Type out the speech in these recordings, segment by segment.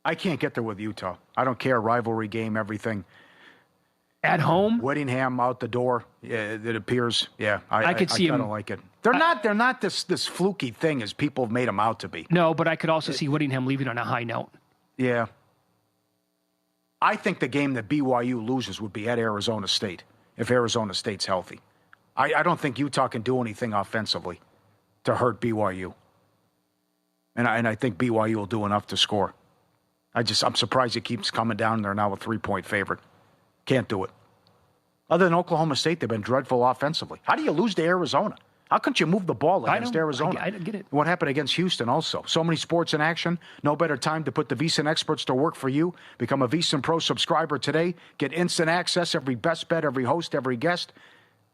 I can't get there with Utah. I don't care. Rivalry game, everything. At home? Whittingham out the door, it appears. Yeah, I could see him. I don't like it. They're not this fluky thing as people have made them out to be. No, but I could also see Whittingham leaving on a high note. Yeah. I think the game that BYU loses would be at Arizona State, if Arizona State's healthy. I don't think Utah can do anything offensively to hurt BYU. And I think BYU will do enough to score. I'm surprised it keeps coming down. They're now a 3-point favorite. Can't do it. Other than Oklahoma State, they've been dreadful offensively. How do you lose to Arizona? How couldn't you move the ball against Arizona? I don't get it. What happened against Houston also? So many sports in action. No better time to put the VSiN experts to work for you. Become a VSiN Pro subscriber today. Get instant access, every best bet, every host, every guest.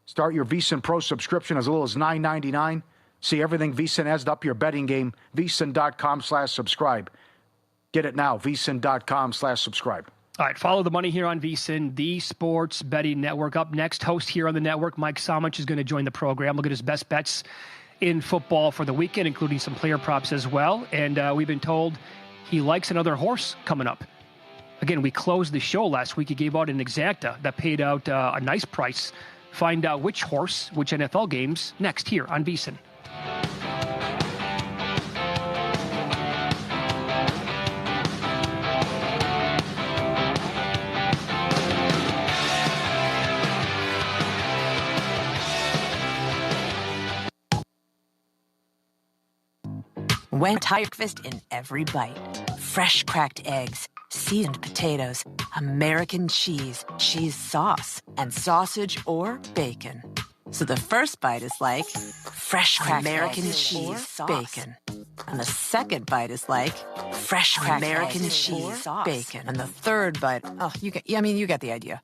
Start your VSiN Pro subscription as little as $9.99. See everything VSiN has up your betting game. VSiN.com/subscribe. Get it now. VSiN.com/subscribe. All right, follow the money here on VSiN, the Sports Betting Network. Up next, host here on the network, Mike Somich, is going to join the program. Look at his best bets in football for the weekend, including some player props as well. And we've been told he likes another horse coming up. Again, we closed the show last week. He gave out an exacta that paid out a nice price. Find out which horse, which NFL games, next here on VSiN. When breakfast in every bite. Fresh cracked eggs, seasoned potatoes, American cheese sauce, and sausage or bacon. So the first bite is like fresh cracked American cheese bacon. And the second bite is like fresh cracked American cheese bacon. And the third bite, you get the idea.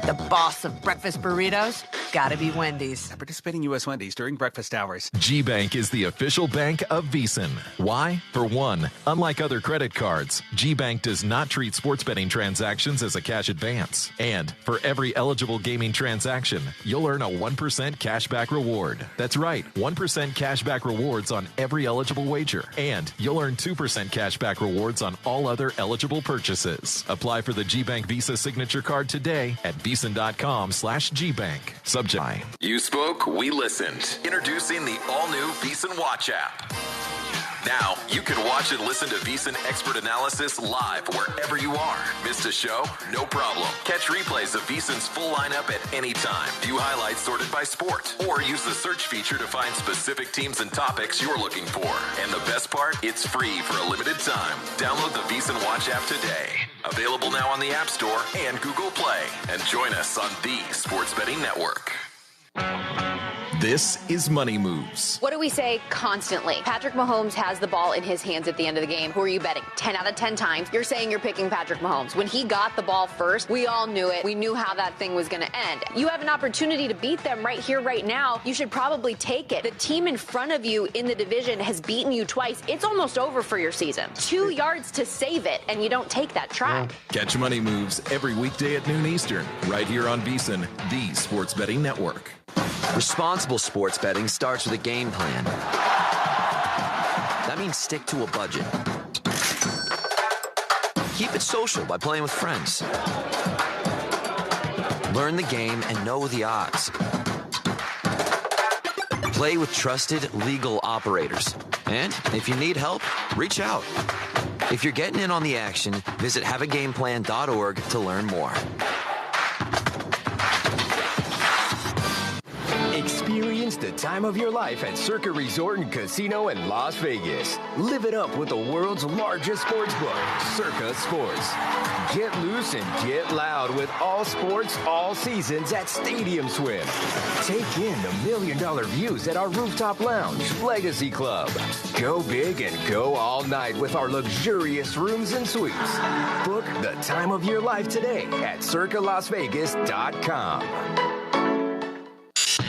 The boss of breakfast burritos, gotta be Wendy's. Participating U.S. Wendy's during breakfast hours. G-Bank is the official bank of VSiN. Why? For one, unlike other credit cards, G-Bank does not treat sports betting transactions as a cash advance. And for every eligible gaming transaction, you'll earn a 1% cashback reward. That's right, 1% cashback rewards on every eligible wager. And you'll earn 2% cashback rewards on all other eligible purchases. Apply for the G-Bank Visa Signature Card today at VSiN.com/GBank. Subject. You spoke, we listened. Introducing the all-new VSiN Watch app. Now, you can watch and listen to VSiN expert analysis live wherever you are. Missed a show? No problem. Catch replays of VSiN's full lineup at any time. View highlights sorted by sport. Or use the search feature to find specific teams and topics you're looking for. And the best part? It's free for a limited time. Download the VSiN Watch app today. Available now on the App Store and Google Play. And join us on the Sports Betting Network. This is Money Moves. What do we say constantly? Patrick Mahomes has the ball in his hands at the end of the game. Who are you betting? 10 out of 10 times. You're saying you're picking Patrick Mahomes. When he got the ball first, we all knew it. We knew how that thing was going to end. You have an opportunity to beat them right here, right now. You should probably take it. The team in front of you in the division has beaten you twice. It's almost over for your season. 2 yards to save it, and you don't take that track. Catch Money Moves every weekday at noon Eastern, right here on VSiN, the Sports Betting Network. Responsible sports betting starts with a game plan. That means stick to a budget. Keep it social by playing with friends. Learn the game and know the odds. Play with trusted legal operators. And if you need help, reach out. If you're getting in on the action, visit haveagameplan.org to learn more. Experience the time of your life at Circa Resort and Casino in Las Vegas. Live it up with the world's largest sports book, Circa Sports. Get loose and get loud with all sports, all seasons at Stadium Swim. Take in the $1 million views at our rooftop lounge, Legacy Club. Go big and go all night with our luxurious rooms and suites. Book the time of your life today at circalasvegas.com.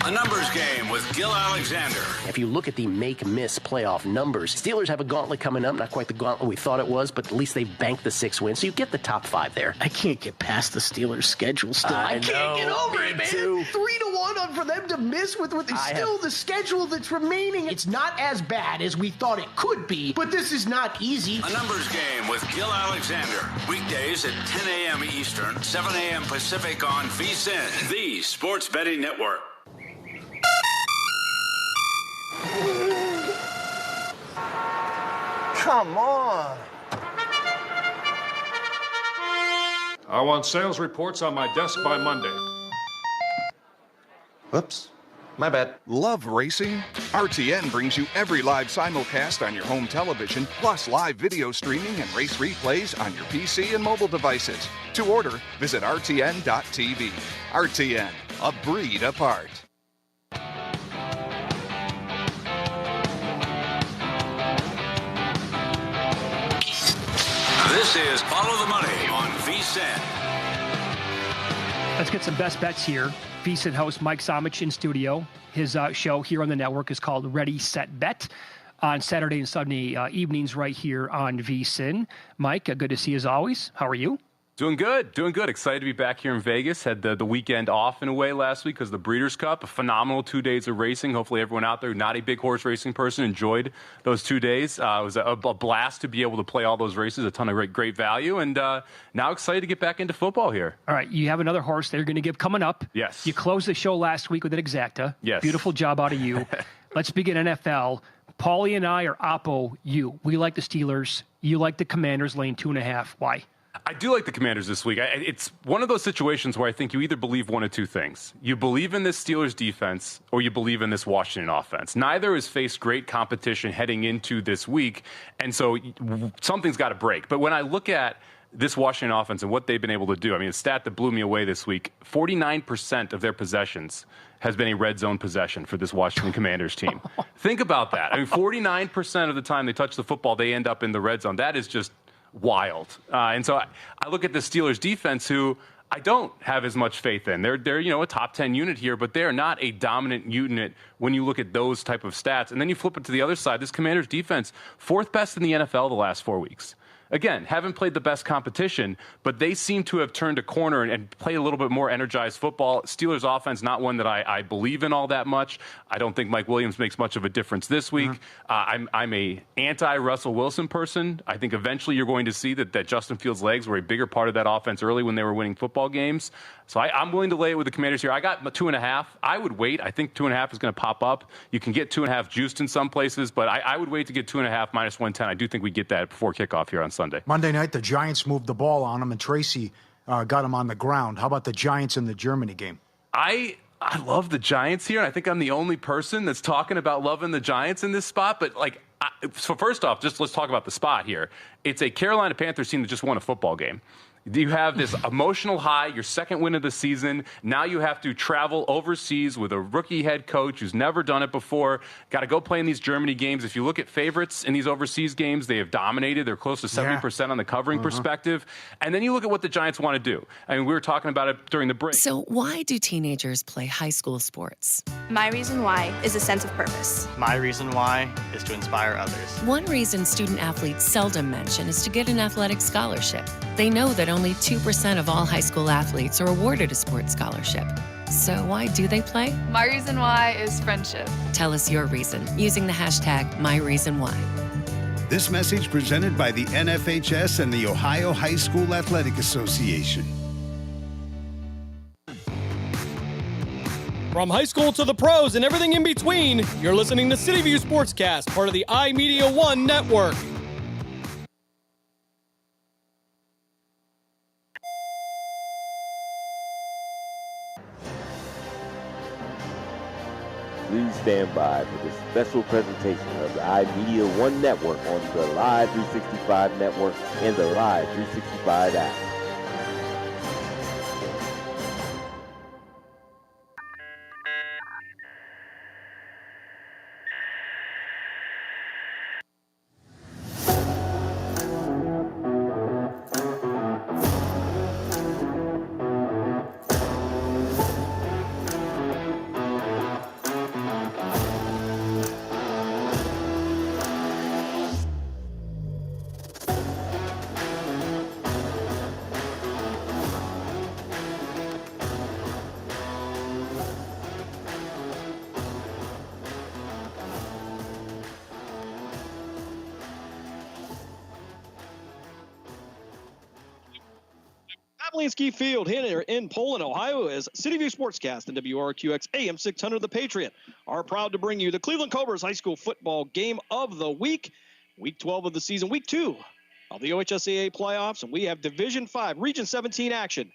A numbers game with Gil Alexander. If you look at the make-miss playoff numbers, Steelers have a gauntlet coming up. Not quite the gauntlet we thought it was, but at least they banked the 6 wins. So you get the top 5 there. I can't get past the Steelers' schedule still. I can't get over it, man. Too. 3-1 for them to miss with the schedule that's remaining. It's not as bad as we thought it could be, but this is not easy. A numbers game with Gil Alexander. Weekdays at 10 a.m. Eastern, 7 a.m. Pacific on VSiN, the Sports Betting Network. Come on. I want sales reports on my desk by Monday. Whoops. My bad. Love racing? RTN brings you every live simulcast on your home television, plus live video streaming and race replays on your PC and mobile devices. To order, visit rtn.tv. RTN, a breed apart. This is Follow the Money on VSiN. Let's get some best bets here. VSiN host Mike Somich in studio. His show here on the network is called Ready, Set, Bet on Saturday and Sunday evenings right here on VSiN. Mike, good to see you as always. How are you? Doing good. Excited to be back here in Vegas. Had the weekend off in a way last week because of the Breeders' Cup. A phenomenal 2 days of racing. Hopefully everyone out there, not a big horse racing person, enjoyed those 2 days. It was a blast to be able to play all those races, a ton of great value. And now excited to get back into football here. All right, you have another horse that you're going to give coming up. Yes. You closed the show last week with an exacta. Yes. Beautiful job out of you. Let's begin NFL. Paulie and I are oppo you. We like the Steelers. You like the Commanders, lane 2.5. Why? I do like the Commanders this week. It's one of those situations where I think you either believe one of two things. You believe in this Steelers defense or you believe in this Washington offense. Neither has faced great competition heading into this week, and so something's got to break. But when I look at this Washington offense and what they've been able to do, I mean, a stat that blew me away this week, 49% of their possessions has been a red zone possession for this Washington Commanders team. Think about that. I mean, 49% of the time they touch the football, they end up in the red zone. That is just wild. And so I look at the Steelers defense, who I don't have as much faith in. They're a top 10 unit here, but they're not a dominant unit when you look at those type of stats. And then you flip it to the other side. This Commanders defense, 4th best in the NFL the last 4 weeks. Again, haven't played the best competition, but they seem to have turned a corner and played a little bit more energized football. Steelers offense, not one that I believe in all that much. I don't think Mike Williams makes much of a difference this week. I'm a anti-Russell Wilson person. I think eventually you're going to see that Justin Fields' legs were a bigger part of that offense early when they were winning football games. So I'm willing to lay it with the Commanders here. I got 2.5. I would wait. I think 2.5 is going to pop up. You can get 2.5 juiced in some places, but I would wait to get 2.5 minus 110. I do think we get that before kickoff here on Sunday. Monday night, the Giants moved the ball on him, and Tracy got him on the ground. How about the Giants in the Germany game? I love the Giants here, and I think I'm the only person that's talking about loving the Giants in this spot. But, so first off, just let's talk about the spot here. It's a Carolina Panthers team that just won a football game. You have this emotional high, your second win of the season. Now you have to travel overseas with a rookie head coach who's never done it before. Got to go play in these Germany games. If you look at favorites in these overseas games, they have dominated. They're close to 70% on the covering perspective. And then you look at what the Giants want to do. I mean, we were talking about it during the break. So why do teenagers play high school sports? My reason why is a sense of purpose. My reason why is to inspire others. One reason student athletes seldom mention is to get an athletic scholarship. They know that only 2% of all high school athletes are awarded a sports scholarship. So why do they play? My reason why is friendship. Tell us your reason using the hashtag #MyReasonWhy. This message presented by the NFHS and the Ohio High School Athletic Association. From high school to the pros and everything in between, you're listening to City View Sportscast, part of the iMedia One Network. Please stand by for this special presentation of the iMedia One Network on the Live 365 Network and the Live 365 app. Pavlinsky Field here in Poland, Ohio, as City View Sportscast and WRQX AM 600 The Patriot are proud to bring you the Cleveland Cobras High School Football Game of the Week. Week 12 of the season, Week 2 of the OHSAA playoffs, and we have Division 5, Region 17 action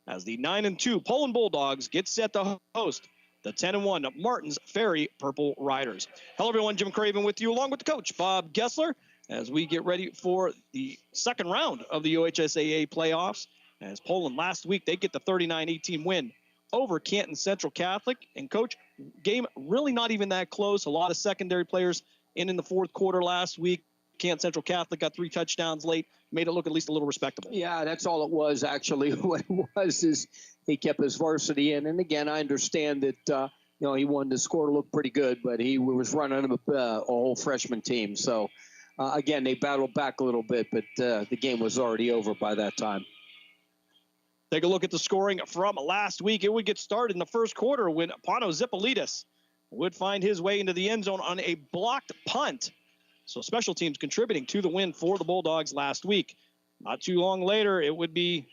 as the 9-2 Poland Bulldogs get set to host the 10-1 Martin's Ferry Purple Riders. Hello, everyone. Jim Craven with you, along with the coach, Bob Gessler, as we get ready for the second round of the OHSAA playoffs. As Poland last week, they get the 39-18 win over Canton Central Catholic. And, Coach, game really not even that close. A lot of secondary players in the fourth quarter last week. Canton Central Catholic got 3 touchdowns late, made it look at least a little respectable. Yeah, that's all it was, actually. What it was is he kept his varsity in. And, again, I understand that, he wanted to score to look pretty good, but he was running a whole freshman team. So, again, they battled back a little bit, but the game was already over by that time. Take a look at the scoring from last week. It would get started in the first quarter when Pano Zipolidis would find his way into the end zone on a blocked punt. So special teams contributing to the win for the Bulldogs last week. Not too long later, it would be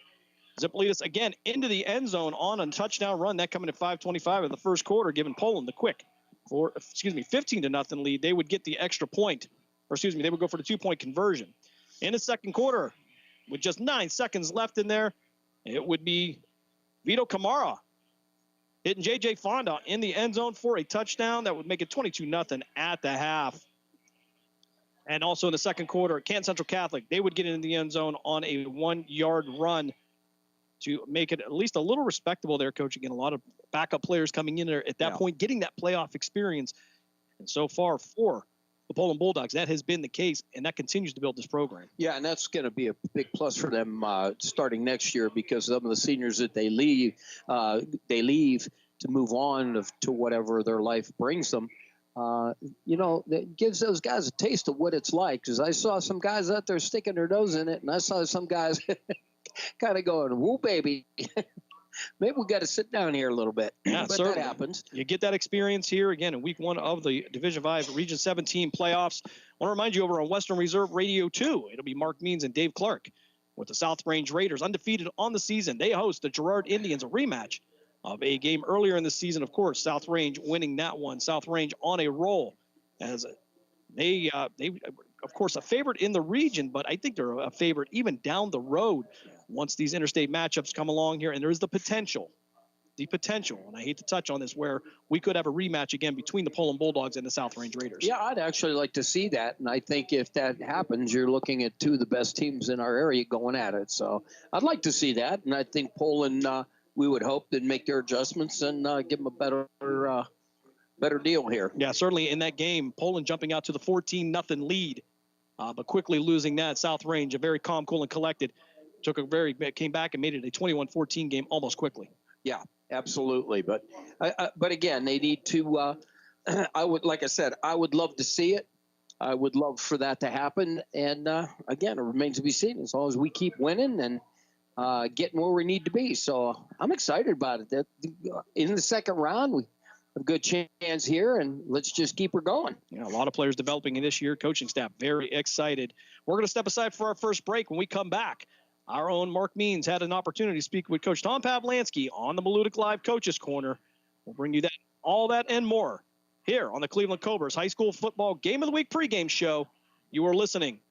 Zipolidis again into the end zone on a touchdown run. That coming at 5:25 of the first quarter, giving Poland the quick 15-0 lead. They would get the extra point, they would go for the 2-point conversion. In the second quarter, with just 9 seconds left in there, it would be Vito Camara hitting J.J. Fonda in the end zone for a touchdown. That would make it 22-0 at the half. And also in the second quarter, Canton Central Catholic, they would get in the end zone on a 1-yard run to make it at least a little respectable there, Coach. Again, a lot of backup players coming in there at that point, getting that playoff experience. And so far for the Poland Bulldogs, that has been the case, and that continues to build this program. Yeah, and that's going to be a big plus for them starting next year, because some of the seniors that they leave to move on to whatever their life brings them. That gives those guys a taste of what it's like, because I saw some guys out there sticking their nose in it, and I saw some guys kind of going, woo, baby. Maybe we got to sit down here a little bit. Yeah, but certainly. That happens. You get that experience here again in week 1 of the Division 5 Region 17 playoffs. I want to remind you over on Western Reserve Radio 2, it'll be Mark Means and Dave Clark with the South Range Raiders, undefeated on the season. They host the Girard Indians, a rematch of a game earlier in the season. Of course, South Range winning that one. South Range on a roll, as they of course, a favorite in the region, but I think they're a favorite even down the road once these interstate matchups come along here. And there is the potential, and I hate to touch on this, where we could have a rematch again between the Poland Bulldogs and the South Range Raiders. Yeah, I'd actually like to see that. And I think if that happens, you're looking at 2 of the best teams in our area going at it. So I'd like to see that. And I think Poland, we would hope they'd make their adjustments and give them a better deal here. Yeah, certainly in that game, Poland jumping out to the 14-0 lead, but quickly losing that. South Range, a very calm, cool, and collected, came back and made it a 21-14 game almost quickly. Yeah, absolutely. But again, they need to. I would love to see it. I would love for that to happen. And again, it remains to be seen as long as we keep winning and getting where we need to be. So I'm excited about it. That in the second round, we have a good chance here, and let's just keep her going. Yeah, a lot of players developing in this year. Coaching staff very excited. We're going to step aside for our first break. When we come back, our own Mark Means had an opportunity to speak with Coach Tom Pavlansky on the Malutic Live Coaches Corner. We'll bring you all that and more here on the Cleveland Cobras High School Football Game of the Week pregame show. You are listening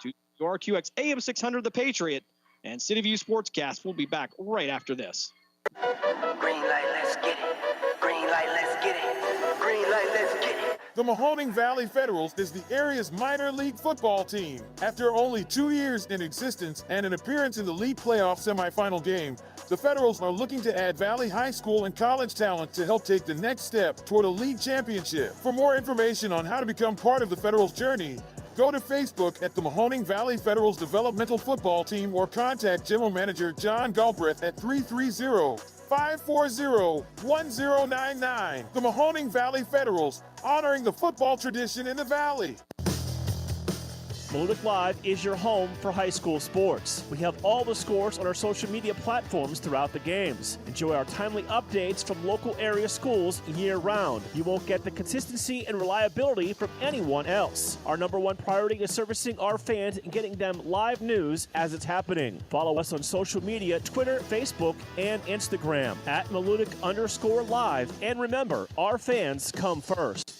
to RQX AM 600 The Patriot and City View Sportscast. We'll be back right after this. Green light, let's get it. Green light, let's get it. Green light, let's get it. The Mahoning Valley Federals is the area's minor league football team. After only 2 years in existence and an appearance in the league playoff semifinal game, the Federals are looking to add Valley High School and college talent to help take the next step toward a league championship. For more information on how to become part of the Federals' journey, go to Facebook at the Mahoning Valley Federals Developmental Football Team or contact General Manager John Galbraith at 330-540-1099. The Mahoning Valley Federals, honoring the football tradition in the Valley. Meludic Live is your home for high school sports. We have all the scores on our social media platforms throughout the games. Enjoy our timely updates from local area schools year-round. You won't get the consistency and reliability from anyone else. Our number one priority is servicing our fans and getting them live news as it's happening. Follow us on social media, Twitter, Facebook, and Instagram at Meludic_live. And remember, our fans come first.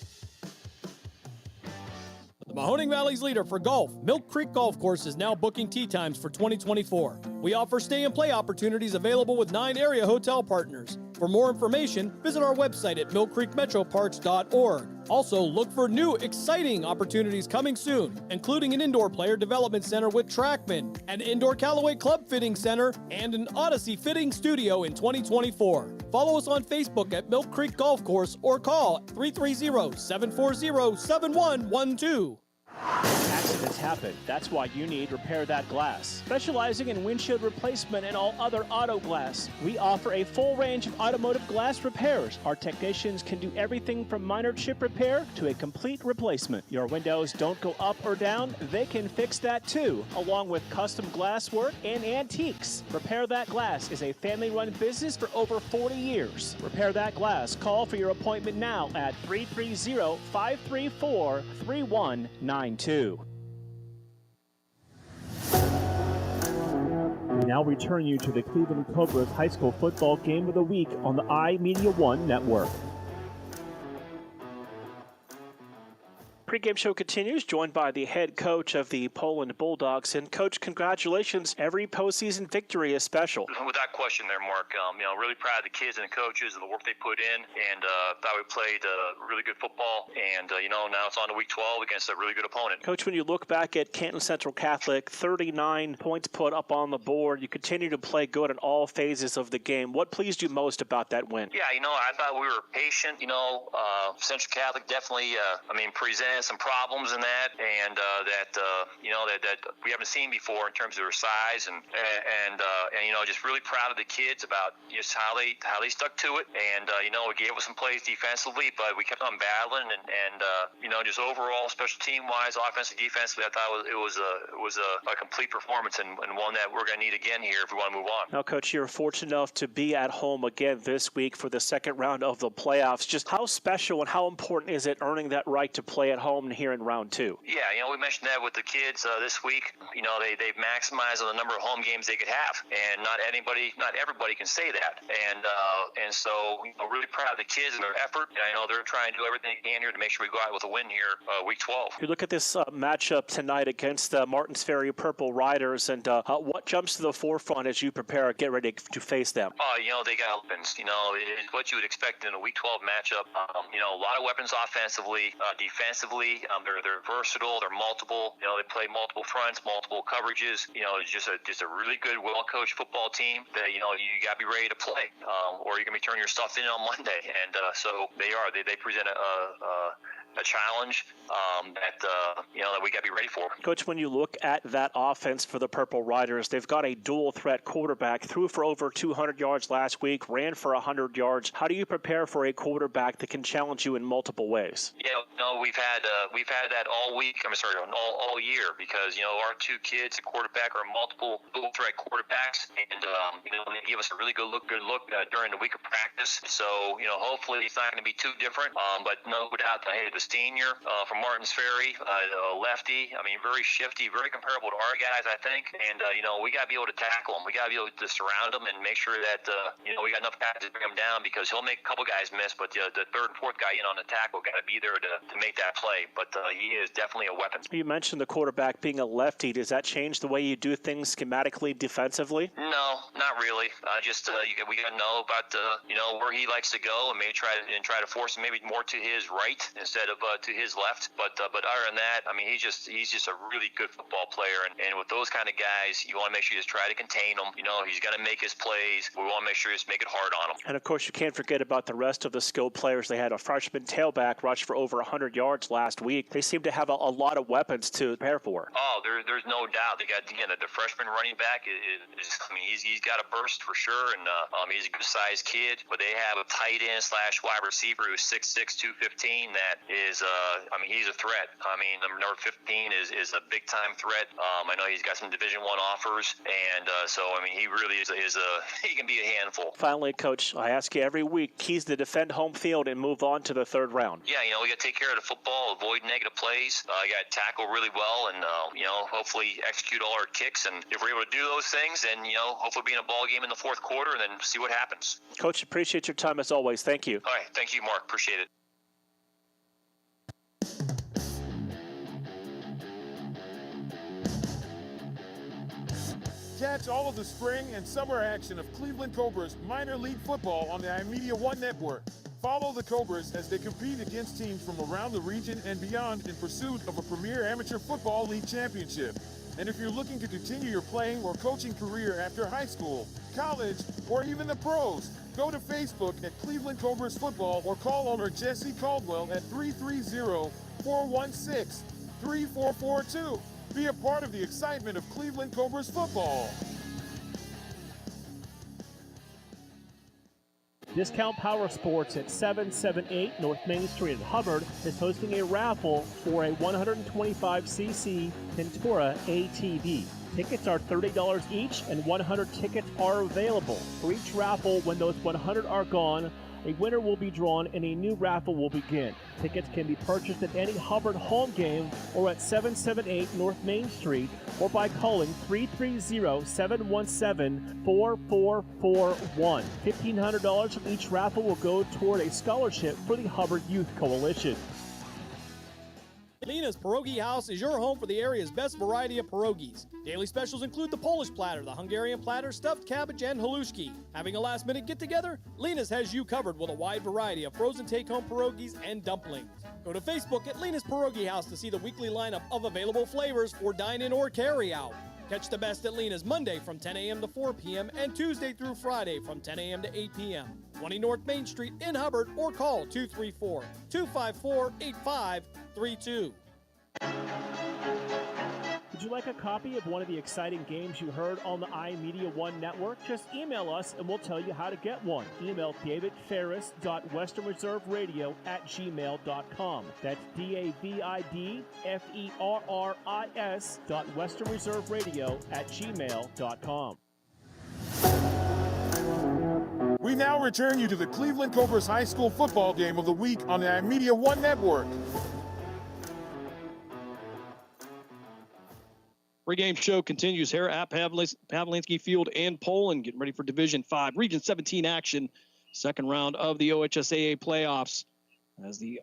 The Mahoning Valley's leader for golf, Milk Creek Golf Course, is now booking tee times for 2024. We offer stay and play opportunities available with 9 area hotel partners. For more information, visit our website at millcreekmetroparks.org. Also, look for new, exciting opportunities coming soon, including an indoor player development center with Trackman, an indoor Callaway Club Fitting Center, and an Odyssey Fitting Studio in 2024. Follow us on Facebook at Milk Creek Golf Course or call 330-740-7112. Accidents happen. That's why you need Repair That Glass. Specializing in windshield replacement and all other auto glass, we offer a full range of automotive glass repairs. Our technicians can do everything from minor chip repair to a complete replacement. Your windows don't go up or down, they can fix that too, along with custom glass work and antiques. Repair That Glass is a family-run business for over 40 years. Repair That Glass. Call for your appointment now at 330-534-3192. We now return you to the Cleveland Cobras High School Football Game of the Week on the iMedia One Network. Pre-game show continues, joined by the head coach of the Poland Bulldogs. And Coach, congratulations. Every postseason victory is special. Without question there, Mark. Really proud of the kids and the coaches and the work they put in. And thought we played really good football. And, now it's on to week 12 against a really good opponent. Coach, when you look back at Canton Central Catholic, 39 points put up on the board. You continue to play good in all phases of the game. What pleased you most about that win? Yeah, I thought we were patient. Central Catholic definitely, presented some problems in that, and that we haven't seen before in terms of their size, and just really proud of the kids about just how they stuck to it, and we gave us some plays defensively, but we kept on battling, and just overall special team wise, offensively, defensively, I thought it was a complete performance, and one that we're going to need again here if we want to move on. Now, Coach, you're fortunate enough to be at home again this week for the second round of the playoffs. Just how special and how important is it earning that right to play at home here in round 2? Yeah, we mentioned that with the kids this week. They've maximized on the number of home games they could have, and not everybody can say that. And so really proud of the kids and their effort. And I know they're trying to do everything they can here to make sure we go out with a win here week 12. You look at this matchup tonight against Martins Ferry Purple Riders, and what jumps to the forefront as you prepare, get ready to face them? They got weapons. It's what you would expect in a week 12 matchup. A lot of weapons offensively, defensively. They're versatile. They're multiple. They play multiple fronts, multiple coverages. It's just a really good, well-coached football team that you got to be ready to play, or you're gonna be turning your stuff in on Monday. And so they are. They present a challenge that we got to be ready for. Coach, when you look at that offense for the Purple Riders, they've got a dual-threat quarterback. Threw for over 200 yards last week, ran for 100 yards. How do you prepare for a quarterback that can challenge you in multiple ways? Yeah, we've had that all week. All year, because our two kids, the quarterback, are multiple dual-threat quarterbacks, and they give us a really good look during the week of practice. So hopefully it's not going to be too different. But no doubt, the senior from Martins Ferry, lefty. Very shifty, very comparable to our guys, I think. And we got to be able to tackle him. We got to be able to surround him and make sure that we got enough guys to bring him down, because he'll make a couple guys miss, but the third and fourth guy in on the tackle got to be there to make that play. But he is definitely a weapon. You mentioned the quarterback being a lefty. Does that change the way you do things schematically, defensively? No, not really. We got to know about where he likes to go, and maybe try to force him maybe more to his right instead of to his left. But other than that, he's just a really good football player, and with those kind of guys, you want to make sure you just try to contain him. He's going to make his plays. We want to make sure you just make it hard on him. And of course, you can't forget about the rest of the skilled players. They had a freshman tailback rush for over 100 yards last week. They seem to have a lot of weapons to prepare for. Oh, there's no doubt. They got the freshman running back he's got a burst for sure, and he's a good sized kid. But they have a tight end / wide receiver who's 6'6", 215 that is, he's a threat. Number 15 is a big-time threat. I know he's got some Division I offers, and he really is he can be a handful. Finally, Coach, I ask you every week, keys to defend home field and move on to the third round. Yeah, we got to take care of the football, avoid negative plays. You got to tackle really well, and hopefully execute all our kicks. And if we're able to do those things, then hopefully be in a ball game in the fourth quarter, and then see what happens. Coach, appreciate your time as always. Thank you. All right, thank you, Mark. Appreciate it. Catch all of the spring and summer action of Cleveland Cobras minor league football on the iMedia One Network. Follow the Cobras as they compete against teams from around the region and beyond in pursuit of a premier amateur football league championship. And if you're looking to continue your playing or coaching career after high school, college, or even the pros, go to Facebook at Cleveland Cobras Football or call owner Jesse Caldwell at 330-416-3442. Be a part of the excitement of Cleveland Cobras football. Discount Power Sports at 778 North Main Street in Hubbard is hosting a raffle for a 125cc Ventura ATV. Tickets are $30 each and 100 tickets are available. For each raffle, when those 100 are gone, a winner will be drawn and a new raffle will begin. Tickets can be purchased at any Hubbard home game or at 778 North Main Street or by calling 330-717-4441. $1,500 from each raffle will go toward a scholarship for the Hubbard Youth Coalition. Lena's Pierogi House is your home for the area's best variety of pierogies. Daily specials include the Polish platter, the Hungarian platter, stuffed cabbage, and halushki. Having a last-minute get-together? Lena's has you covered with a wide variety of frozen take-home pierogies and dumplings. Go to Facebook at Lena's Pierogi House to see the weekly lineup of available flavors for dine-in or carry-out. Catch the best at Lena's Monday from 10 a.m. to 4 p.m. and Tuesday through Friday from 10 a.m. to 8 p.m. 20 North Main Street in Hubbard or call 234-254-8532. Would you like a copy of one of the exciting games you heard on the iMedia One Network? Just email us and we'll tell you how to get one. Email davidferris.westernreserveradio@gmail.com. That's davidferris.westernreserveradio@gmail.com. We now return you to the Cleveland Cobras High School football game of the week on the iMedia One Network. Pregame show continues here at Pavlinsky Field in Poland, getting ready for Division 5 Region 17 action, second round of the OHSAA playoffs, as the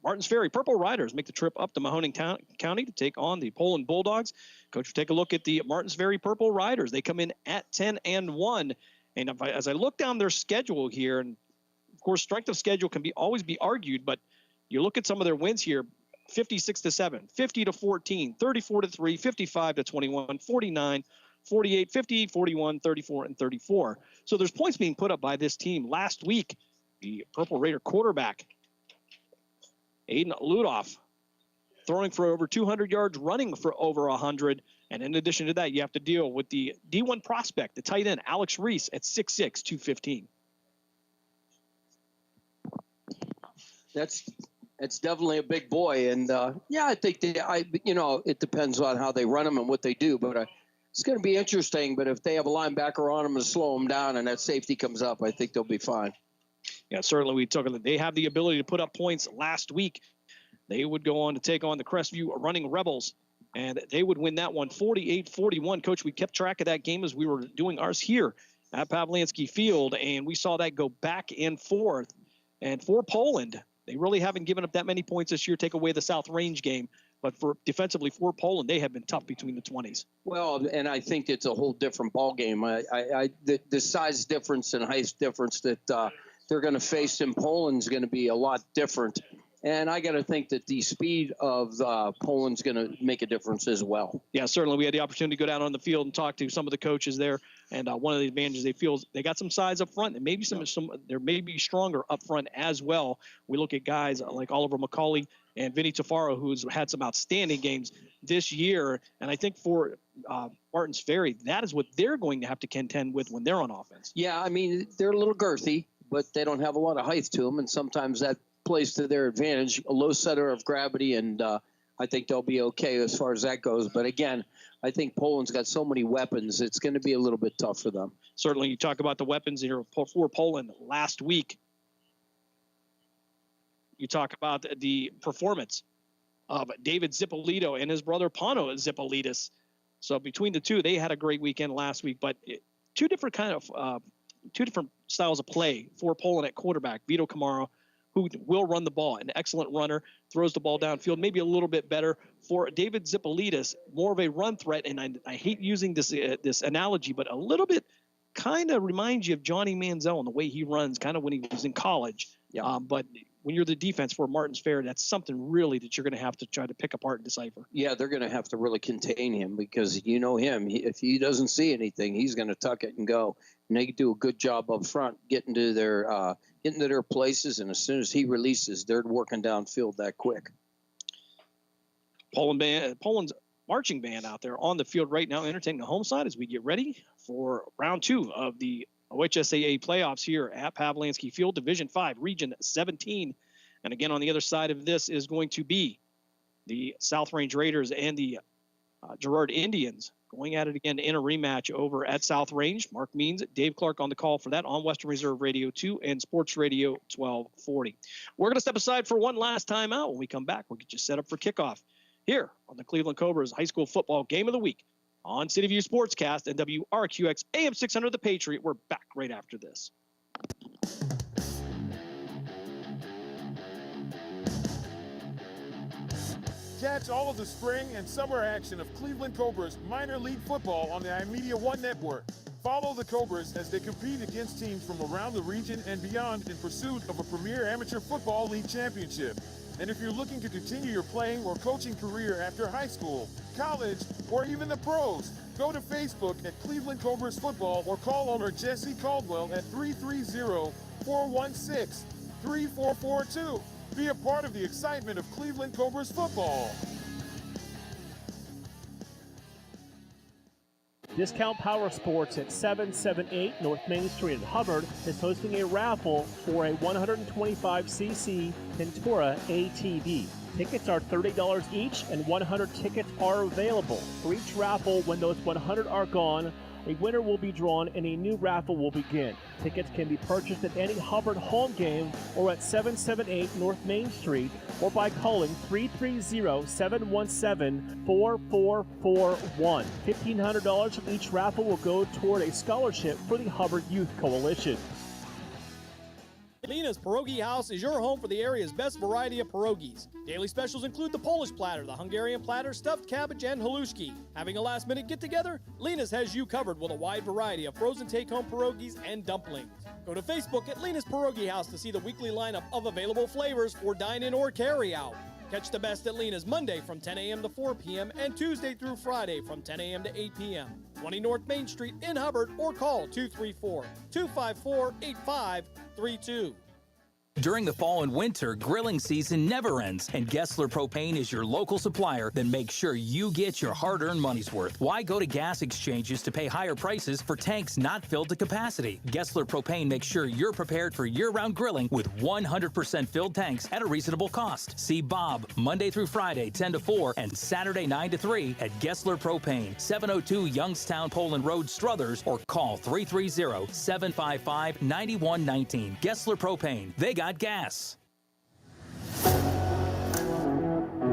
Martins Ferry Purple Riders make the trip up to Mahoning County to take on the Poland Bulldogs. Coach, take a look at the Martins Ferry Purple Riders. They come in at 10-1, and as I look down their schedule here, and of course strength of schedule can always be argued, but you look at some of their wins here. 56-7, 50-14, 34-3, 55-21, 49, 48, 50, 41, 34, and 34. So there's points being put up by this team. Last week, the Purple Raider quarterback, Aiden Ludoff, throwing for over 200 yards, running for over 100. And in addition to that, you have to deal with the D1 prospect, the tight end, Alex Reese, at 6'6", 215. It's definitely a big boy, and I think it depends on how they run them and what they do, but it's going to be interesting. But if they have a linebacker on them to slow them down and that safety comes up, I think they'll be fine. Yeah, certainly they have the ability to put up points. Last week, they would go on to take on the Crestview Running Rebels, and they would win that one 48-41. Coach, we kept track of that game as we were doing ours here at Pavlinsky Field, and we saw that go back and forth. And for Poland, they really haven't given up that many points this year. Take away the South Range game. But defensively for Poland, they have been tough between the 20s. Well, and I think it's a whole different ball game. The size difference and height difference that they're going to face in Poland is going to be a lot different. And I got to think that the speed of Poland's going to make a difference as well. Yeah, certainly. We had the opportunity to go down on the field and talk to some of the coaches there. And one of the advantages they feel is they got some size up front, and maybe they're maybe stronger up front as well. We look at guys like Oliver McCauley and Vinny Tafaro, who's had some outstanding games this year. And I think for Martins Ferry, that is what they're going to have to contend with when they're on offense. Yeah, I mean, they're a little girthy, but they don't have a lot of height to them, and sometimes that plays to their advantage, a low center of gravity, and I think they'll be okay as far as that goes. But again, I think Poland's got so many weapons, it's going to be a little bit tough for them. Certainly, you talk about the weapons here for Poland last week. You talk about the performance of David Zippolito and his brother Pano Zippolitis. So between the two, they had a great weekend last week. But two different styles of play for Poland at quarterback. Vito Kamara, who will run the ball, an excellent runner, throws the ball downfield, maybe a little bit better. For David Zippolitis, more of a run threat, and I hate using this analogy, but a little bit kind of reminds you of Johnny Manziel in the way he runs, kind of when he was in college. Yeah. But when you're the defense for Martins Ferry, that's something really that you're going to have to try to pick apart and decipher. Yeah, they're going to have to really contain him because you know him. If he doesn't see anything, he's going to tuck it and go. And they do a good job up front getting to their places, and as soon as he releases, they're working downfield that quick. Poland's marching band out there on the field right now, entertaining the home side as we get ready for round 2 of the OHSAA playoffs here at Pavlansky Field, Division 5, Region 17. And again, on the other side of this is going to be the South Range Raiders and the Girard Indians going at it again in a rematch over at South Range. Mark Means, Dave Clark on the call for that on Western Reserve Radio 2 and Sports Radio 1240. We're going to step aside for one last time out. When we come back, we'll get you set up for kickoff here on the Cleveland Cobras High School Football Game of the Week on City View Sportscast and WRQX AM 600 The Patriot. We're back right after this. Catch all of the spring and summer action of Cleveland Cobras minor league football on the iMedia One Network. Follow the Cobras as they compete against teams from around the region and beyond in pursuit of a premier amateur football league championship. And if you're looking to continue your playing or coaching career after high school, college, or even the pros, go to Facebook at Cleveland Cobras Football or call owner Jesse Caldwell at 330-416-3442. Be a part of the excitement of Cleveland Cobras football. Discount Power Sports at 778 North Main Street in Hubbard is hosting a raffle for a 125cc Ventura ATV. Tickets are $30 each and 100 tickets are available. For each raffle, when those 100 are gone, a winner will be drawn and a new raffle will begin. Tickets can be purchased at any Hubbard home game or at 778 North Main Street or by calling 330-717-4441. $1,500 from each raffle will go toward a scholarship for the Hubbard Youth Coalition. Lena's Pierogi House is your home for the area's best variety of pierogies. Daily specials include the Polish platter, the Hungarian platter, stuffed cabbage, and halushki. Having a last-minute get-together? Lena's has you covered with a wide variety of frozen take-home pierogies and dumplings. Go to Facebook at Lena's Pierogi House to see the weekly lineup of available flavors for dine-in or carry-out. Catch the best at Lena's Monday from 10 a.m. to 4 p.m. and Tuesday through Friday from 10 a.m. to 8 p.m. 20 North Main Street in Hubbard or call 234-254-8532. During the fall and winter, grilling season never ends, and Gessler Propane is your local supplier that makes sure you get your hard-earned money's worth. Why go to gas exchanges to pay higher prices for tanks not filled to capacity? Gessler Propane makes sure you're prepared for year-round grilling with 100% filled tanks at a reasonable cost. See Bob Monday through Friday, 10 to 4, and Saturday, 9 to 3 at Gessler Propane, 702 Youngstown Poland Road, Struthers, or call 330-755-9119. Gessler Propane. They got gas. We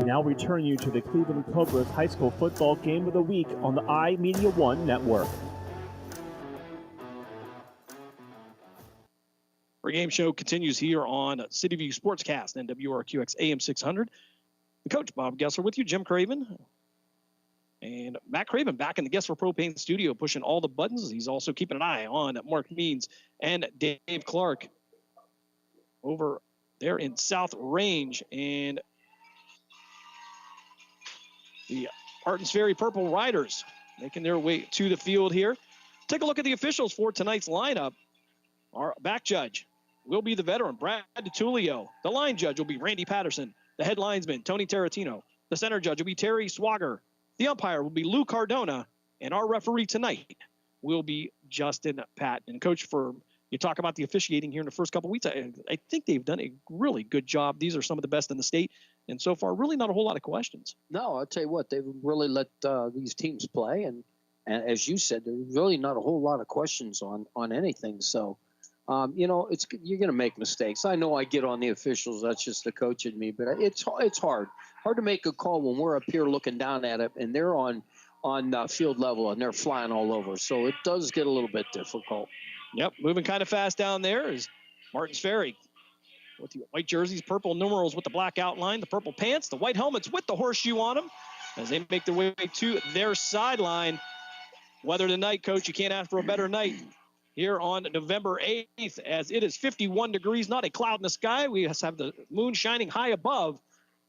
now return you to the Cleveland Cobras High School Football Game of the Week on the iMedia One Network. Our game show continues here on City View Sportscast and WRQX AM 600. The coach, Bob Gessler, with you, Jim Craven. And Matt Craven back in the Gessler Propane studio pushing all the buttons. He's also keeping an eye on Mark Means and Dave Clark over there in South Range. And the Martins Ferry Purple Riders making their way to the field here. Take a look at the officials for tonight's lineup. Our back judge will be the veteran, Brad DiTullio. The line judge will be Randy Patterson. The head linesman, Tony Tarantino. The center judge will be Terry Swagger. The umpire will be Lou Cardona. And our referee tonight will be Justin Patton. Coach, for You talk about the officiating here in the first couple of weeks. I think they've done a really good job. These are some of the best in the state. And so far, really not a whole lot of questions. No, I'll tell you what, they've really let these teams play. And as you said, there's really not a whole lot of questions on anything. So, you're going to make mistakes. I know I get on the officials. That's just the coach in me. But it's hard to make a call when we're up here looking down at it, and they're on field level, and they're flying all over. So it does get a little bit difficult. Yep, moving kind of fast down there is Martins Ferry with the white jerseys, purple numerals with the black outline, the purple pants, the white helmets with the horseshoe on them as they make their way to their sideline. Weather tonight, Coach, you can't ask for a better night here on November 8th as it is 51 degrees, not a cloud in the sky. We just have the moon shining high above.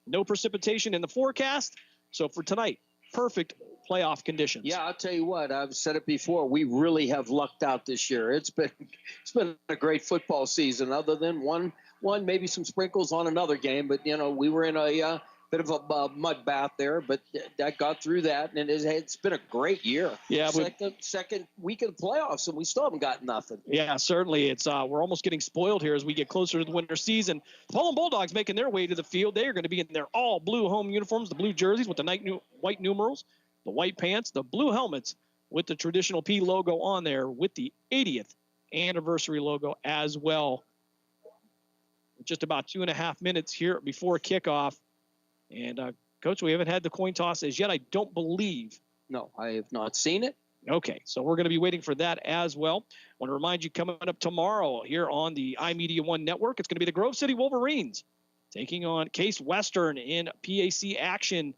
No precipitation in the forecast. So for tonight, perfect playoff conditions. Yeah, I'll tell you what, I've said it before, we really have lucked out this year. It's been a great football season, other than one maybe some sprinkles on another game, but we were in a bit of a mud bath there, but that got through that, and it's been a great year. Yeah, second week of the playoffs, and we still haven't got nothing. Yeah, certainly. It's we're almost getting spoiled here as we get closer to the winter season. The Poland Bulldogs making their way to the field. They are going to be in their all blue home uniforms, the blue jerseys with the white numerals, the white pants, the blue helmets with the traditional P logo on there with the 80th anniversary logo as well. Just about 2.5 minutes here before kickoff. And, Coach, we haven't had the coin toss as yet, I don't believe. No, I have not seen it. Okay, so we're going to be waiting for that as well. I want to remind you, coming up tomorrow here on the iMedia One Network, it's going to be the Grove City Wolverines taking on Case Western in PAC action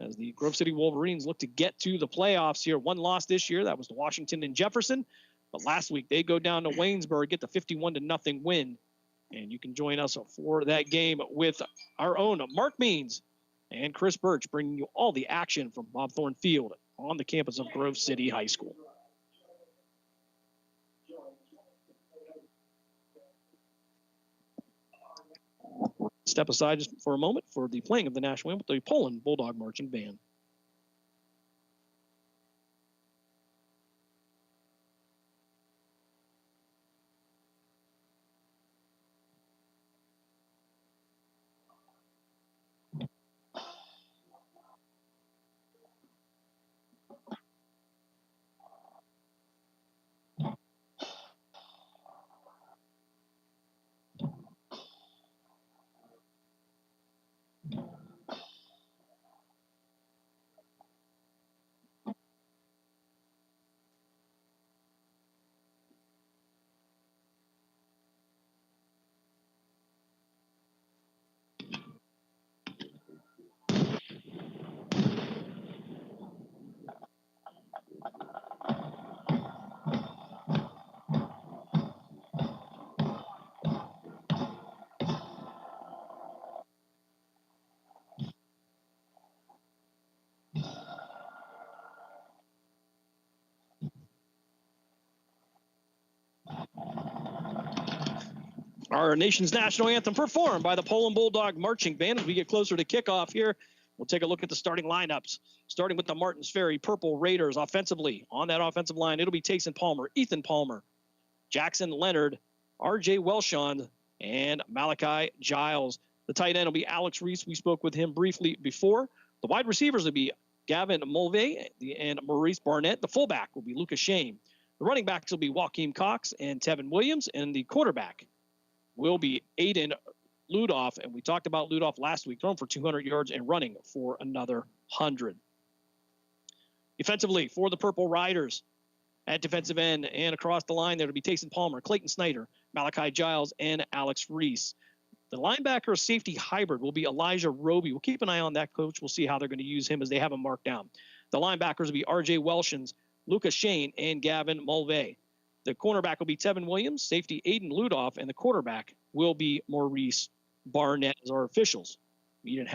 as the Grove City Wolverines look to get to the playoffs here. One loss this year, that was to Washington and Jefferson. But last week, they go down to Waynesburg, get the 51-0 win. And you can join us for that game with our own Mark Means and Chris Birch, bringing you all the action from Bob Thorne Field on the campus of Grove City High School. Step aside just for a moment for the playing of the national anthem with the Poland Bulldog Marching Band. Our nation's national anthem performed by the Poland Bulldog Marching Band. As we get closer to kickoff here, we'll take a look at the starting lineups. Starting with the Martins Ferry Purple Raiders offensively. On that offensive line, it'll be Tayson Palmer, Ethan Palmer, Jackson Leonard, R.J. Welshon, and Malachi Giles. The tight end will be Alex Reese. We spoke with him briefly before. The wide receivers will be Gavin Mulvey and Maurice Barnett. The fullback will be Lucas Shane. The running backs will be Joaquin Cox and Tevin Williams. And the quarterback will be Aiden Ludoff. And we talked about Ludoff last week, throwing for 200 yards and running for another 100. Defensively, for the Purple Riders, at defensive end and across the line, there will be Tayson Palmer, Clayton Snyder, Malachi Giles, and Alex Reese. The linebacker safety hybrid will be Elijah Roby. We'll keep an eye on that, Coach. We'll see how they're going to use him as they have him marked down. The linebackers will be R.J. Welshons, Lucas Shane, and Gavin Mulvey. The cornerback will be Tevin Williams, safety Aiden Ludoff, and the quarterback will be Maurice Barnett as our officials. Meet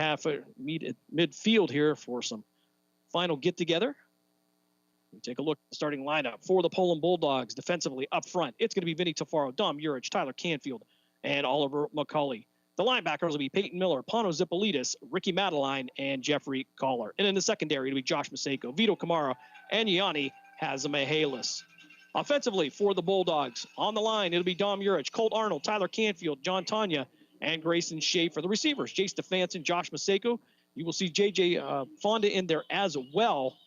at midfield here for some final get-together. We take a look at the starting lineup for the Poland Bulldogs defensively up front. It's going to be Vinny Tafaro, Dom Urich, Tyler Canfield, and Oliver McCauley. The linebackers will be Peyton Miller, Pano Zipolidis, Ricky Madeline, and Jeffrey Collar. And in the secondary, it'll be Josh Maseko, Vito Kamara, and Yanni Hazamahalis. Offensively for the Bulldogs, on the line, it'll be Dom Urich, Colt Arnold, Tyler Canfield, John Tanya, and Grayson Schaefer. The receivers, Jay Stefanson, Josh Maseko. You will see J.J. Fonda in there as well.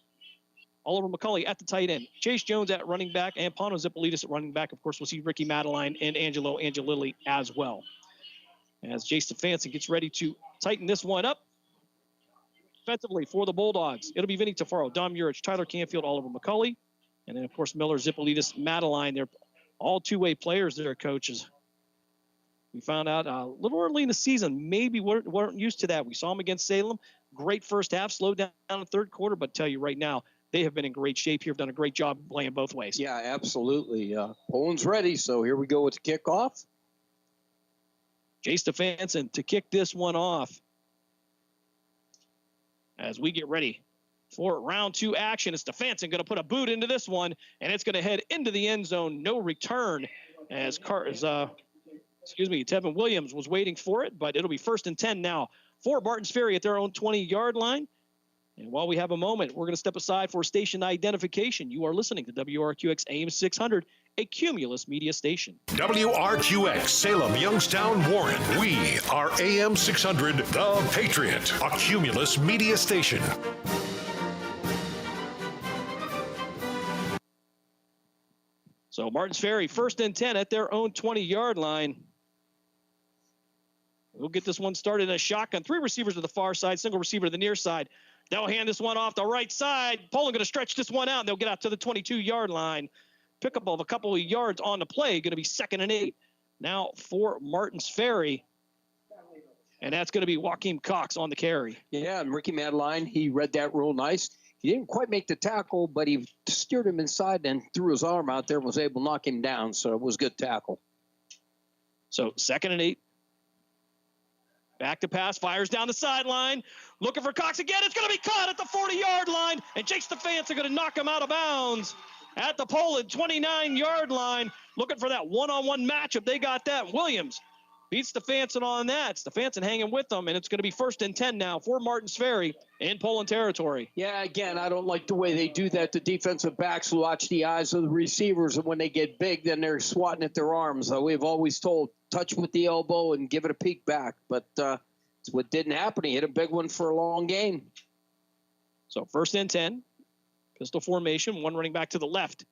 Oliver McCulley at the tight end. Chase Jones at running back, and Pano Zipolitis at running back. Of course, we'll see Ricky Madeline and Angelo Angelilli as well. As Jay Stefanson gets ready to tighten this one up. Defensively for the Bulldogs, it'll be Vinny Tafaro, Dom Urich, Tyler Canfield, Oliver McCulley. And then, of course, Miller, Zipolitis, Madeline. They're all two-way players there, coaches. We found out a little early in the season, maybe weren't used to that. We saw them against Salem. Great first half, slowed down in the third quarter. But tell you right now, they have been in great shape here, have done a great job playing both ways. Yeah, absolutely. Poland's ready, so here we go with the kickoff. Jay Stefanson to kick this one off. As we get ready for round 2 action, it's Stefanson going to put a boot into this one, and it's going to head into the end zone. No return as Tevin Williams was waiting for it, but it'll be 1st and 10 now for Martins Ferry at their own 20-yard line. And while we have a moment, we're going to step aside for station identification. You are listening to WRQX AM 600, a Cumulus media station. WRQX, Salem, Youngstown, Warren. We are AM 600, The Patriot, a Cumulus media station. So Martins Ferry, 1st and 10 at their own 20-yard line. We'll get this one started in a shotgun. 3 receivers to the far side, single receiver to the near side. They'll hand this one off the right side. Poland going to stretch this one out, and they'll get out to the 22-yard line. Pickup of a couple of yards on the play. Going to be 2nd and 8 now for Martins Ferry. And that's going to be Joaquin Cox on the carry. Yeah, and Ricky Madeline, he read that real nice. He didn't quite make the tackle, but he steered him inside and threw his arm out there and was able to knock him down. So it was a good tackle. So 2nd and 8. Back to pass, fires down the sideline. Looking for Cox again. It's going to be caught at the 40-yard line. And Jake Stefanson going to knock him out of bounds at the Poland 29-yard line. Looking for that one-on-one matchup. They got that. Williams beats Stefanson on that. Stefanson hanging with them, and it's going to be 1st and 10 now for Martins Ferry in Poland territory. Yeah, again, I don't like the way they do that. The defensive backs watch the eyes of the receivers, and when they get big, then they're swatting at their arms. We've always told, touch with the elbow and give it a peek back, but it's what didn't happen. He hit a big one for a long gain. So 1st and 10, pistol formation, one running back to the left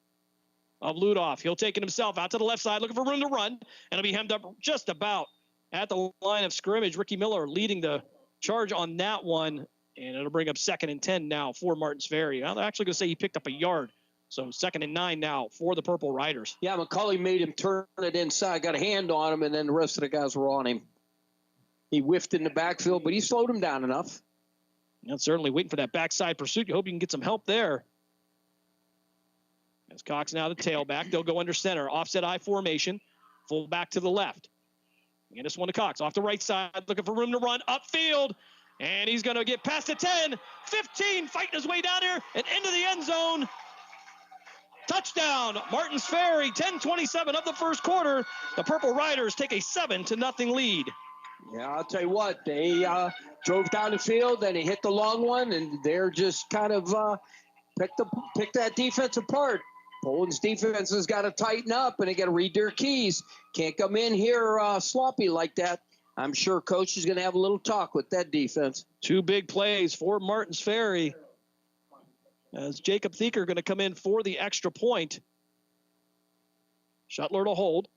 of Ludoff. He'll take it himself out to the left side, looking for room to run, and it'll be hemmed up just about at the line of scrimmage. Ricky Miller leading the charge on that one, and it'll bring up 2nd and 10 now for Martins Ferry. I'm actually going to say he picked up a yard. So 2nd and 9 now for the Purple Riders. Yeah, McCulley made him turn it inside, got a hand on him, and then the rest of the guys were on him. He whiffed in the backfield, but he slowed him down enough. And certainly waiting for that backside pursuit. You hope you can get some help there. As Cox now the tailback. They'll go under center. Offset I formation. Full back to the left. And this one to Cox. Off the right side. Looking for room to run. Upfield. And he's going to get past the 10. 15. Fighting his way down here. And into the end zone. Touchdown. Martins Ferry. 10:27 of the first quarter. The Purple Riders take a 7-0 lead. Yeah, I'll tell you what. They drove down the field, and he hit the long one, and they're just kind of picked that defense apart. Poland's defense has got to tighten up, and they got to read their keys. Can't come in here sloppy like that. I'm sure Coach is going to have a little talk with that defense. 2 big plays for Martins Ferry. As Jacob Thieker going to come in for the extra point. Shuttler to hold.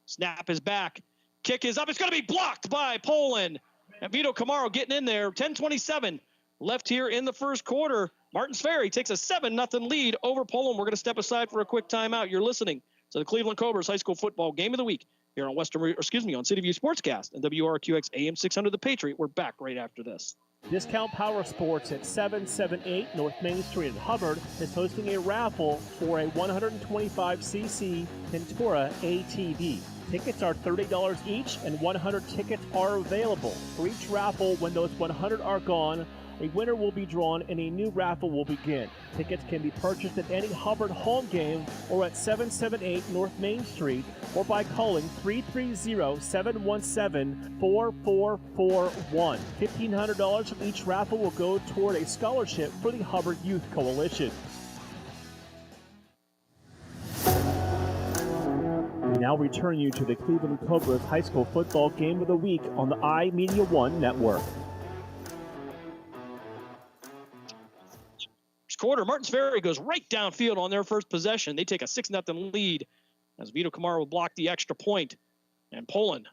Snap is back. Kick is up. It's going to be blocked by Poland. And Vito Camaro getting in there. 10:27 left here in the first quarter. Martins Ferry takes a 7-0 lead over Poland. We're going to step aside for a quick timeout. You're listening to the Cleveland Cobras High School Football Game of the Week here on on City View Sportscast and WRQX AM 600 The Patriot. We're back right after this. Discount Power Sports at 778 North Main Street in Hubbard is hosting a raffle for a 125cc Ventura ATV. Tickets are $30 each, and 100 tickets are available. For each raffle, when those 100 are gone, a winner will be drawn and a new raffle will begin. Tickets can be purchased at any Hubbard home game or at 778 North Main Street or by calling 330-717-4441. $1,500 from each raffle will go toward a scholarship for the Hubbard Youth Coalition. now return you to the Cleveland Cobras High School Football Game of the Week on the iMedia One Network. First quarter, Martins Ferry goes right downfield on their first possession. They take a 6-0 lead as Vito Kamara will block the extra point. And Poland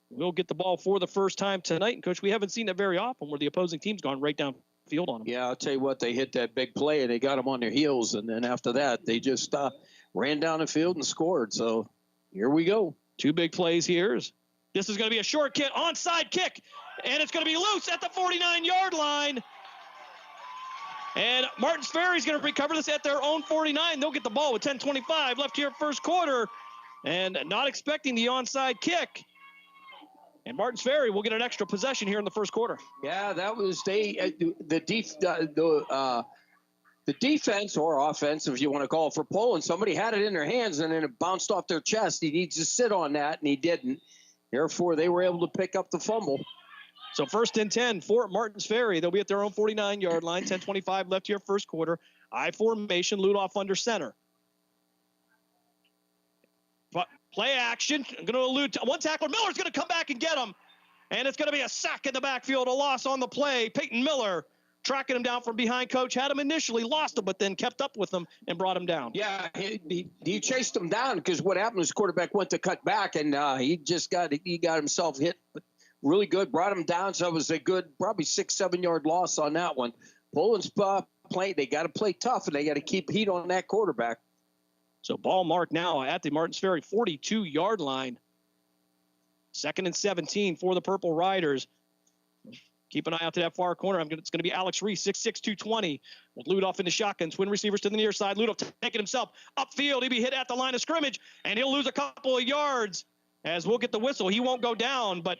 will get the ball for the first time tonight. And, Coach, we haven't seen that very often where the opposing team's gone right downfield on them. Yeah, I'll tell you what, they hit that big play and they got them on their heels. And then after that, they just ran down the field and scored. So here we go. 2 big plays here. This is going to be a short kick, onside kick, and it's going to be loose at the 49-yard line. And Martins Ferry's going to recover this at their own 49. They'll get the ball with 10:25 left here first quarter, and not expecting the onside kick. And Martins Ferry will get an extra possession here in the first quarter. Yeah, that was the defense or offense, if you want to call it, for Poland. Somebody had it in their hands and then it bounced off their chest. He needs to sit on that, and he didn't. Therefore, they were able to pick up the fumble. So 1st and 10 for Martins Ferry. They'll be at their own 49-yard line. 10:25 left here first quarter. I formation, Ludoff under center. Play action. I'm going to elude one tackler. Miller's going to come back and get him. And it's going to be a sack in the backfield, a loss on the play. Peyton Miller tracking him down from behind. Coach had him initially, lost him, but then kept up with him and brought him down. Yeah, he chased him down because what happened was the quarterback went to cut back, and he got himself hit really good, brought him down. So it was a good, probably 6-7 yard loss on that one. Poland's play, they got to play tough, and they got to keep heat on that quarterback. So ball marked now at the Martins Ferry 42-yard line. 2nd and 17 for the Purple Riders. Keep an eye out to that far corner. It's going to be Alex Reese, 6'6", 220. With Ludoff in the shotgun. Twin receivers to the near side. Ludoff taking himself upfield. He'll be hit at the line of scrimmage, and he'll lose a couple of yards as we'll get the whistle. He won't go down, but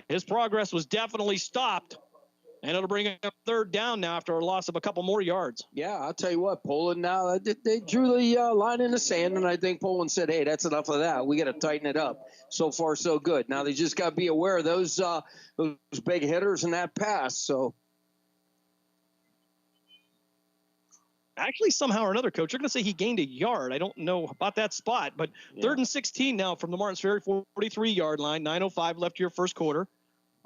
his progress was definitely stopped. And it'll bring up 3rd down now after a loss of a couple more yards. Yeah, I'll tell you what, Poland now, they drew the line in the sand, and I think Poland said, hey, that's enough of that. We got to tighten it up. So far, so good. Now they just got to be aware of those big hitters and that pass. So actually, somehow or another, Coach, you're going to say he gained a yard. I don't know about that spot, but 3rd and 16 now from the Martins Ferry 43-yard line. 9:05 left here first quarter.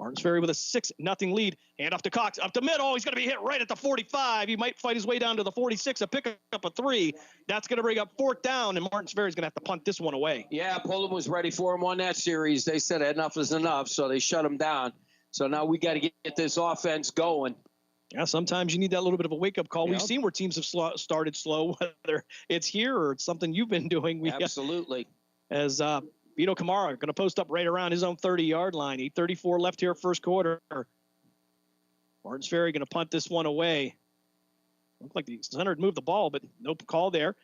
Martins Ferry with a 6-0 lead. Hand off to Cox. Up the middle. He's going to be hit right at the 45. He might fight his way down to the 46. A pick up a 3. That's going to bring up 4th down, and Martins Ferry's going to have to punt this one away. Yeah, Poland was ready for him on that series. They said enough is enough, so they shut him down. So now we got to get this offense going. Yeah, sometimes you need that little bit of a wake-up call. Yep. We've seen where teams have started slow, whether it's here or it's something you've been doing. Absolutely. As Vito Kamara going to post up right around his own 30-yard line. 8:34 left here first quarter. Martins Ferry going to punt this one away. Looked like the center had moved the ball, but no call there.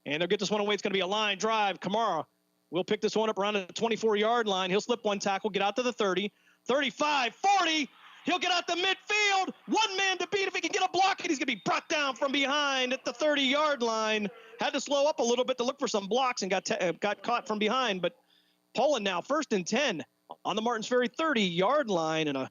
And they'll get this one away. It's going to be a line drive. Kamara will pick this one up around the 24-yard line. He'll slip one tackle, get out to the 30, 35, 40. He'll get out the midfield. One man to beat. If he can get a block, and he's going to be brought down from behind at the 30-yard line. Had to slow up a little bit to look for some blocks and got caught from behind. But Poland now 1st and 10 on the Martins Ferry 30-yard line, and a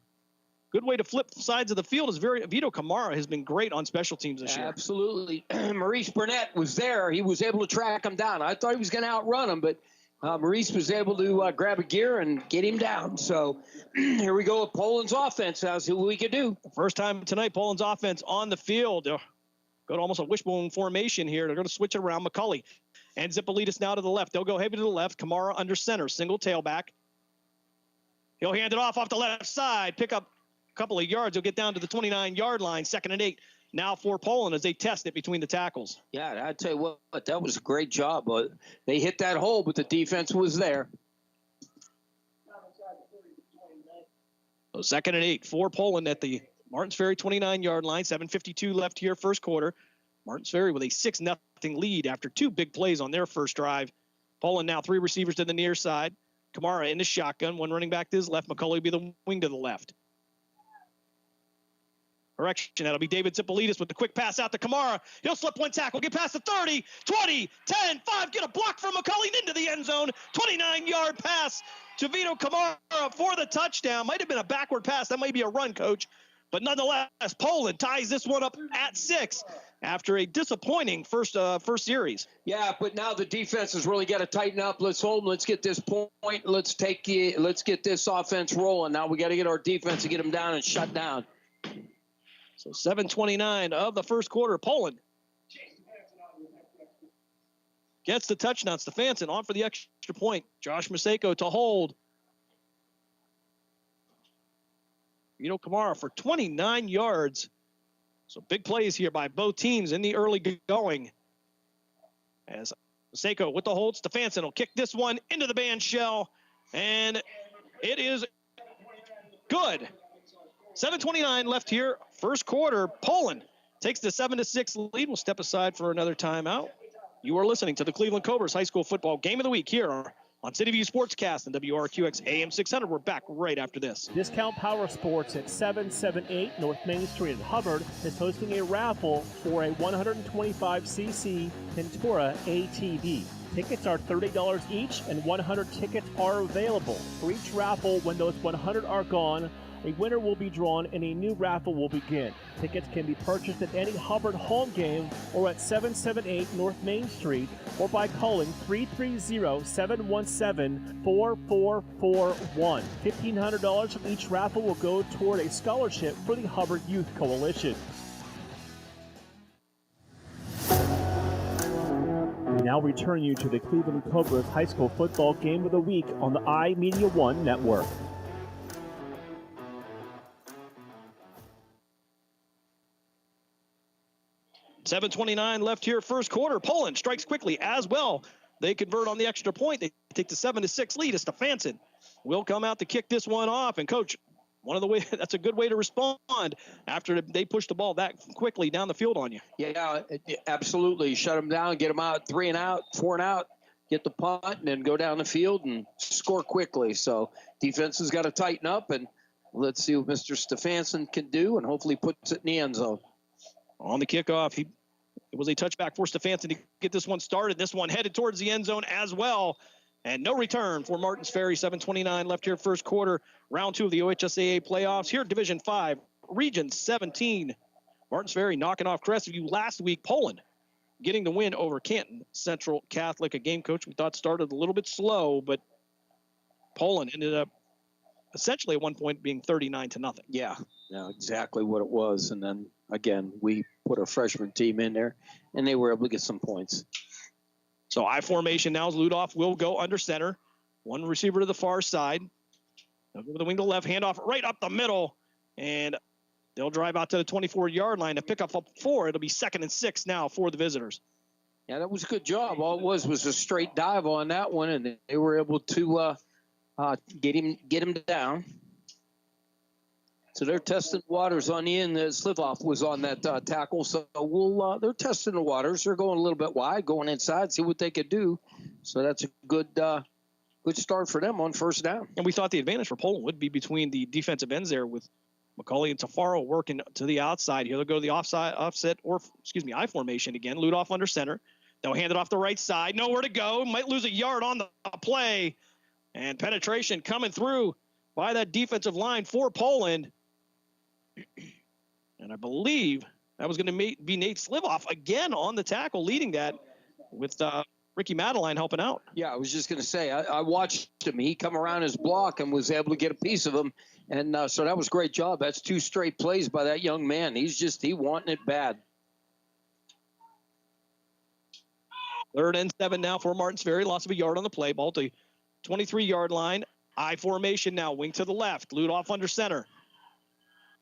good way to flip sides of the field is Vito Kamara has been great on special teams this year. Absolutely. Maurice Burnett was there. He was able to track him down. I thought he was going to outrun him, but Maurice was able to grab a gear and get him down. So here we go with Poland's offense. That's what we could do. First time tonight, Poland's offense on the field. Go to almost a wishbone formation here. They're going to switch it around. McCulley and Zipolitis now to the left. They'll go heavy to the left. Kamara under center. Single tailback. He'll hand it off the left side. Pick up a couple of yards. He'll get down to the 29-yard line. 2nd and 8 now for Poland as they test it between the tackles. Yeah, I tell you what, that was a great job. They hit that hole, but the defense was there. So 2nd and 8 for Poland at the Martins Ferry 29-yard line. 7:52 left here first quarter. Martins Ferry with a 6-0 lead after 2 big plays on their first drive. Poland now 3 receivers to the near side. Kamara in the shotgun. 1 running back to his left. McCulley will be the wing to the left. Correction. That'll be David Zipolitis with the quick pass out to Kamara. He'll slip one tackle. Get past the 30, 20, 10, 5. Get a block from McCulley into the end zone. 29-yard pass to Vito Kamara for the touchdown. Might have been a backward pass. That might be a run, Coach. But nonetheless, Poland ties this one up at 6 after a disappointing first series. Yeah, but now the defense has really got to tighten up. Let's hold them. Let's get this point. Let's get this offense rolling. Now we got to get our defense to get them down and shut down. So 7:29 of the first quarter. Poland gets the touchdown. Stefanson on for the extra point. Josh Maseko to hold. Kamara for 29 yards. So big plays here by both teams in the early going. As Maseko with the hold, Stefanson will kick this one into the band shell, and it is good. 7:29 left here, first quarter. Poland takes the 7-6 lead. We'll step aside for another timeout. You are listening to the Cleveland Cobras High School Football Game of the Week here on CityView Sportscast and WRQX AM 600. We're back right after this. Discount Power Sports at 778 North Main Street in Hubbard is hosting a raffle for a 125cc Ventura ATV. Tickets are $30 each, and 100 tickets are available. For each raffle, when those 100 are gone, a winner will be drawn and a new raffle will begin. Tickets can be purchased at any Hubbard home game or at 778 North Main Street or by calling 330-717-4441. $1,500 from each raffle will go toward a scholarship for the Hubbard Youth Coalition. We now return you to the Cleveland Cobras High School Football Game of the Week on the iMedia One Network. $7:29 left here, first quarter. Poland strikes quickly as well. They convert on the extra point. They take the 7-6 lead. As Stefanson will come out to kick this one off. And coach, that's a good way to respond after they push the ball that quickly down the field on you. Yeah, absolutely. Shut them down, get them out 3 and out, 4 and out, get the punt, and then go down the field and score quickly. So defense has got to tighten up, and let's see what Mr. Stefanson can do, and hopefully puts it in the end zone. On the kickoff, it was a touchback for Stefanson to get this one started. This one headed towards the end zone as well. And no return for Martins Ferry. 7:29 left here, first quarter. Round 2 of the OHSAA playoffs here at Division 5, Region 17. Martins Ferry knocking off Crestview last week. Poland getting the win over Canton Central Catholic, a game coach we thought started a little bit slow, but Poland ended up essentially at one point being 39-0. Yeah, exactly what it was. And then again, we put a freshman team in there, and they were able to get some points. So I formation now as Ludoff will go under center. One receiver to the far side. They'll go with the wing to the left, handoff right up the middle, and they'll drive out to the 24-yard line to pick up 4. It'll be 2nd and 6 now for the visitors. Yeah, that was a good job. All it was a straight dive on that one, and they were able to get him down. So they're testing waters on the end. Slivoff was on that tackle. So they're testing the waters. They're going a little bit wide, going inside, see what they could do. So that's a good start for them on first down. And we thought the advantage for Poland would be between the defensive ends there with McCauley and Tafaro working to the outside here. They'll go to the I formation again. Ludoff under center. They'll hand it off the right side. Nowhere to go. Might lose a yard on the play. And penetration coming through by that defensive line for Poland. And I believe that was going to be Nate Slivoff again on the tackle, leading that with Ricky Madeline helping out. Yeah, I was just going to say, I watched him. He come around his block and was able to get a piece of him. And so that was a great job. That's 2 straight plays by that young man. He wanting it bad. 3rd and 7 now for Martins Ferry. Loss of a yard on the play. Ball to 23-yard line. I formation now. Wing to the left. Ludoff under center.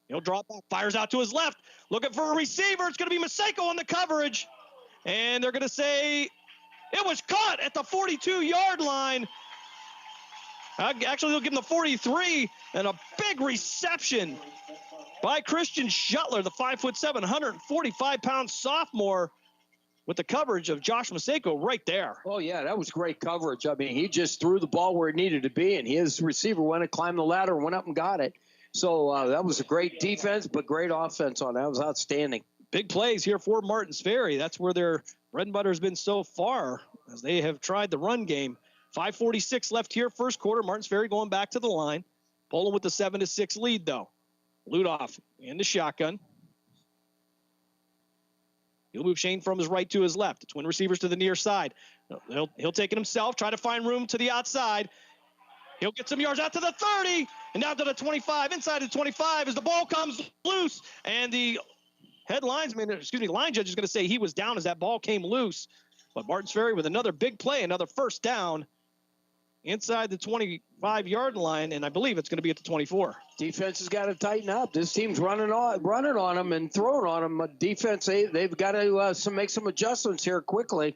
He'll drop back. Fires out to his left. Looking for a receiver. It's going to be Maseko on the coverage. And they're going to say it was caught at the 42-yard line. Actually, they'll give him the 43. And a big reception by Christian Shuttler, the 5'7", 145-pound sophomore, with the coverage of Josh Maseko right there. Oh, yeah, that was great coverage. I mean, he just threw the ball where it needed to be, and his receiver went and climbed the ladder and went up and got it. So that was a great defense, but great offense on that. It was outstanding. Big plays here for Martins Ferry. That's where their bread and butter has been so far, as they have tried the run game. 5:46 left here, first quarter. Martins Ferry going back to the line. Poland with the 7-6 lead, though. Ludoff in the shotgun. He'll move Shane from his right to his left. The twin receivers to the near side. He'll take it himself, try to find room to the outside. He'll get some yards out to the 30 and down to the 25. Inside the 25 as the ball comes loose. And the line judge is going to say he was down as that ball came loose. But Martins Ferry with another big play, another first down inside the 25-yard line, and I believe it's going to be at the 24. Defense has got to tighten up. This team's running on them and throwing on them. Defense, they've got to make some adjustments here quickly.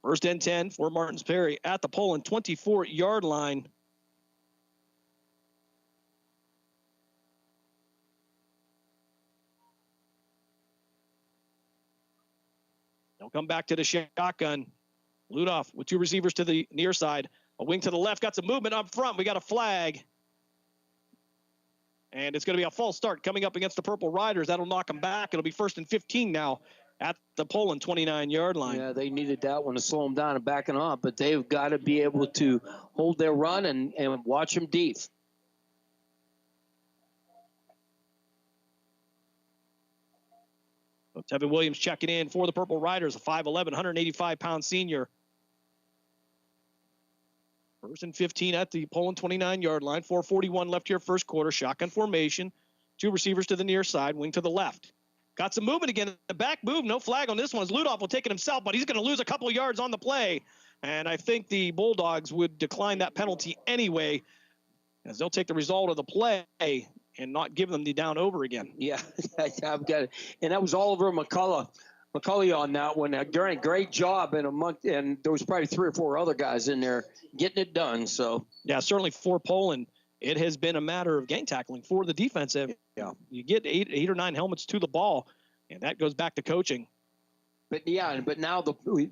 First and 10 for Martins Ferry at the Poland 24-yard line. They'll come back to the shotgun. Ludoff with two receivers to the near side. A wing to the left. Got some movement up front. We got a flag. And it's going to be a false start coming up against the Purple Riders. That'll knock them back. It'll be first and 15 now at the Poland 29-yard line. Yeah, they needed that one to slow them down and back it up, but they've got to be able to hold their run and watch them deep. So Tevin Williams checking in for the Purple Riders, a 5'11", 185-pound senior. First and 15 at the Poland 29-yard line. 4:41 left here, first quarter. Shotgun formation. Two receivers to the near side, wing to the left. Got some movement again. The back move, no flag on this one. Ludoff will take it himself, but he's going to lose a couple of yards on the play. And I think the Bulldogs would decline that penalty anyway, as they'll take the result of the play and not give them the down over again. Yeah, I've got it. And that was Oliver McCullough on that one. During a great job in a month, and there was probably 3 or 4 other guys in there getting it done. So yeah, certainly for Poland, it has been a matter of gang tackling for the defense. Yeah, you get 8 or 9 helmets to the ball, and that goes back to coaching. But yeah, but now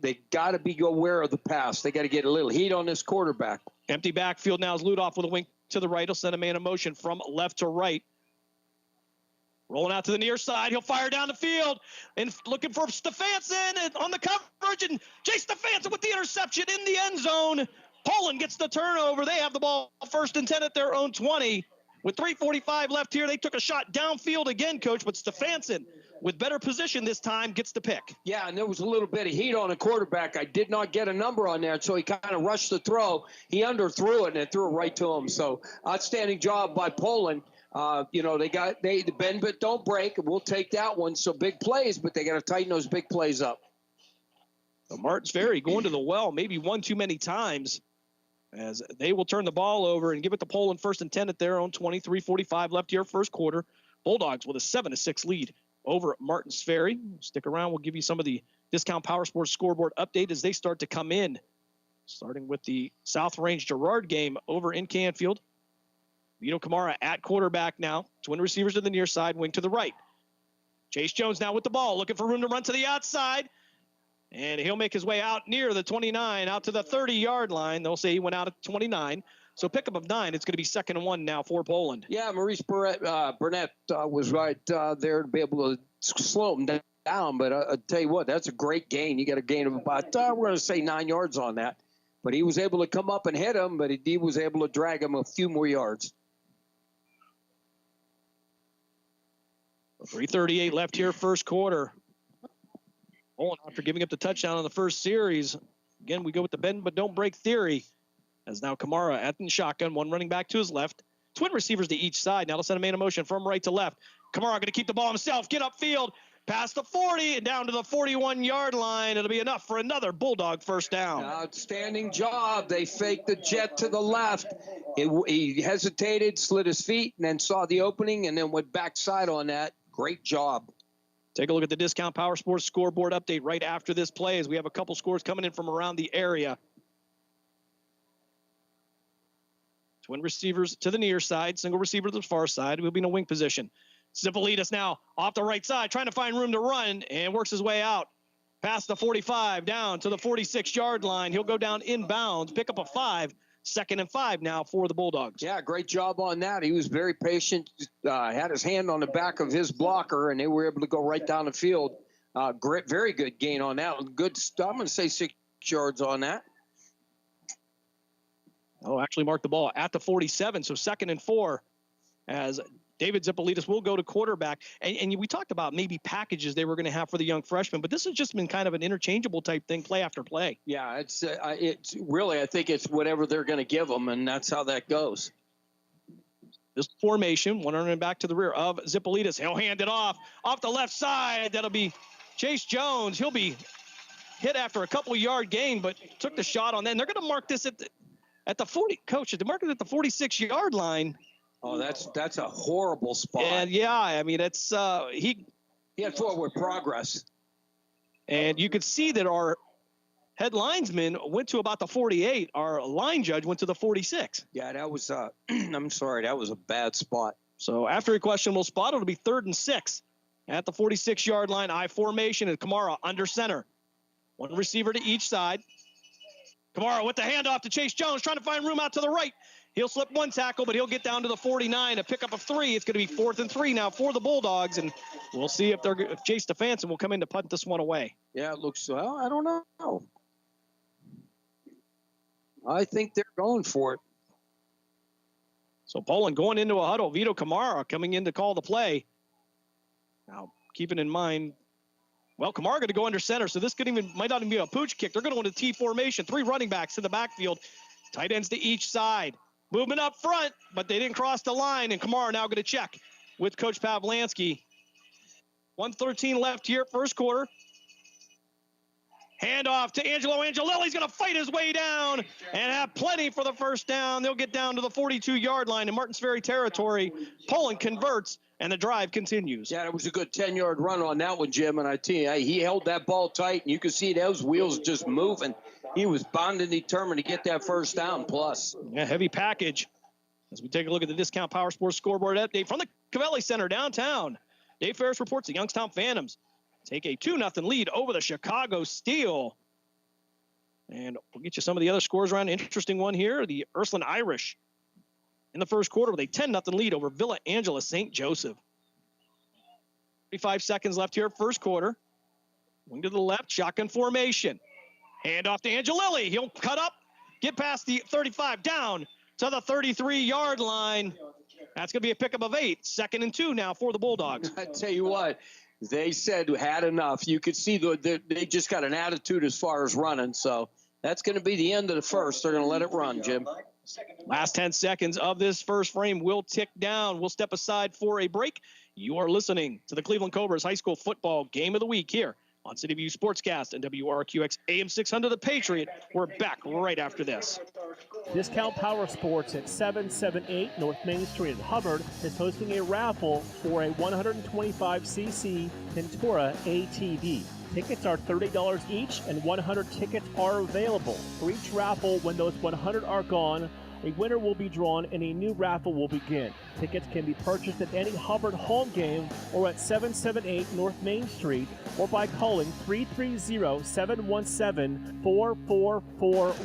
they got to be aware of the pass. They got to get a little heat on this quarterback. Empty backfield now is Ludoff with a wing to the right. He'll send a man in motion from left to right. Rolling out to the near side. He'll fire down the field and looking for Stefanson on the coverage. And Jay Stefanson with the interception in the end zone. Poland gets the turnover. They have the ball first and 10 at their own 20. With 3:45 left here, they took a shot downfield again, Coach, but Stefanson, with better position this time, gets the pick. Yeah, and there was a little bit of heat on the quarterback. I did not get a number on there, so he kind of rushed the throw. He underthrew it, and it threw it right to him. So outstanding job by Poland. They bend but don't break. We'll take that one. So big plays, but they got to tighten those big plays up. So Martins Ferry going to the well maybe one too many times, as they will turn the ball over and give it to Poland first and 10 at their own 23:45 left here, first quarter. Bulldogs with a 7-6 lead over Martins Ferry. Stick around. We'll give you some of the Discount Power Sports scoreboard update as they start to come in, starting with the South Range Girard game over in Canfield. Vito Kamara at quarterback now. Twin receivers to the near side, wing to the right. Chase Jones now with the ball, looking for room to run to the outside. And he'll make his way out near the 29, out to the 30-yard line. They'll say he went out at 29. So pickup of 9. It's going to be 2nd and 1 now for Poland. Yeah, Maurice Burnett was right there to be able to slow him down. But I'll tell you what, that's a great gain. You got a gain of about, we're going to say 9 yards on that. But he was able to come up and hit him, but he was able to drag him a few more yards. 3:38 left here, first quarter. Poland, after giving up the touchdown on the first series, again, we go with the bend but don't break theory. As now Kamara at the shotgun, one running back to his left. Twin receivers to each side. Now they'll send a man in motion from right to left. Kamara going to keep the ball himself, get upfield, past the 40 and down to the 41-yard line. It'll be enough for another Bulldog first down. Outstanding job. They faked the jet to the left. He hesitated, slid his feet, and then saw the opening and then went backside on that. Great job. Take a look at the Discount Power Sports scoreboard update right after this play, as we have a couple scores coming in from around the area. Twin receivers to the near side, single receiver to the far side. We'll be in a wing position. Zipolitas now off the right side, trying to find room to run, and works his way out past the 45, down to the 46-yard line. He'll go down inbounds, pick up a 5. 2nd and 5 now for the Bulldogs. Yeah, great job on that. He was very patient, had his hand on the back of his blocker, and they were able to go right down the field. Very good gain on that. Good stuff. I'm going to say 6 yards on that. Oh, actually marked the ball at the 47, so 2nd and 4 as David Zippolitis will go to quarterback. And we talked about maybe packages they were going to have for the young freshmen, but this has just been kind of an interchangeable type thing, play after play. Yeah, it's really, I think it's whatever they're going to give them, and that's how that goes. This formation, one running back to the rear of Zippolitis. He'll hand it off the left side. That'll be Chase Jones. He'll be hit after a couple yard gain, but took the shot on that. And they're going to mark this at the 40. Coach, they mark it at the 46-yard line. Oh, that's a horrible spot. And yeah, I mean, it's he had forward progress. And you could see that our head linesman went to about the 48. Our line judge went to the 46. Yeah, that was I'm sorry, that was a bad spot. So after a questionable spot, it'll be 3rd and 6 at the 46-yard line. I formation and Kamara under center. One receiver to each side. Kamara with the handoff to Chase Jones, trying to find room out to the right. He'll slip one tackle, but he'll get down to the 49, a pickup of 3. It's going to be 4th and 3 now for the Bulldogs, and we'll see if Jay Stefanson will come in to punt this one away. Yeah, it looks, well, I don't know. I think they're going for it. So Poland going into a huddle. Vito Kamara coming in to call the play. Now, keeping in mind, well, Kamara going to go under center, so this might not even be a pooch kick. They're going to go into T formation. 3 running backs in the backfield. Tight ends to each side. Movement up front, but they didn't cross the line, and Kamara now going to check with Coach Pavlansky. 1:13 left here, first quarter. Handoff to Angelo Angelelli. He's going to fight his way down and have plenty for the first down. They'll get down to the 42-yard line in Martins Ferry territory. Poland converts, and the drive continues. Yeah, it was a good 10-yard run on that one, Jim, and I tell you, he held that ball tight, and you could see those wheels just moving. He was bound and determined to get that first down plus. Yeah, heavy package. As we take a look at the Discount Power Sports scoreboard update from the Cavelli Center downtown. Dave Ferris reports the Youngstown Phantoms take a 2-0 lead over the Chicago Steel. And we'll get you some of the other scores around. Interesting one here, the Ursuline Irish in the first quarter with a 10-0 lead over Villa Angela St. Joseph. 35 seconds left here, first quarter. Wing to the left, shotgun formation. Hand off to Angelelli. He'll cut up, get past the 35, down to the 33-yard line. That's going to be a pickup of 8. 2nd and 2 now for the Bulldogs. I tell you what, they said had enough. You could see they just got an attitude as far as running. So that's going to be the end of the first. They're going to let it run, Jim. Last 10 seconds of this first frame will tick down. We'll step aside for a break. You are listening to the Cleveland Cobras High School Football Game of the Week here on City View Sportscast and WRQX AM 600 The Patriot. We're back right after this. Discount Power Sports at 778 North Main Street in Hubbard is hosting a raffle for a 125cc Ventura ATV. Tickets are $30 each, and 100 tickets are available. For each raffle, when those 100 are gone, a winner will be drawn and a new raffle will begin. Tickets can be purchased at any Hubbard home game or at 778 North Main Street or by calling 330-717-4441.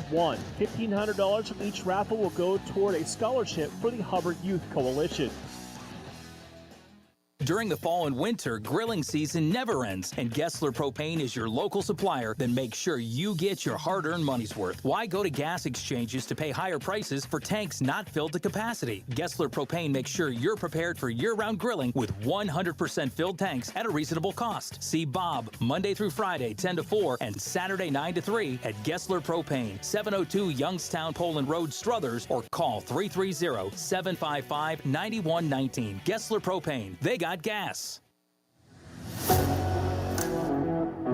$1,500 of each raffle will go toward a scholarship for the Hubbard Youth Coalition. During the fall and winter, grilling season never ends, and Gessler Propane is your local supplier. Then make sure you get your hard-earned money's worth. Why go to gas exchanges to pay higher prices for tanks not filled to capacity? Gessler Propane makes sure you're prepared for year-round grilling with 100% filled tanks at a reasonable cost. See Bob Monday through Friday, 10 to 4, and Saturday, 9 to 3 at Gessler Propane, 702 Youngstown Poland Road, Struthers, or call 330-755-9119. Gessler Propane. They got gas. We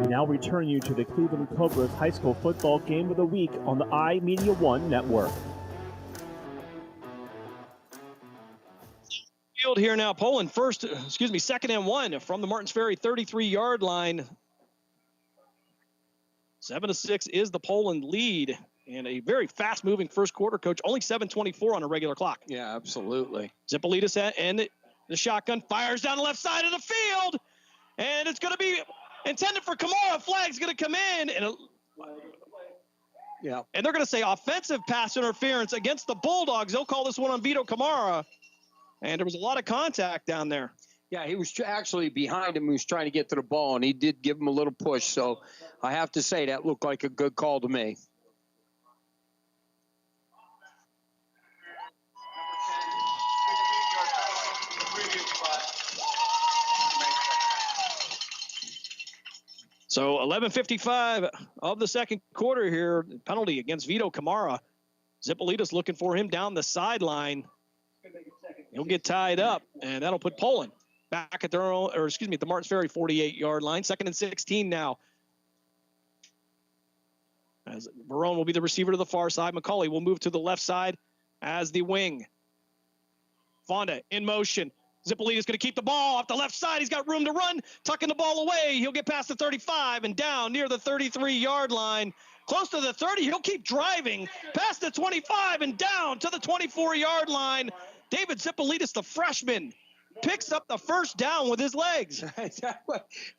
now return you to the Cleveland Cobras High School Football Game of the Week on the iMedia One Network. Field here now. Poland second and 1 from the Martins Ferry 33-yard line. 7-6 is the Poland lead. And a very fast-moving first quarter, Coach. Only 7:24 on a regular clock. Yeah, absolutely. Zippolitis and the shotgun fires down the left side of the field, and it's going to be intended for Kamara. Flag's going to come in, and they're going to say offensive pass interference against the Bulldogs. They'll call this one on Vito Kamara, and there was a lot of contact down there. Yeah, he was actually behind him. He was trying to get to the ball, and he did give him a little push. So I have to say that looked like a good call to me. So 11:55 of the second quarter here. Penalty against Vito Kamara. Zippolitas looking for him down the sideline. He'll get tied up, and that'll put Poland back at their own, or excuse me, at the Martins Ferry 48-yard line. 2nd and 16 now. As Barone will be the receiver to the far side. McCauley will move to the left side as the wing. Fonda in motion. Zippolita's going to keep the ball off the left side. He's got room to run, tucking the ball away. He'll get past the 35 and down near the 33-yard line. Close to the 30. He'll keep driving past the 25 and down to the 24-yard line. David Zippolitas, the freshman, picks up the first down with his legs.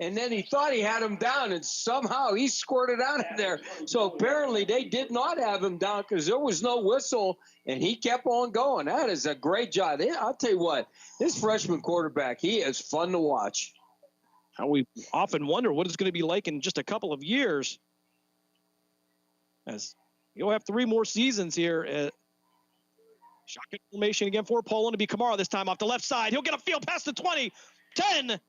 And then he thought he had him down, and somehow he squirted out of there. So apparently they did not have him down because there was no whistle, and he kept on going. That is a great job. I'll tell you what, this freshman quarterback, he is fun to watch. How we often wonder what it's going to be like in just a couple of years, as you'll have 3 more seasons here. Shotgun formation again for Poland to be Kamara this time off the left side. He'll get a field past the 20, 10,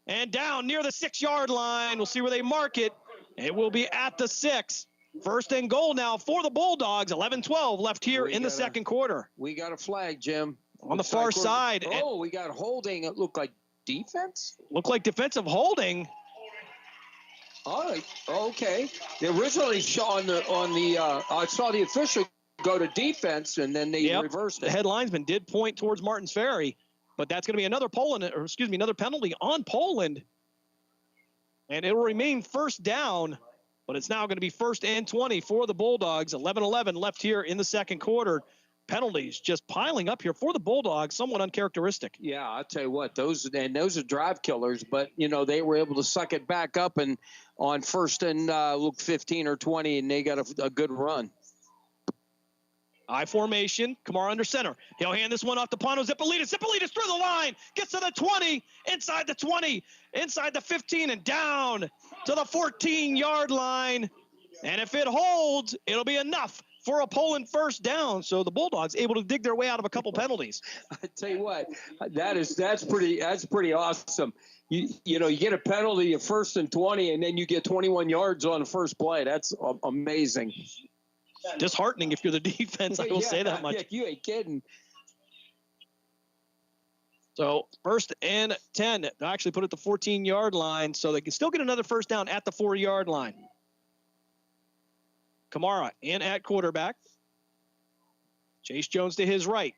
and down near the 6-yard line. We'll see where they mark it. It will be at the 6. 1st and goal now for the Bulldogs. 11-12 left here in the second quarter. We got a flag, Jim. On the far side. Oh, we got holding. It looked like defense? Looked like defensive holding. All right. Okay. They originally on the I saw the official go to defense, and then they reversed it. The head linesman did point towards Martins Ferry, but that's going to be another another penalty on Poland. And it will remain first down, but it's now going to be 1st and 20 for the Bulldogs. 11-11 left here in the second quarter. Penalties just piling up here for the Bulldogs, somewhat uncharacteristic. Yeah, I'll tell you what, those are drive killers, but, they were able to suck it back up and on 1st and 15 or 20, and they got a good run. I formation, Kamara under center. He'll hand this one off to Pano Zippolitas. Zippolitas through the line, gets to the 20, inside the 20, inside the 15, and down to the 14-yard line. And if it holds, it'll be enough for a Poland first down. So the Bulldogs able to dig their way out of a couple penalties. I tell you what, that's pretty awesome. You get a penalty at 1st and 20, and then you get 21 yards on the first play. That's amazing. Disheartening if you're the defense, I will say that much. Yeah, you ain't kidding. So 1st and 10 to actually put it at the 14-yard line, so they can still get another first down at the 4-yard line. Kamara in at quarterback. Chase Jones to his right.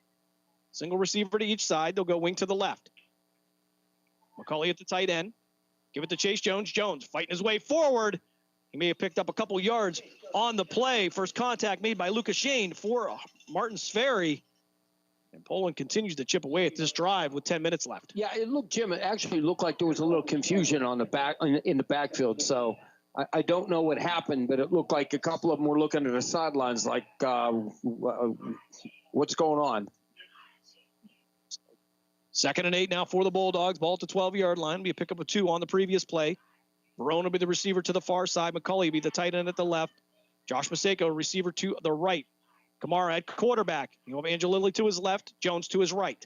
Single receiver to each side. They'll go wing to the left. McCauley at the tight end. Give it to Chase Jones. Jones fighting his way forward. He may have picked up a couple yards on the play. First contact made by Lucas Shane for Martins Ferry. And Poland continues to chip away at this drive with 10 minutes left. Yeah, Jim, it actually looked like there was a little confusion on the back in the backfield. So I don't know what happened, but it looked like a couple of them were looking at the sidelines like, what's going on? 2nd and 8 now for the Bulldogs. Ball at the 12-yard line. Be a pickup of 2 on the previous play. Barone will be the receiver to the far side. McCauley will be the tight end at the left. Josh Maseko, receiver to the right. Kamara at quarterback. You have Angelilli to his left. Jones to his right.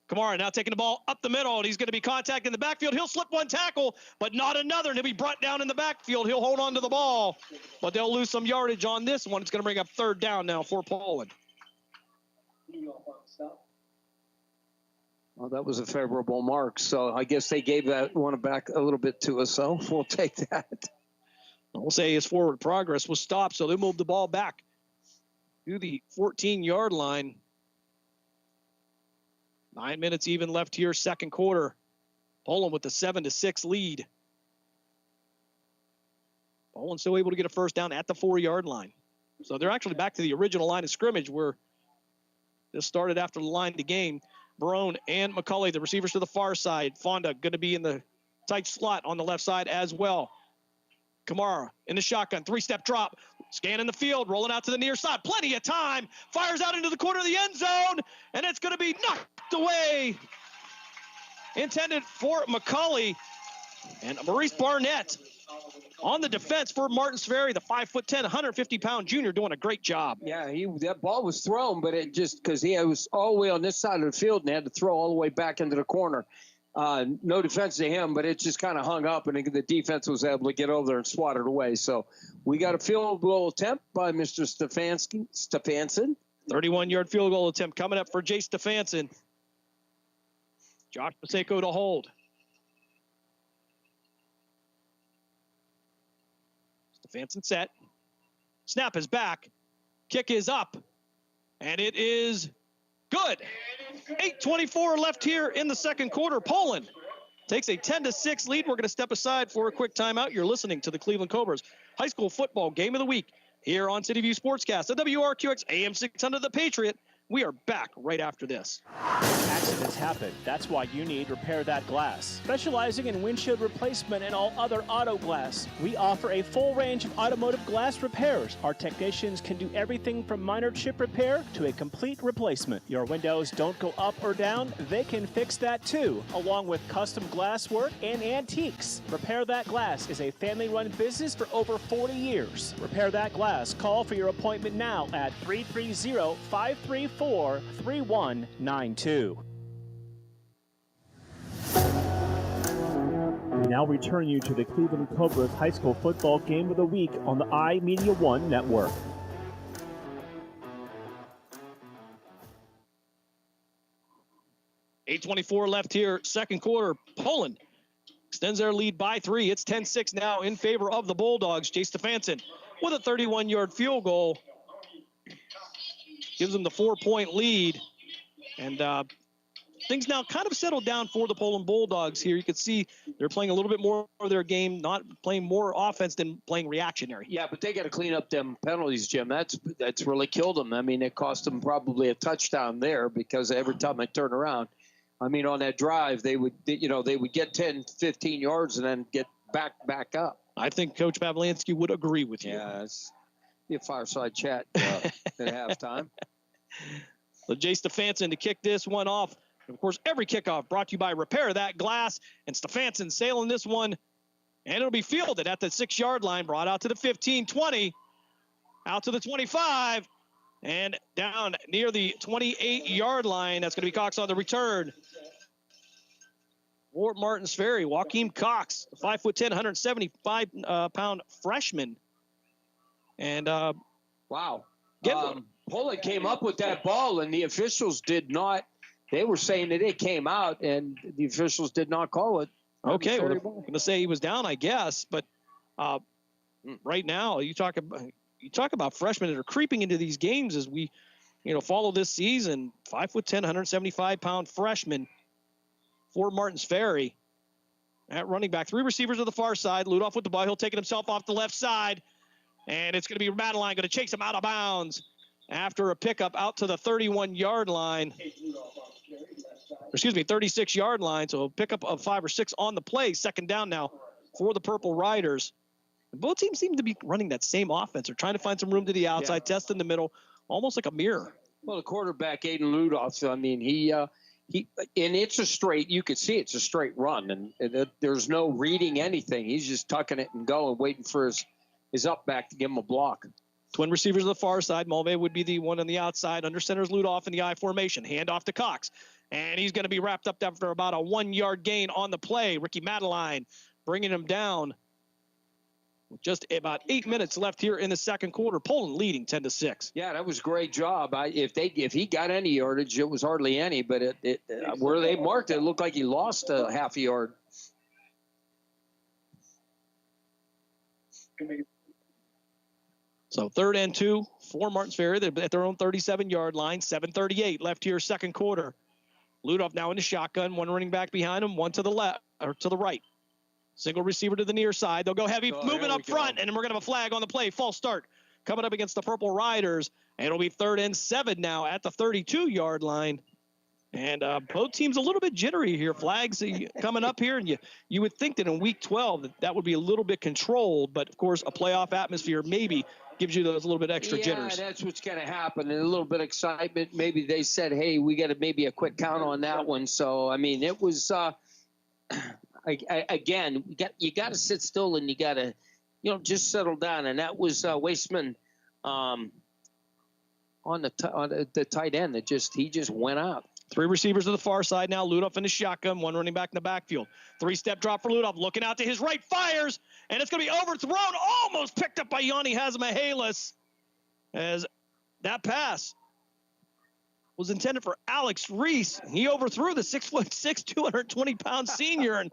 Kamara now taking the ball up the middle, and he's going to be contacted in the backfield. He'll slip one tackle, but not another, and he'll be brought down in the backfield. He'll hold on to the ball, but they'll lose some yardage on this one. It's going to bring up 3rd down now for Poland. Well, that was a favorable mark, so I guess they gave that one back a little bit to us, so we'll take that. We'll say his forward progress was stopped, so they moved the ball back to the 14-yard line. 9 minutes even left here, second quarter. Poland with the 7-6 lead. Poland still able to get a first down at the 4-yard line. So they're actually back to the original line of scrimmage where this started after the line to game. Barone and McCauley, the receivers to the far side. Fonda going to be in the tight slot on the left side as well. Kamara in the shotgun, 3-step drop, scanning the field, rolling out to the near side. Plenty of time, fires out into the corner of the end zone, and it's going to be knocked away. Intended for McCauley, and Maurice Barnett on the defense for Martins Ferry, the 5'10", 150-pound junior, doing a great job. Yeah, that ball was thrown, but it just because he was all the way on this side of the field and had to throw all the way back into the corner. No defense to him, but it just kind of hung up, and the defense was able to get over there and swat it away. So we got a field goal attempt by Mr. Stefanson. 31-yard field goal attempt coming up for Jay Stefanson. Josh Paseko to hold. Stefanson set. Snap is back. Kick is up. And it is good. 8:24 left here in the second quarter. Poland takes a 10-6 lead. We're going to step aside for a quick timeout. You're listening to the Cleveland Cobras High School Football Game of the Week here on City View Sportscast, the WRQX AM 600 The Patriot. We are back right after this. Accidents happen. That's why you need Repair That Glass. Specializing in windshield replacement and all other auto glass, we offer a full range of automotive glass repairs. Our technicians can do everything from minor chip repair to a complete replacement. Your windows don't go up or down, they can fix that too, along with custom glass work and antiques. Repair That Glass is a family-run business for over 40 years. Repair That Glass. Call for your appointment now at 330-534-3192. We now return you to the Cleveland Cobras High School Football Game of the Week on the iMedia One Network. $8:24 left here, second quarter. Poland extends their lead by 3. It's 10-6 now in favor of the Bulldogs. Jay Stefanson with a 31-yard field goal gives them the 4-point lead. And things now kind of settled down for the Poland Bulldogs here. You can see they're playing a little bit more of their game, not playing more offense than playing reactionary. Yeah, but they got to clean up them penalties, Jim. That's really killed them. I mean, it cost them probably a touchdown there because every time they turn around, I mean, on that drive, they would get 10, 15 yards and then get back up. I think Coach Pavlansky would agree with you. Yeah, it's be a fireside chat at halftime. So Jay Stefanson to kick this one off. And of course, every kickoff brought to you by Repair That Glass. And Stefanson sailing this one. And it'll be fielded at the 6-yard line, brought out to the 15, 20, out to the 25, and down near the 28-yard line. That's going to be Cox on the return. Fort Martin's Ferry, Joaquin Cox, 5'10", 175-pound freshman. And, wow. Poland came up with that ball, and the officials did not. They were saying that it came out, and the officials did not call it. Okay, well, I'm going to say he was down, I guess. But right now, you talk about freshmen that are creeping into these games as we, follow this season. 5'10", 175-pound freshman, Fort Martin's Ferry. At running back, 3 receivers to the far side. Ludoff with the ball. He'll take it himself off the left side. And it's going to be Madeline going to chase him out of bounds after a pickup out to the 31-yard line. 36-yard line. So a pickup of 5 or 6 on the play. Second down now for the Purple Riders. And both teams seem to be running that same offense. They're trying to find some room to the outside, test in the middle, almost like a mirror. Well, the quarterback, Aiden Ludoff, I mean, he and it's a straight, you could see it's a straight run, and there's no reading anything. He's just tucking it and going, waiting for his up back to give him a block. Twin receivers on the far side. Mulvey would be the one on the outside. Under center's Ludoff in the I formation. Hand off to Cox. And he's going to be wrapped up after about a 1-yard gain on the play. Ricky Madeline bringing him down. With just about 8 minutes left here in the second quarter. Poland leading 10-6. Yeah, that was a great job. If he got any yardage, it was hardly any. But where they marked it looked like he lost a half a yard. So 3rd and 2 for Martins Ferry. They're at their own 37-yard line. 7:38 left here, second quarter. Ludoff now in the shotgun. One running back behind him, one to the left or to the right. Single receiver to the near side. They'll go heavy, moving up front, and we're going to have a flag on the play. False start coming up against the Purple Riders. And it'll be 3rd and 7 now at the 32-yard line. And both teams a little bit jittery here. Flags coming up here, and you would think that in Week 12 that would be a little bit controlled. But, of course, a playoff atmosphere maybe gives you those little bit extra jitters. Yeah, that's what's going to happen. And a little bit of excitement. Maybe they said, hey, we got maybe a quick count on that one. So, I mean, it was again, you got to sit still and you got to, just settle down. And that was Wasteman on the tight end that he just went out. Three receivers to the far side now. Ludolf in the shotgun. One running back in the backfield. Three-step drop for Ludolf. Looking out to his right. Fires. And it's going to be overthrown. Almost picked up by Yanni Hazmahalis. As that pass was intended for Alex Reese. He overthrew the 6'6", 220-pound senior. And,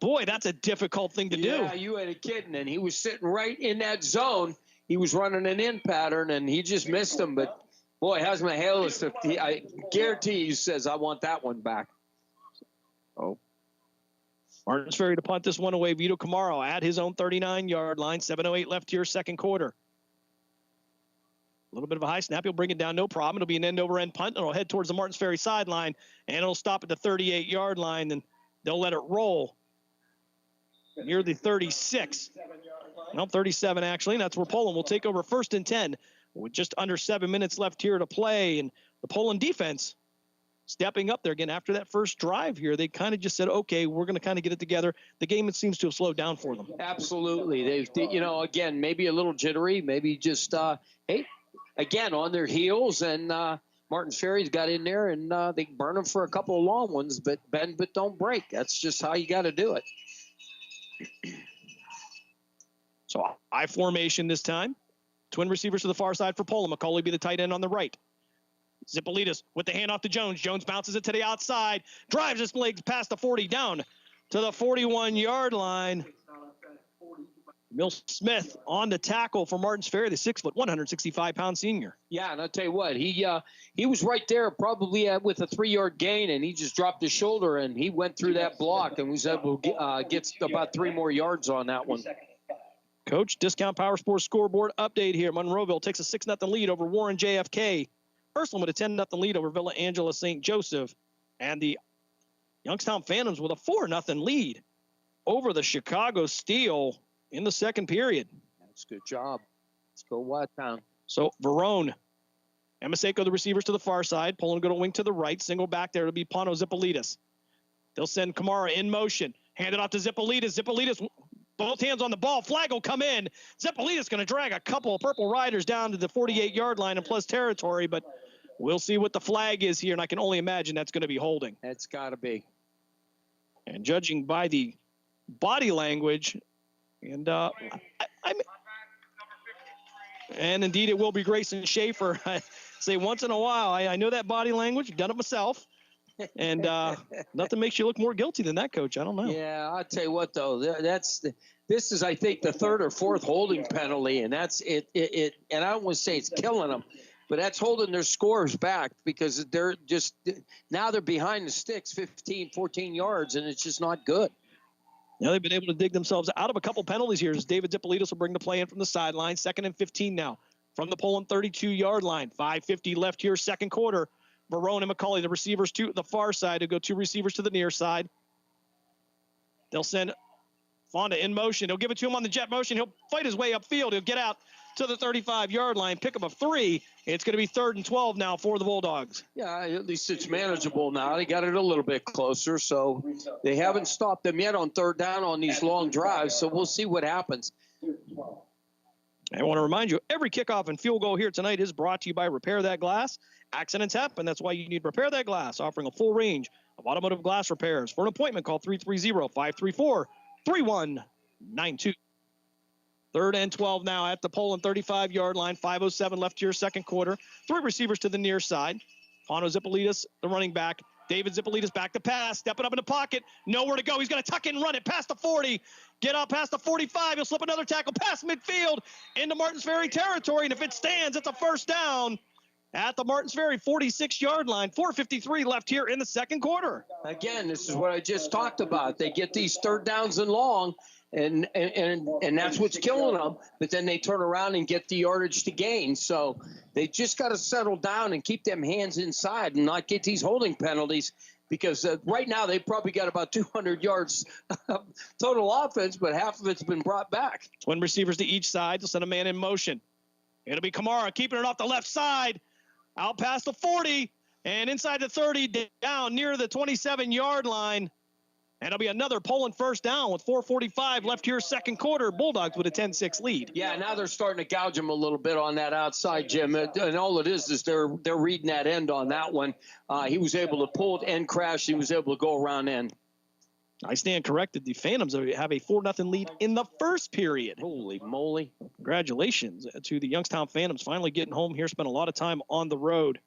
boy, that's a difficult thing to do. Yeah, you ain't kidding. And he was sitting right in that zone. He was running an in pattern, and he just missed him. But, boy, Hazmahalis, I guarantee he says, I want that one back. Oh. Martins Ferry to punt this one away. Vito Camaro at his own 39-yard line. 7:08 left here, second quarter. A little bit of a high snap. He'll bring it down, no problem. It'll be an end-over-end punt, and it'll head towards the Martins Ferry sideline, and it'll stop at the 38-yard line, and they'll let it roll near the 36. No, 37, actually, and that's where Poland will take over 1st and 10 with just under 7 minutes left here to play, and the Poland defense stepping up there again after that first drive here. They kind of just said, okay, we're going to kind of get it together. The game, it seems to have slowed down for them. Absolutely. They've, again, maybe a little jittery, maybe just, hey, again, on their heels, and Martins Ferry's got in there, and they burn them for a couple of long ones, but bend but don't break. That's just how you got to do it. So I formation this time. Twin receivers to the far side for Poland. McCauley be the tight end on the right. Zipolitas with the handoff to Jones. Jones bounces it to the outside, drives his legs past the 40 down to the 41-yard line. Mill Smith on the tackle for Martins Ferry, the 6', 165-pound senior. Yeah, and I'll tell you what, he was right there probably with a 3-yard gain, and he just dropped his shoulder, and he went through that block and was able to get about 3 more yards on that one. Coach, Discount Power Sports scoreboard update here. Monroeville takes a 6-0 lead over Warren JFK. Ursuline with a 10-0 lead over Villa Angela St. Joseph. And the Youngstown Phantoms with a 4-0 lead over the Chicago Steel in the second period. That's a good job. Let's go Watttown. So Verone, Emaseko, the receivers to the far side. Poland going to wing to the right. Single back there to be Pano Zipolitas. They'll send Kamara in motion. Hand it off to Zipolitas. Zipolitas, both hands on the ball. Flag will come in. Zipolitas going to drag a couple of Purple Riders down to the 48-yard line in plus territory, but we'll see what the flag is here, and I can only imagine that's going to be holding. That's got to be. And judging by the body language, and and indeed it will be Grayson Schaefer. I say once in a while, I know that body language. I've done it myself. And nothing makes you look more guilty than that, Coach. I don't know. Yeah, I'll tell you what, though. This is, I think, the 3rd or 4th holding penalty, and that's it. And I don't want to say it's killing them, but that's holding their scores back because they're just now they're behind the sticks 15, 14 yards, and it's just not good. Now they've been able to dig themselves out of a couple penalties here as David Zipolitas will bring the play in from the sideline. 2nd and 15 now from the Poland 32-yard line. 5:50 left here, second quarter. Verone and McCauley, the receivers to the far side, to go 2 receivers to the near side. They'll send Fonda in motion. He'll give it to him on the jet motion. He'll fight his way upfield. He'll get out to the 35-yard line, pick up a 3. It's going to be 3rd and 12 now for the Bulldogs. Yeah, at least it's manageable now. They got it a little bit closer, so they haven't stopped them yet on 3rd down on these long drives, so we'll see what happens. I want to remind you, every kickoff and field goal here tonight is brought to you by Repair That Glass. Accidents happen. That's why you need Repair That Glass, offering a full range of automotive glass repairs. For an appointment, call 330-534-3192. 3rd and 12 now at the Poland 35-yard line. 5:07 left here, second quarter. 3 receivers to the near side. Pano Zipolitas, the running back. David Zipolitas back to pass, stepping up in the pocket. Nowhere to go. He's going to tuck it and run it past the 40. Get out past the 45. He'll slip another tackle past midfield into Martins Ferry territory. And if it stands, it's a first down at the Martins Ferry 46-yard line. 4:53 left here in the second quarter. Again, this is what I just talked about. They get these 3rd downs and long, and that's what's killing them. But then they turn around and get the yardage to gain. So they just got to settle down and keep them hands inside and not get these holding penalties. Because right now they probably got about 200 yards total offense, but half of it's been brought back. Twin receivers to each side. They'll send a man in motion. It'll be Kamara keeping it off the left side. Out past the 40 and inside the 30, down near the 27-yard line. And it'll be another Poland first down with 4:45 left here, second quarter. Bulldogs with a 10-6 lead. Yeah, now they're starting to gouge him a little bit on that outside, Jim. And all it is they're reading that end on that one. He was able to pull it and crash. He was able to go around end. I stand corrected. The Phantoms have a 4-0 lead in the first period. Holy moly. Congratulations to the Youngstown Phantoms finally getting home here. Spent a lot of time on the road.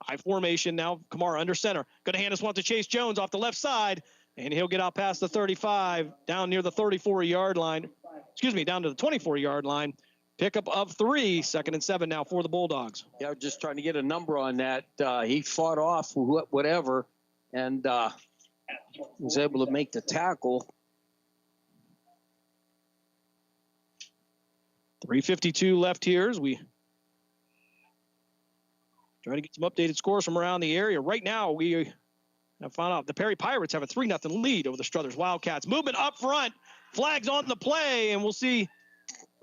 High formation now. Kamara under center. Going to hand this one to Chase Jones off the left side, and he'll get out past the 35, down near the 34-yard line. Excuse me, down to the 24-yard line. Pickup of 3, 2nd and 7 now for the Bulldogs. Yeah, just trying to get a number on that. He fought off whatever and was able to make the tackle. 3:52 left here as we try to get some updated scores from around the area. Right now, we have found out the Perry Pirates have a 3-0 lead over the Struthers Wildcats. Movement up front, flags on the play, and we'll see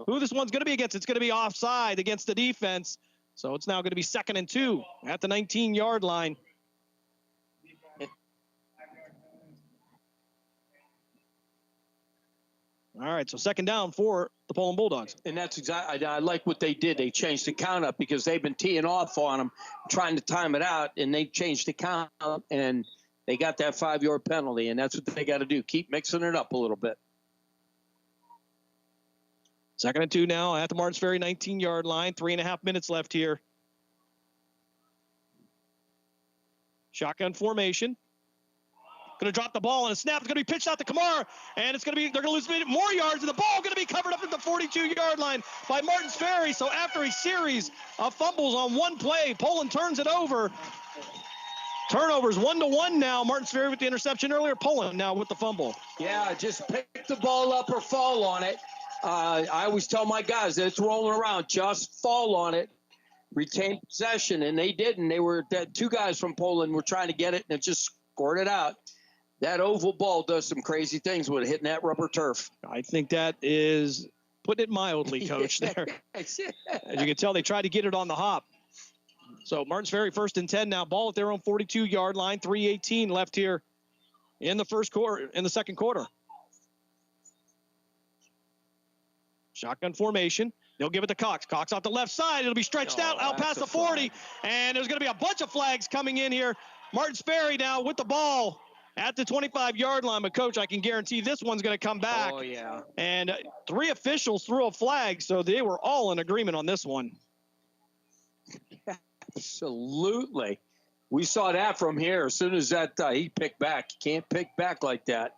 who this one's going to be against. It's going to be offside against the defense. So it's now going to be 2nd and 2 at the 19-yard line. All right, so 2nd down for the Poland Bulldogs. And that's exactly, I like what they did. They changed the count up because they've been teeing off on them, trying to time it out, and they changed the count up, and they got that 5-yard penalty, and that's what they got to do. Keep mixing it up a little bit. 2nd and 2 now at the Martins Ferry 19-yard line. 3.5 minutes left here. Shotgun formation. Going to drop the ball, and a snap is going to be pitched out to Kamara, and it's going to be, they're going to lose more yards, and the ball going to be covered up at the 42-yard line by Martins Ferry. So after a series of fumbles on one play, Poland turns it over. Turnovers 1-1 now. Martins Ferry with the interception earlier. Poland now with the fumble. Yeah, just pick the ball up or fall on it. I always tell my guys that it's rolling around, just fall on it, retain possession, and they didn't. They were that 2 guys from Poland were trying to get it, and it just scored it out. That oval ball does some crazy things with hitting that rubber turf. I think that is putting it mildly, Coach, there. As you can tell, they tried to get it on the hop. So Martins Ferry 1st and 10 now. Ball at their own 42-yard line. 3:18 left here in the second quarter. Shotgun formation. They'll give it to Cox. Cox off the left side. It'll be stretched out past the 40. And there's going to be a bunch of flags coming in here. Martins Ferry now with the ball at the 25-yard line. But, Coach, I can guarantee this one's going to come back. Oh, yeah. And 3 officials threw a flag, so they were all in agreement on this one. Absolutely. We saw that from here. As soon as that he picked back. You can't pick back like that.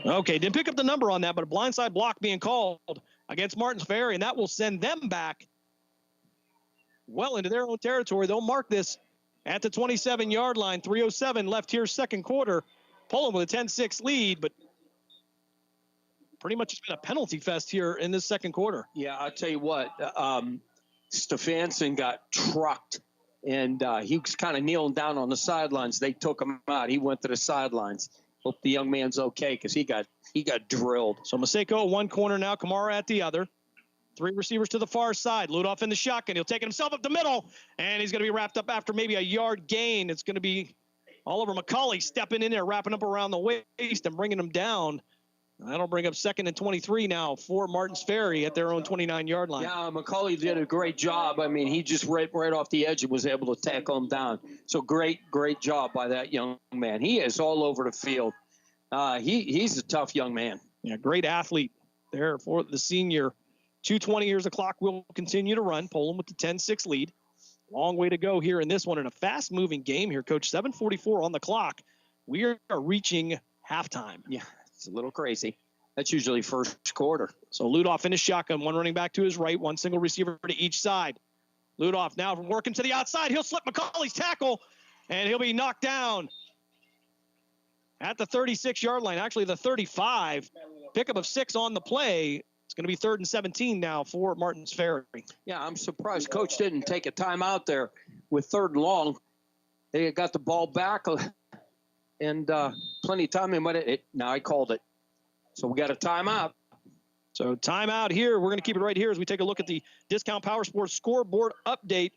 Okay, didn't pick up the number on that, but a blindside block being called against Martins Ferry, and that will send them back well into their own territory. They'll mark this at the 27-yard line. 3:07 left here, second quarter. Poland with a 10-6 lead, but pretty much it's been a penalty fest here in this second quarter. Yeah, I'll tell you what, Stefanson got trucked, and he was kind of kneeling down on the sidelines. They took him out. He went to the sidelines. Hope the young man's okay because he got drilled. So Maseko at one corner now, Kamara at the other. 3 receivers to the far side. Ludoff in the shotgun. He'll take it himself up the middle, and he's going to be wrapped up after maybe a yard gain. It's going to be Oliver McCauley stepping in there, wrapping up around the waist and bringing him down. That'll bring up 2nd and 23 now for Martins Ferry at their own 29-yard line. Yeah, McCauley did a great job. I mean, he just right off the edge and was able to tackle him down. So great job by that young man. He is all over the field. He's a tough young man. Yeah, great athlete there for the senior. 2:20 years, the clock will continue to run. Poland with the 10-6 lead. Long way to go here in this one, in a fast-moving game here, Coach. 7:44 on the clock. We are reaching halftime. Yeah, it's a little crazy. That's usually first quarter. So Ludoff in his shotgun, 1 running back to his right, 1 single receiver to each side. Ludoff now working to the outside. He'll slip McCauley's tackle, and he'll be knocked down at the 36-yard line. Actually, the 35. Pickup of 6 on the play. It's going to be 3rd and 17 now for Martins Ferry. Yeah, I'm surprised Coach didn't take a timeout there with 3rd and long. They got the ball back. and plenty of time. And now I called it. So we got a timeout. So timeout here. We're going to keep it right here as we take a look at the Discount Power Sports scoreboard update.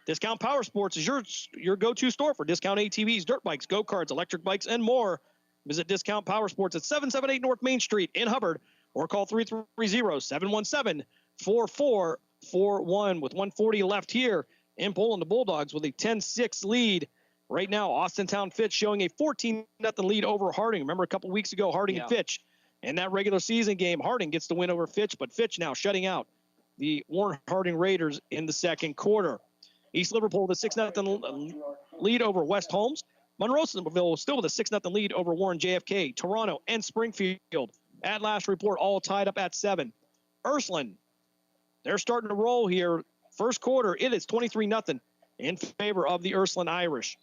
Discount Power Sports is your go-to store for discount ATVs, dirt bikes, go-karts, electric bikes, and more. Visit Discount Power Sports at 778 North Main Street in Hubbard, or call 330-717-4441 with 140 left here in Poland. The Bulldogs with a 10-6 lead. Right now, Austintown Fitch showing a 14-0 lead over Harding. Remember a couple weeks ago, Harding and Fitch. In that regular season game, Harding gets the win over Fitch, but Fitch now shutting out the Warren Harding Raiders in the second quarter. East Liverpool with a 6-0 lead over West Holmes. Monroeville still with a 6-0 lead over Warren JFK. Toronto and Springfield at last report all tied up at 7. Ursuline, they're starting to roll here. First quarter, it is 23-0 in favor of the Ursuline Irish.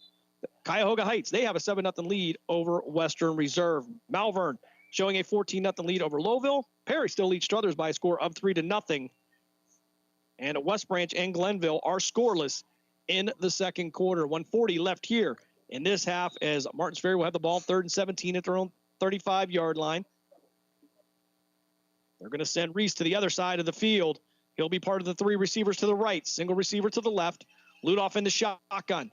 Cuyahoga Heights, they have a 7-0 lead over Western Reserve. Malvern showing a 14-0 lead over Lowville. Perry still leads Struthers by a score of 3-0. And West Branch and Glenville are scoreless in the second quarter. 1:40 left here in this half as Martins Ferry will have the ball 3rd and 17 at their own 35-yard line. They're going to send Reese to the other side of the field. He'll be part of the 3 receivers to the right, single receiver to the left. Ludoff in the shotgun.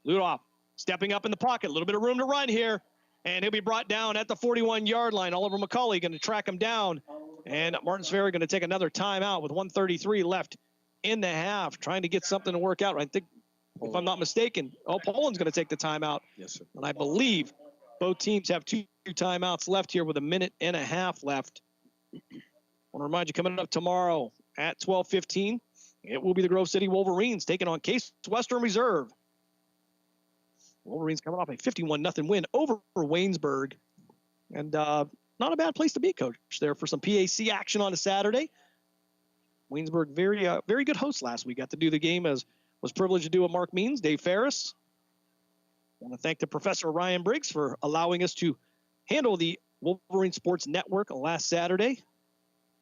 Ludoff stepping up in the pocket, a little bit of room to run here. And he'll be brought down at the 41-yard line. Oliver McCauley going to track him down. And Martins Ferry going to take another timeout with 1:33 left in the half, trying to get something to work out. I think, if I'm not mistaken, Poland's going to take the timeout. Yes, sir. And I believe both teams have 2 timeouts left here with a minute and a half left. I want to remind you, coming up tomorrow at 12:15, it will be the Grove City Wolverines taking on Case Western Reserve. Wolverines coming off a 51-0 win over Waynesburg. And not a bad place to be, Coach, there for some PAC action on a Saturday. Waynesburg, very good host last week. Got to do the game as was privileged to do with Mark Means, Dave Ferris. I want to thank the Professor Ryan Briggs for allowing us to handle the Wolverine Sports Network last Saturday.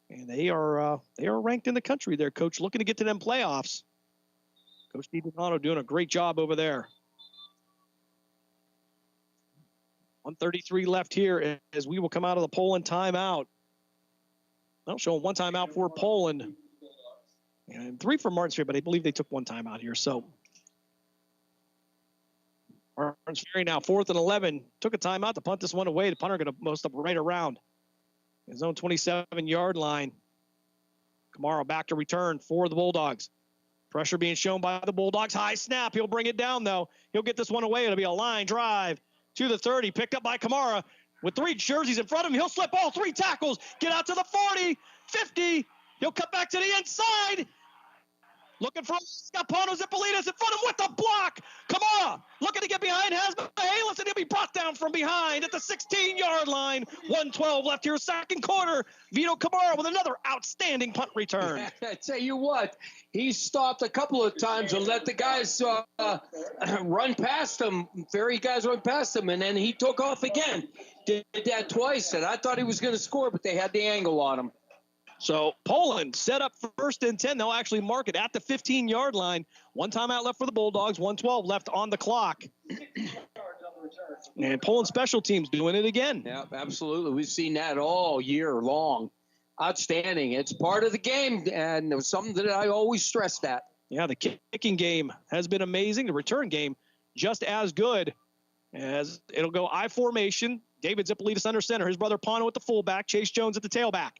And they are ranked in the country there, Coach, looking to get to them playoffs. Coach DiDonato doing a great job over there. 1:33 left here as we will come out of the Poland timeout. Well, showing 1 timeout for Poland. And 3 for Martins Ferry, but I believe they took 1 timeout here. So Martins Ferry now 4th and 11. Took a timeout to punt this one away. The punter going to post up right around his own 27-yard line. Kamara back to return for the Bulldogs. Pressure being shown by the Bulldogs. High snap. He'll bring it down, though. He'll get this one away. It'll be a line drive to the 30. Picked up by Kamara with 3 jerseys in front of him. He'll slip all 3 tackles. Get out to the 40, 50. He'll cut back to the inside. Looking for Scapano Zipolitas in front of him with the block. Kamara looking to get behind Hasbro Halis, and he'll be brought down from behind at the 16-yard line. 1:12 left here, second quarter. Vito Kamara with another outstanding punt return. I tell you what, he stopped a couple of times and let the guys run past him. Ferry guys run past him, and then he took off again. Did that twice, and I thought he was going to score, but they had the angle on him. So Poland set up 1st and 10. They'll actually mark it at the 15-yard line. 1 timeout left for the Bulldogs. 1:12 left on the clock. And Poland special teams doing it again. Yeah, absolutely. We've seen that all year long. Outstanding. It's part of the game, and it was something that I always stress that. Yeah, the kicking game has been amazing. The return game just as good. As it'll go I formation. David Zipolitas under center. His brother Pano at the fullback. Chase Jones at the tailback.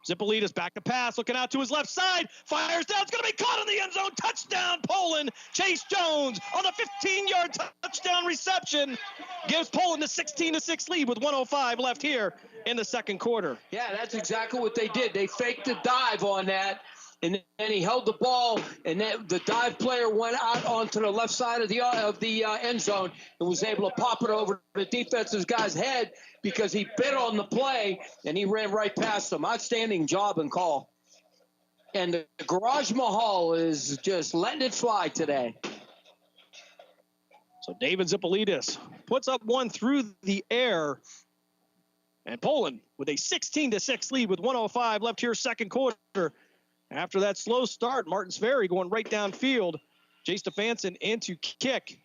Zipolitas back to pass, looking out to his left side, fires down, it's going to be caught in the end zone, touchdown Poland. Chase Jones on the 15-yard touchdown reception gives Poland a 16-6 lead with 1:05 left here in the second quarter. Yeah, that's exactly what they did. They faked a dive on that, and then he held the ball, and then the dive player went out onto the left side of the end zone and was able to pop it over the defensive guy's head because he bit on the play, and he ran right past him. Outstanding job and call. And the Garage Mahal is just letting it fly today. So David Zipolitas puts up one through the air. And Poland with a 16-6 lead with 1:05 left here, second quarter. After that slow start, Martins Ferry going right downfield. Jay Stefanson in to kick.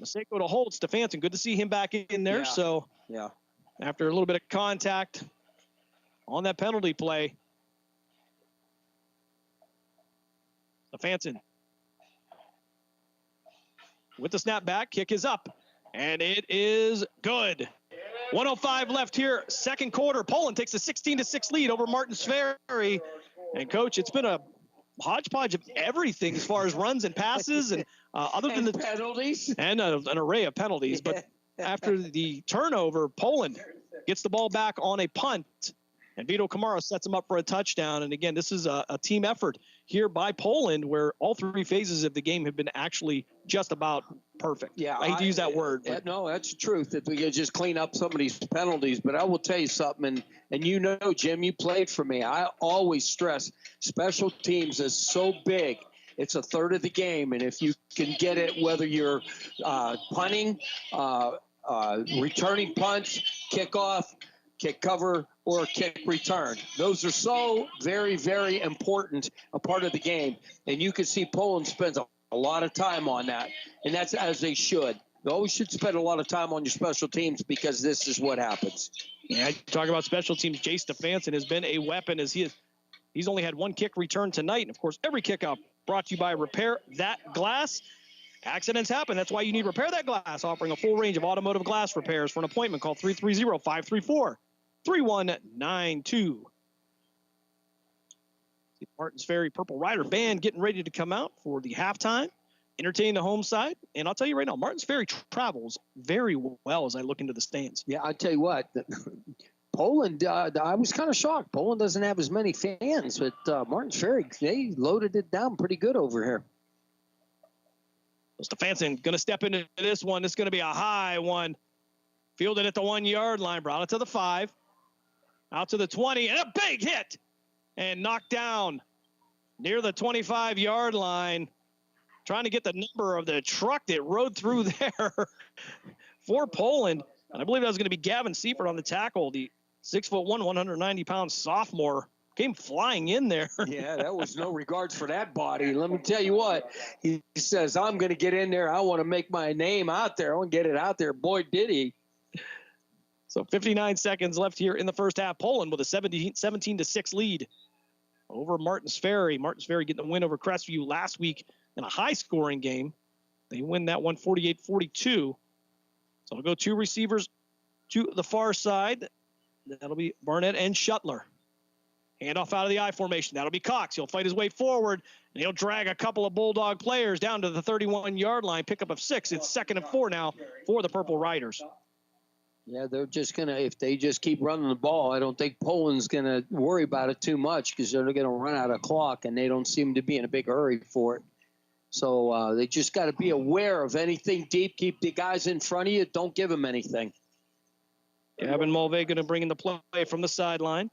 Maseko to hold Stefanson. Good to see him back in there. Yeah. So Yeah. after a little bit of contact on that penalty play, Stefanson with the snap back. Kick is up, and it is good. 1:05 left here, second quarter. Poland takes a 16-6 lead over Martins Ferry. And, Coach, it's been a hodgepodge of everything as far as runs and passes, and other than the penalties and an array of penalties. But after the turnover, Poland gets the ball back on a punt, and Vito Camaro sets him up for a touchdown. And again, this is a team effort here by Poland, where all three phases of the game have been actually just about perfect. Yeah, I hate to use that word. But No, that's the truth. That we could just clean up some of these penalties. But I will tell you something, and you know, Jim, you played for me. I always stress special teams is so big. It's a third of the game, and if you can get it, whether you're punting, returning punts, kickoff, kick cover, or kick return. Those are so very, very important a part of the game. And you can see Poland spends a lot of time on that. And that's as they should. You always should spend a lot of time on your special teams because this is what happens. Yeah, talk about special teams. Jay Stefanson has been a weapon as he's only had one kick return tonight. And, of course, every kickoff brought to you by Repair That Glass. Accidents happen. That's why you need Repair That Glass, offering a full range of automotive glass repairs. For an appointment, call 330-534-3192. The Martins Ferry Purple Rider Band getting ready to come out for the halftime, entertain the home side. And I'll tell you right now, Martins Ferry travels very well as I look into the stands. Yeah, I tell you what, Poland, I was kind of shocked. Poland doesn't have as many fans, but Martins Ferry, they loaded it down pretty good over here. Stefanson going to step into this one. It's going to be a high one. Fielded at the 1 yard line, brought it to the 5, out to the 20, and a big hit, and knocked down near the 25 yard line. Trying to get the number of the truck that rode through there for Poland. And I believe that was going to be Gavin Seifert on the tackle. The 6'1", 190-pound sophomore came flying in there. Yeah, that was no regards for that body. Let me tell you what, he says, I'm going to get in there. I want to make my name out there. I want to get it out there. Boy, did he. So 59 seconds left here in the first half. Poland with a 17-6 lead over Martins Ferry. Martins Ferry getting the win over Crestview last week in a high-scoring game. They win that one 48-42. So we'll go two receivers to the far side. That'll be Barnett and Shuttler. Handoff out of the I formation. That'll be Cox. He'll fight his way forward, and he'll drag a couple of Bulldog players down to the 31-yard line. Pickup of 6. It's 2nd and 4 now for the Purple Riders. Yeah, they're just going to, if they just keep running the ball, I don't think Poland's going to worry about it too much because they're going to run out of clock, and they don't seem to be in a big hurry for it. So they just got to be aware of anything deep. Keep the guys in front of you. Don't give them anything. Gavin Mulvey going to bring in the play from the sideline.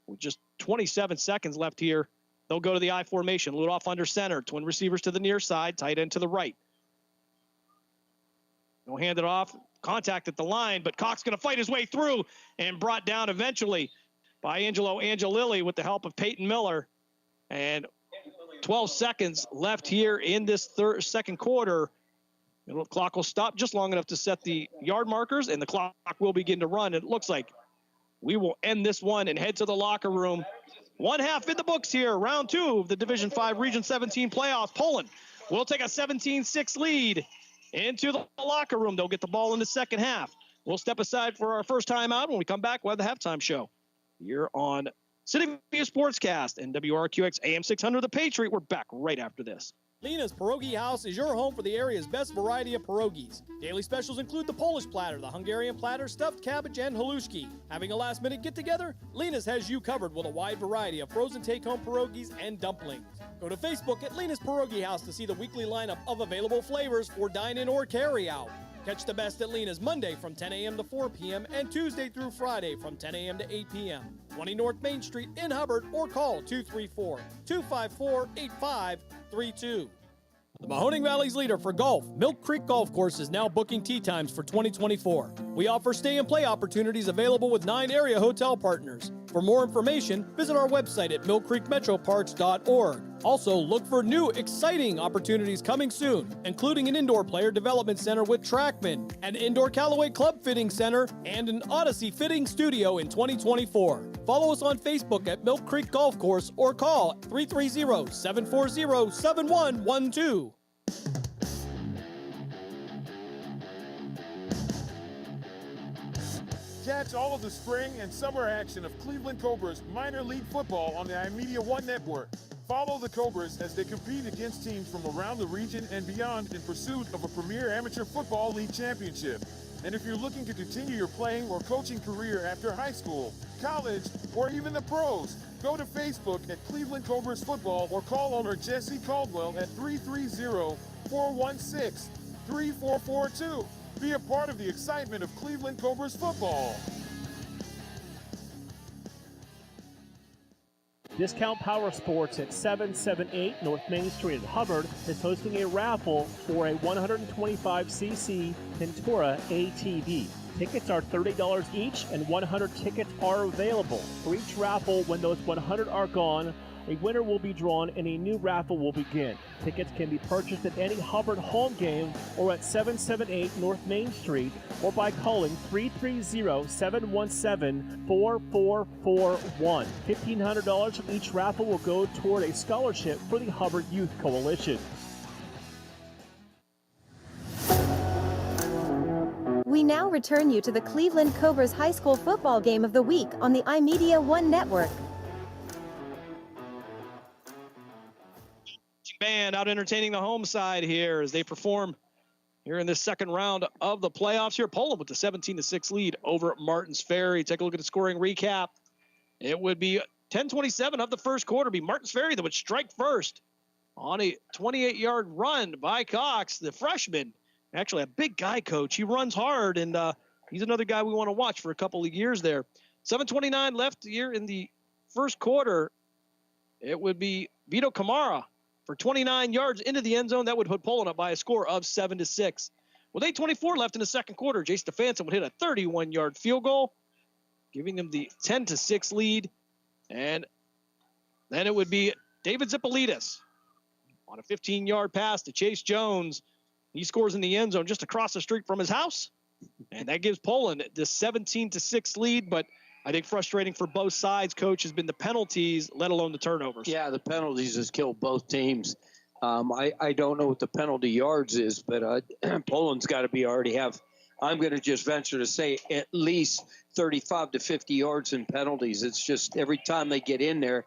With just 27 seconds left here, they'll go to the I formation. Ludoff under center. Twin receivers to the near side. Tight end to the right. They'll hand it off. Contact at the line, but Cox going to fight his way through and brought down eventually by Angelo Angelilli with the help of Peyton Miller. And 12 seconds left here in this second quarter. The clock will stop just long enough to set the yard markers, and the clock will begin to run. It looks like we will end this one and head to the locker room. One half in the books here, round 2 of the Division 5 Region 17 playoffs. Poland will take a 17-6 lead into the locker room. They'll get the ball in the second half. We'll step aside for our first time out. When we come back, we'll have the halftime show here on City View Sportscast and WRQX AM 600 The Patriot. We're back right after this. Lena's Pierogi House is your home for the area's best variety of pierogies. Daily specials include the Polish platter, the Hungarian platter, stuffed cabbage, and halushki. Having a last-minute get-together? Lena's has you covered with a wide variety of frozen take-home pierogies and dumplings. Go to Facebook at Lena's Pierogi House to see the weekly lineup of available flavors for dine-in or carry-out. Catch the best at Lena's Monday from 10 a.m. to 4 p.m. and Tuesday through Friday from 10 a.m. to 8 p.m. 20 North Main Street in Hubbard or call 234-254-8532. The Mahoning Valley's leader for golf, Milk Creek Golf Course, is now booking tee times for 2024. We offer stay and play opportunities available with 9 area hotel partners. For more information, visit our website at millcreekmetroparks.org. Also, look for new, exciting opportunities coming soon, including an indoor player development center with Trackman, an indoor Callaway Club Fitting Center, and an Odyssey Fitting Studio in 2024. Follow us on Facebook at Milk Creek Golf Course or call 330-740-7112. Catch all of the spring and summer action of Cleveland Cobras minor league football on the iMedia One Network. Follow the Cobras as they compete against teams from around the region and beyond in pursuit of a premier amateur football league championship. And if you're looking to continue your playing or coaching career after high school, college, or even the pros, go to Facebook at Cleveland Cobras Football or call owner Jesse Caldwell at 330-416-3442. Be a part of the excitement of Cleveland Cobras football. Discount Power Sports at 778 North Main Street in Hubbard is hosting a raffle for a 125cc Ventura ATV. Tickets are $30 each and 100 tickets are available. For each raffle, when those 100 are gone, a winner will be drawn and a new raffle will begin. Tickets can be purchased at any Hubbard home game or at 778 North Main Street or by calling 330-717-4441. $1,500 from each raffle will go toward a scholarship for the Hubbard Youth Coalition. We now return you to the Cleveland Cobras High School football game of the week on the iMedia One Network. Band out entertaining the home side here as they perform here in this second round of the playoffs here. Poland with the 17-6 lead over Martins Ferry. Take a look at the scoring recap. It would be 10:27 of the first quarter. Be Martins Ferry that would strike first on a 28-yard run by Cox, the freshman. Actually, a big guy, coach. He runs hard, and he's another guy we want to watch for a couple of years there. 7:29 left here in the first quarter. It would be Vito Camara for 29 yards into the end zone. That would put Poland up by a score of 7-6. With 8:24 left in the second quarter, Jay Stefanson would hit a 31-yard field goal, giving them the 10-6 lead. And then it would be David Zipolidis on a 15-yard pass to Chase Jones. He scores in the end zone just across the street from his house. And that gives Poland the 17-6 lead. But I think frustrating for both sides, Coach, has been the penalties, let alone the turnovers. Yeah, the penalties has killed both teams. I don't know what the penalty yards is, but Poland's got to be already have, I'm going to just venture to say, at least 35 to 50 yards in penalties. It's just every time they get in there,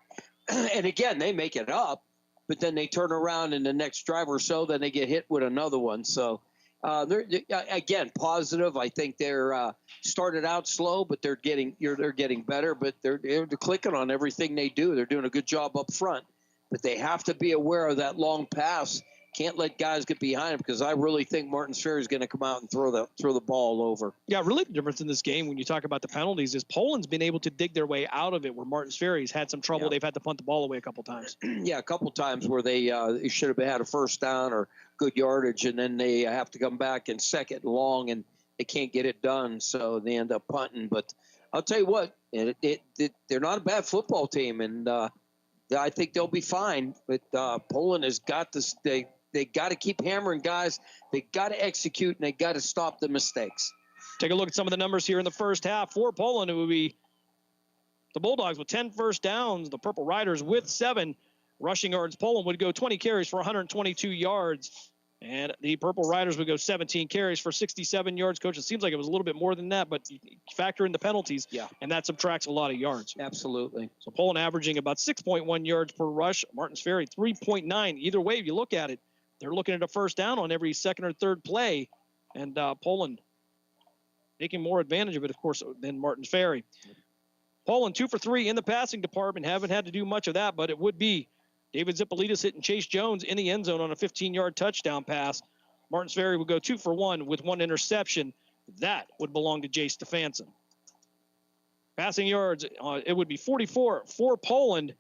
and again, they make it up, but then they turn around in the next drive or so, then they get hit with another one. So they're again positive. I think they're started out slow, but they're getting better. But they're clicking on everything they do. They're doing a good job up front, but they have to be aware of that long pass. Can't let guys get behind them, because I really think Martins Ferry is going to come out and throw the ball over. Yeah, really the difference in this game when you talk about the penalties is Poland's been able to dig their way out of it, where Martins Ferry's had some trouble. Yeah. They've had to punt the ball away a couple times. Yeah, a couple times where they should have had a first down or good yardage, and then they have to come back in second and long, and they can't get it done, so they end up punting. But I'll tell you what, they're not a bad football team, and I think they'll be fine. But Poland has got this. They got to keep hammering guys. They got to execute, and they got to stop the mistakes. Take a look at some of the numbers here in the first half. For Poland, it would be the Bulldogs with 10 first downs, the Purple Riders with 7 rushing yards. Poland would go 20 carries for 122 yards, and the Purple Riders would go 17 carries for 67 yards. Coach, it seems like it was a little bit more than that, but you factor in the penalties, and that subtracts a lot of yards. Absolutely. So Poland averaging about 6.1 yards per rush. Martins Ferry 3.9. Either way, if you look at it, they're looking at a first down on every second or third play, and Poland taking more advantage of it, of course, than Martins Ferry. Poland 2 for 3 in the passing department. Haven't had to do much of that, but it would be David Zipolidis hitting Chase Jones in the end zone on a 15-yard touchdown pass. Martins Ferry would go 2 for 1 with 1 interception. That would belong to Jay Stefanson. Passing yards, it would be 44 for Poland.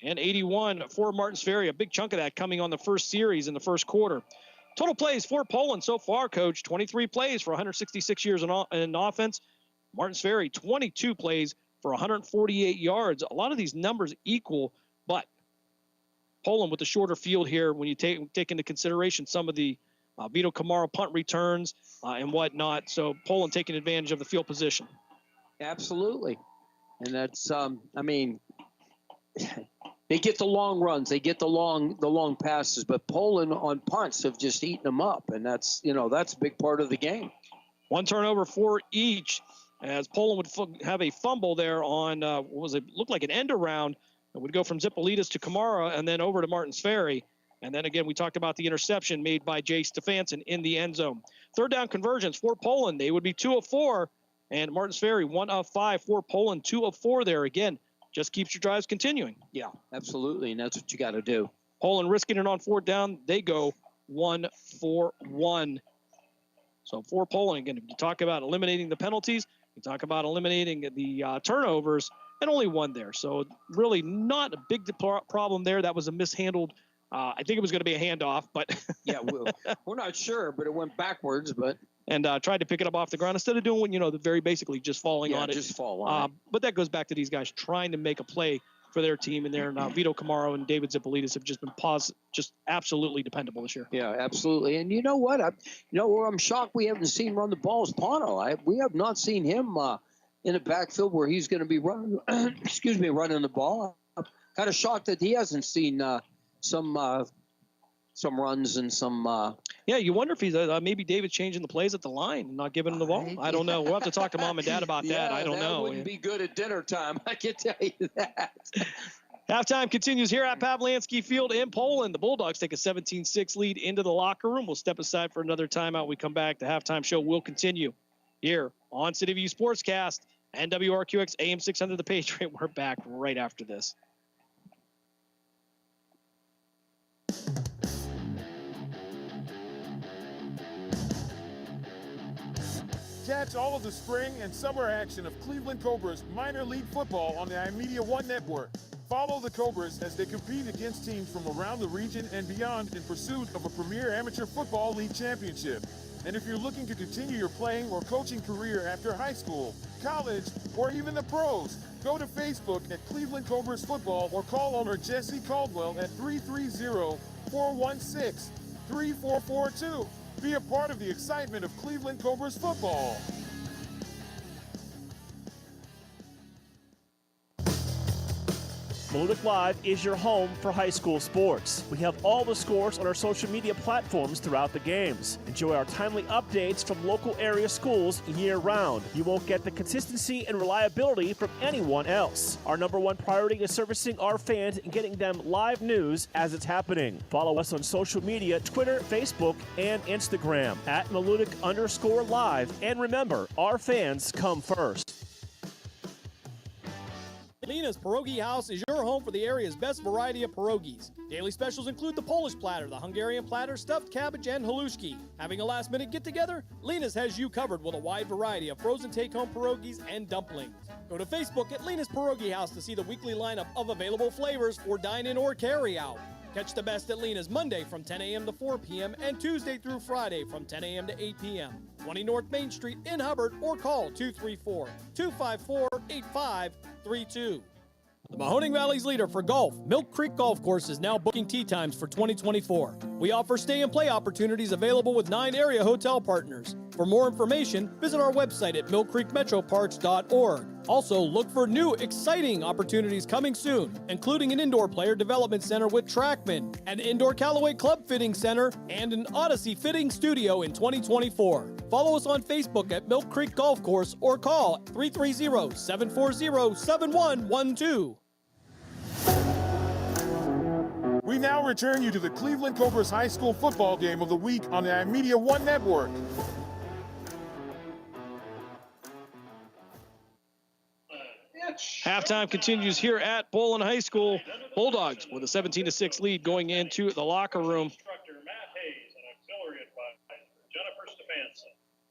and 81 for Martins Ferry. A big chunk of that coming on the first series in the first quarter. Total plays for Poland so far, Coach, 23 plays for 166 yards in offense. Martins Ferry, 22 plays for 148 yards. A lot of these numbers equal, but Poland with the shorter field here when you take into consideration some of the Vito Camaro punt returns and whatnot. So Poland taking advantage of the field position. Absolutely. And that's, I mean, they get the long runs, they get the long passes, but Poland on punts have just eaten them up, and that's a big part of the game. One turnover for each, as Poland would have a fumble there on looked like an end around. It would go from Zipolitis to Kamara and then over to Martins Ferry. And then again, we talked about the interception made by Jay Stefanson in the end zone. Third down conversions for Poland. They would be 2 of 4, and Martins Ferry 1 of 5 for Poland, 2 of 4 there. Again, just keeps your drives continuing. Yeah, absolutely, and that's what you got to do. Poland risking it on 4th down. They go 1 for 1. So for Poland, again, if you talk about eliminating the penalties, you talk about eliminating the turnovers, and only 1 there. So really not a big problem there. That was a mishandled. I think it was going to be a handoff, but yeah, we're not sure, but it went backwards. And tried to pick it up off the ground instead of doing, the very basically just falling on it. Just fall on it. But that goes back to these guys trying to make a play for their team, and there Vito Camaro and David Zipolitis have just been just absolutely dependable this year. Yeah, absolutely. And you know what? Where I'm shocked we haven't seen run the ball is Pano. We have not seen him in a backfield where he's going to be running. Running the ball. I'm kind of shocked that he hasn't seen some runs and some. Yeah, you wonder if he's maybe David's changing the plays at the line and not giving him the ball. I don't know. We'll have to talk to mom and dad about that. I don't know. That wouldn't be good at dinner time. I can tell you that. Halftime continues here at Pavlansky Field in Poland. The Bulldogs take a 17-6 lead into the locker room. We'll step aside for another timeout. We come back. The halftime show will continue here on City View Sportscast and WRQX AM 600 The Patriot. We're back right after this. Catch all of the spring and summer action of Cleveland Cobras minor league football on the iMedia One Network. Follow the Cobras as they compete against teams from around the region and beyond in pursuit of a premier amateur football league championship. And if you're looking to continue your playing or coaching career after high school, college, or even the pros, go to Facebook at Cleveland Cobras Football or call owner Jesse Caldwell at 330-416-3442. Be a part of the excitement of Cleveland Cobras football. Malutic Live is your home for high school sports. We have all the scores on our social media platforms throughout the games. Enjoy our timely updates from local area schools year-round. You won't get the consistency and reliability from anyone else. Our #1 priority is servicing our fans and getting them live news as it's happening. Follow us on social media, Twitter, Facebook, and Instagram at Malutic_live. And remember, our fans come first. Lena's Pierogi House is your home for the area's best variety of pierogies. Daily specials include the Polish platter, the Hungarian platter, stuffed cabbage, and halushki. Having a last-minute get-together? Lena's has you covered with a wide variety of frozen take-home pierogies and dumplings. Go to Facebook at Lena's Pierogi House to see the weekly lineup of available flavors for dine-in or carry-out. Catch the best at Lena's Monday from 10 a.m. to 4 p.m. and Tuesday through Friday from 10 a.m. to 8 p.m. 20 North Main Street in Hubbard or call 234-254-8532. The Mahoning Valley's leader for golf, Milk Creek Golf Course, is now booking tee times for 2024. We offer stay and play opportunities available with 9 area hotel partners. For more information, visit our website at millcreekmetroparks.org. Also, look for new, exciting opportunities coming soon, including an indoor player development center with Trackman, an indoor Callaway Club Fitting Center, and an Odyssey Fitting Studio in 2024. Follow us on Facebook at Milk Creek Golf Course or call 330-740-7112. We now return you to the Cleveland Cobras High School football game of the week on the iMedia One Network. Halftime continues here at Poland High School. Bulldogs with a 17-6 lead going into the locker room.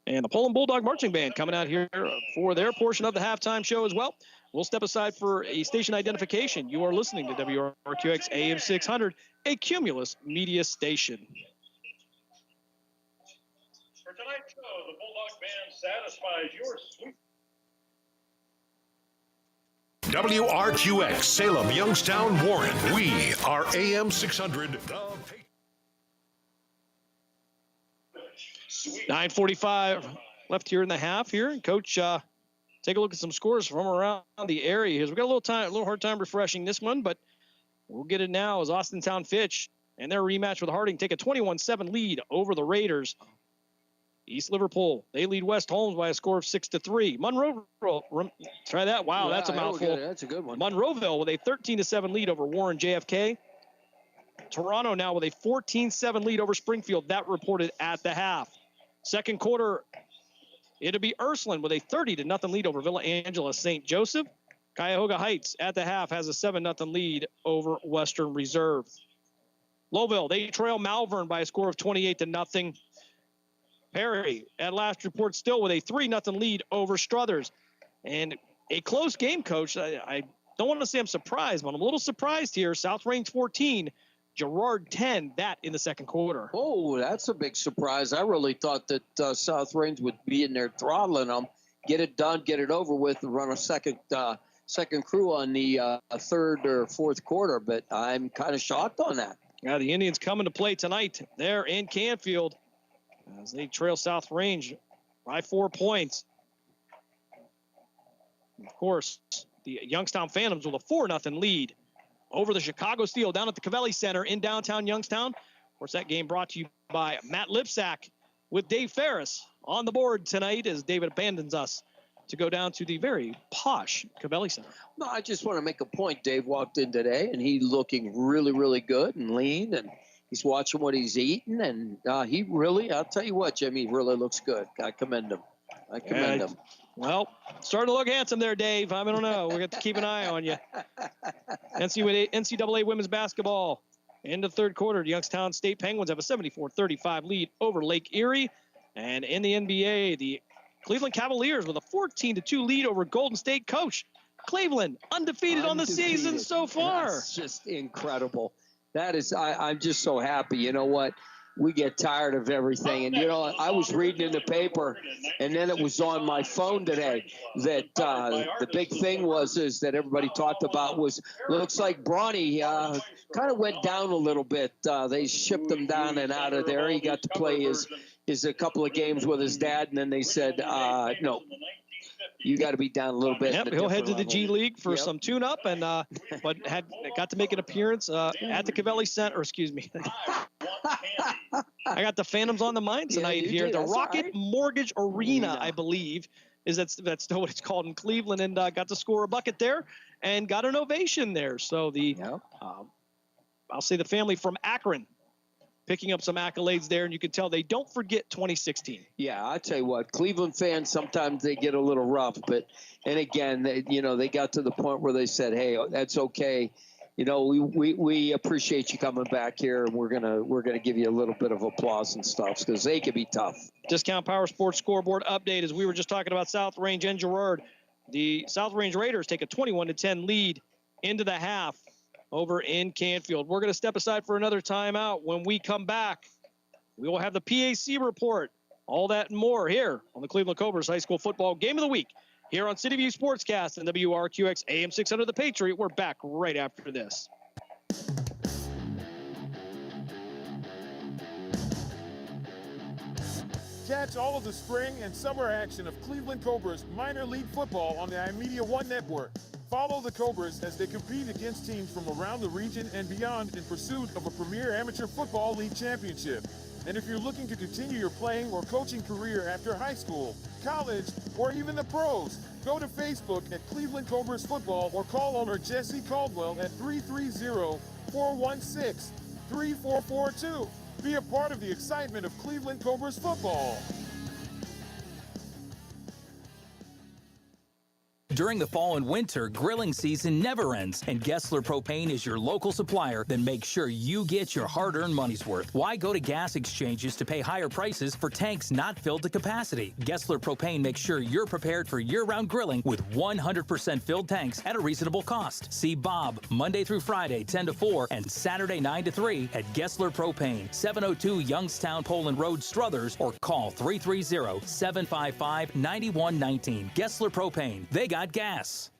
And the Poland Bulldog Marching Band coming out here for their portion of the halftime show as well. We'll step aside for a station identification. You are listening to WRQX AM 600, a Cumulus media station. For tonight's show, the Bulldog Band satisfies your sweet. WRQX, Salem, Youngstown, Warren. We are AM 600, the Patriot. 9:45 left here in the half here. And Coach, take a look at some scores from around the area here. We've got a little hard time refreshing this one, but we'll get it now as Austintown Fitch and their rematch with Harding take a 21-7 lead over the Raiders. East Liverpool, they lead West Holmes by a score of 6-3. Monroeville, try that. Wow, that's a mouthful. That's a good one. Monroeville with a 13-7 lead over Warren JFK. Toronto now with a 14-7 lead over Springfield. That reported at the half. Second quarter, it'll be Ursuline with a 30-0 lead over Villa Angela St. Joseph. Cuyahoga Heights at the half has a 7-0 lead over Western Reserve. Lowville, they trail Malvern by a score of 28-0. Ferry, at last report, still with a 3-0 lead over Struthers. And a close game, Coach. I don't want to say I'm surprised, but I'm a little surprised here. South Range 14, Girard 10, that in the second quarter. Oh, that's a big surprise. I really thought that South Range would be in there throttling them, get it done, get it over with, and run a second crew on the third or fourth quarter. But I'm kind of shocked on that. Yeah, the Indians coming to play tonight there in Canfield as they trail South Range by 4 points. Of course, the Youngstown Phantoms with a 4-0 lead over the Chicago Steel down at the Cavelli Center in downtown Youngstown. Of course, that game brought to you by Matt Lipsack with Dave Ferris on the board tonight as David abandons us to go down to the very posh Cavelli Center. No, I just want to make a point. Dave walked in today, and he looking really, really good and lean, and he's watching what he's eating, and he really, I'll tell you what, Jimmy, he really looks good. I commend him. Well, starting to look handsome there, Dave. I don't know. We're going to have to keep an eye on you. NCAA women's basketball. In the third quarter, the Youngstown State Penguins have a 74-35 lead over Lake Erie. And in the NBA, the Cleveland Cavaliers with a 14-2 lead over Golden State. Coach, Cleveland undefeated on the season so far. That's just incredible. That is, I'm just so happy. You know what? We get tired of everything. And, you know, I was reading in the paper, and then it was on my phone today that the big thing is that everybody talked about was, looks like Bronny kind of went down a little bit. They shipped him down and out of there. He got to play his a couple of games with his dad, and then they said, no. You got to be down a little bit. Yep, he'll head to the G League for some tune-up, and but got to make an appearance at the Cavelli Center. Excuse me. I got the Phantoms on the mind tonight here. The Rocket Mortgage Arena, I believe, that's still what it's called in Cleveland, and got to score a bucket there and got an ovation there. So I'll say the family from Akron picking up some accolades there, and you can tell they don't forget 2016. Yeah, I tell you what, Cleveland fans, sometimes they get a little rough, and again, they got to the point where they said, hey, that's okay. You know, we appreciate you coming back here, and we're gonna give you a little bit of applause and stuff because they can be tough. Discount Power Sports scoreboard update, as we were just talking about South Range and Girard. The South Range Raiders take a 21-10 lead into the half over in Canfield. We're going to step aside for another timeout. When we come back, we will have the PAC report, all that and more here on the Cleveland Cobras High School Football Game of the Week here on City View Sportscast and WRQX AM 600 The Patriot. We're back right after this. Catch all of the spring and summer action of Cleveland Cobras minor league football on the iMedia One Network. Follow the Cobras as they compete against teams from around the region and beyond in pursuit of a premier amateur football league championship. And if you're looking to continue your playing or coaching career after high school, college, or even the pros, go to Facebook at Cleveland Cobras Football or call owner Jesse Caldwell at 330-416-3442. Be a part of the excitement of Cleveland Cobras football. During the fall and winter, grilling season never ends, and Gessler Propane is your local supplier. Then make sure you get your hard-earned money's worth. Why go to gas exchanges to pay higher prices for tanks not filled to capacity? Gessler Propane makes sure you're prepared for year-round grilling with 100% filled tanks at a reasonable cost. See Bob Monday through Friday, 10 to 4, and Saturday, 9 to 3 at Gessler Propane, 702 Youngstown Poland Road, Struthers, or call 330-755-9119. Gessler Propane. They got gas.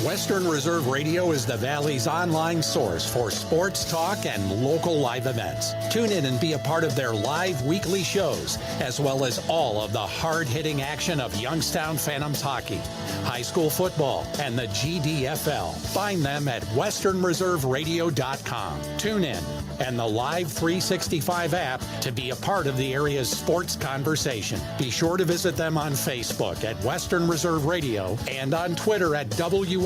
Western Reserve Radio is the Valley's online source for sports talk and local live events. Tune in and be a part of their live weekly shows, as well as all of the hard-hitting action of Youngstown Phantoms hockey, high school football, and the GDFL. Find them at westernreserveradio.com. Tune in and the Live 365 app to be a part of the area's sports conversation. Be sure to visit them on Facebook at Western Reserve Radio and on Twitter at WR_radio.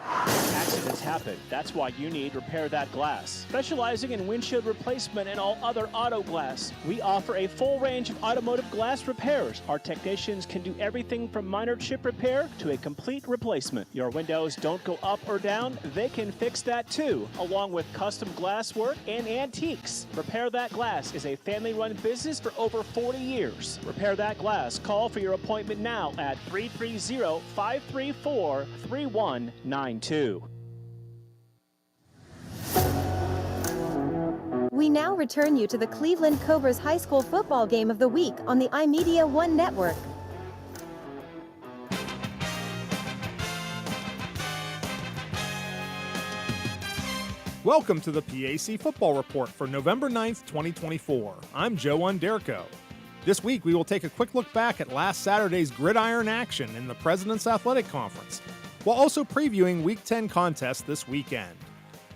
Accidents happen. That's why you need Repair That Glass. Specializing in windshield replacement and all other auto glass, we offer a full range of automotive glass repairs. Our technicians can do everything from minor chip repair to a complete replacement. Your windows don't go up or down, they can fix that too, along with custom glass work and antiques. Repair That Glass is a family-run business for over 40 years. Repair That Glass. Call for your appointment now at 330-534-3192. We now return you to the Cleveland Cobras High School Football Game of the Week on the iMedia One Network. Welcome to the PAC Football Report for November 9th, 2024. I'm Joe Underco. This week we will take a quick look back at last Saturday's gridiron action in the President's Athletic Conference, while also previewing Week 10 contests this weekend.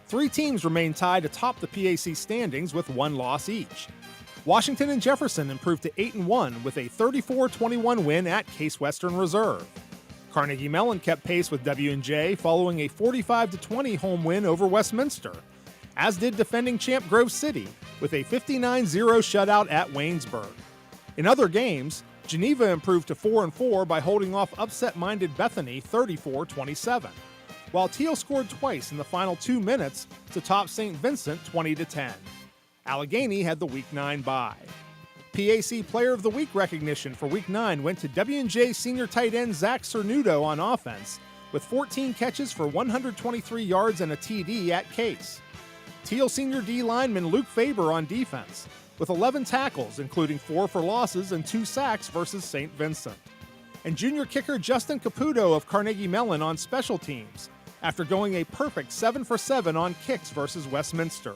3 teams remain tied atop the PAC standings with 1 loss each. Washington and Jefferson improved to 8-1 with a 34-21 win at Case Western Reserve. Carnegie Mellon kept pace with W&J following a 45-20 home win over Westminster, as did defending champ Grove City with a 59-0 shutout at Waynesburg. In other games, Geneva improved to 4-4 by holding off upset-minded Bethany 34-27. While Teal scored twice in the final 2 minutes to top St. Vincent 20-10. Allegheny had the Week 9 bye. PAC Player of the Week recognition for Week 9 went to W&J senior tight end Zach Cernudo on offense, with 14 catches for 123 yards and a TD at Case. Teal senior D lineman Luke Faber on defense, with 11 tackles, including 4 for losses and 2 sacks versus St. Vincent. And junior kicker Justin Caputo of Carnegie Mellon on special teams, after going a perfect 7 for 7 on kicks versus Westminster.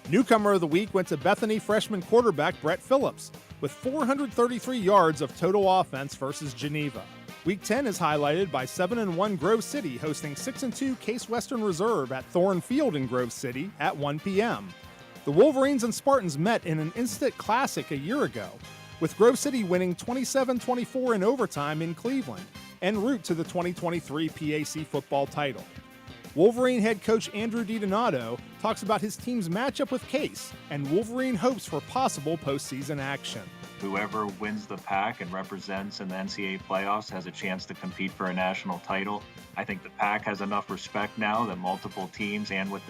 Newcomer of the week went to Bethany freshman quarterback Brett Phillips, with 433 yards of total offense versus Geneva. Week 10 is highlighted by 7-1 Grove City hosting 6-2 Case Western Reserve at Thorne Field in Grove City at 1 p.m. The Wolverines and Spartans met in an instant classic a year ago, with Grove City winning 27-24 in overtime in Cleveland, en route to the 2023 PAC football title. Wolverine head coach Andrew DiDonato talks about his team's matchup with Case and Wolverine hopes for possible postseason action. Whoever wins the PAC and represents in the NCAA playoffs has a chance to compete for a national title. I think the PAC has enough respect now that multiple teams and with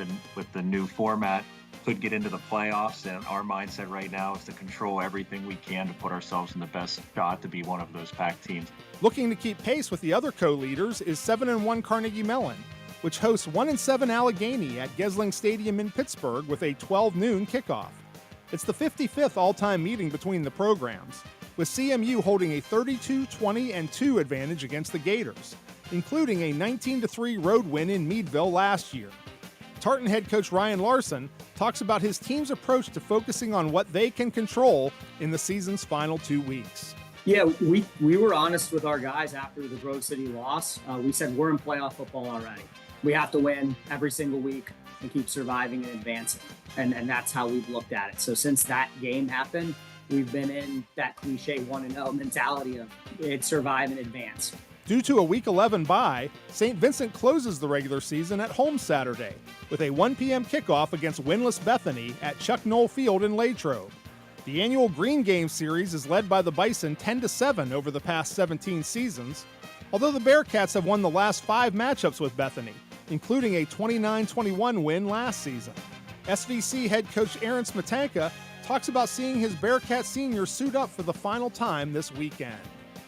the new format could get into the playoffs, and our mindset right now is to control everything we can to put ourselves in the best shot to be one of those PAC teams. Looking to keep pace with the other co-leaders is 7-1 Carnegie Mellon, which hosts 1-7 Allegheny at Gesling Stadium in Pittsburgh with a 12 noon kickoff. It's the 55th all-time meeting between the programs, with CMU holding a 32-20-2 advantage against the Gators, including a 19-3 road win in Meadville last year. Tartan head coach Ryan Larson talks about his team's approach to focusing on what they can control in the season's final 2 weeks. Yeah, we were honest with our guys after the Grove City loss. We said we're in playoff football already. We have to win every single week and keep surviving and advancing. And that's how we've looked at it. So since that game happened, we've been in that cliche 1-0 mentality of it's survive and advance. Due to a Week 11 bye, St. Vincent closes the regular season at home Saturday with a 1 p.m. kickoff against winless Bethany at Chuck Knoll Field in Latrobe. The annual Green Game Series is led by the Bison 10-7 over the past 17 seasons, although the Bearcats have won the last 5 matchups with Bethany, including a 29-21 win last season. SVC head coach Aaron Smetanka talks about seeing his Bearcat seniors suit up for the final time this weekend.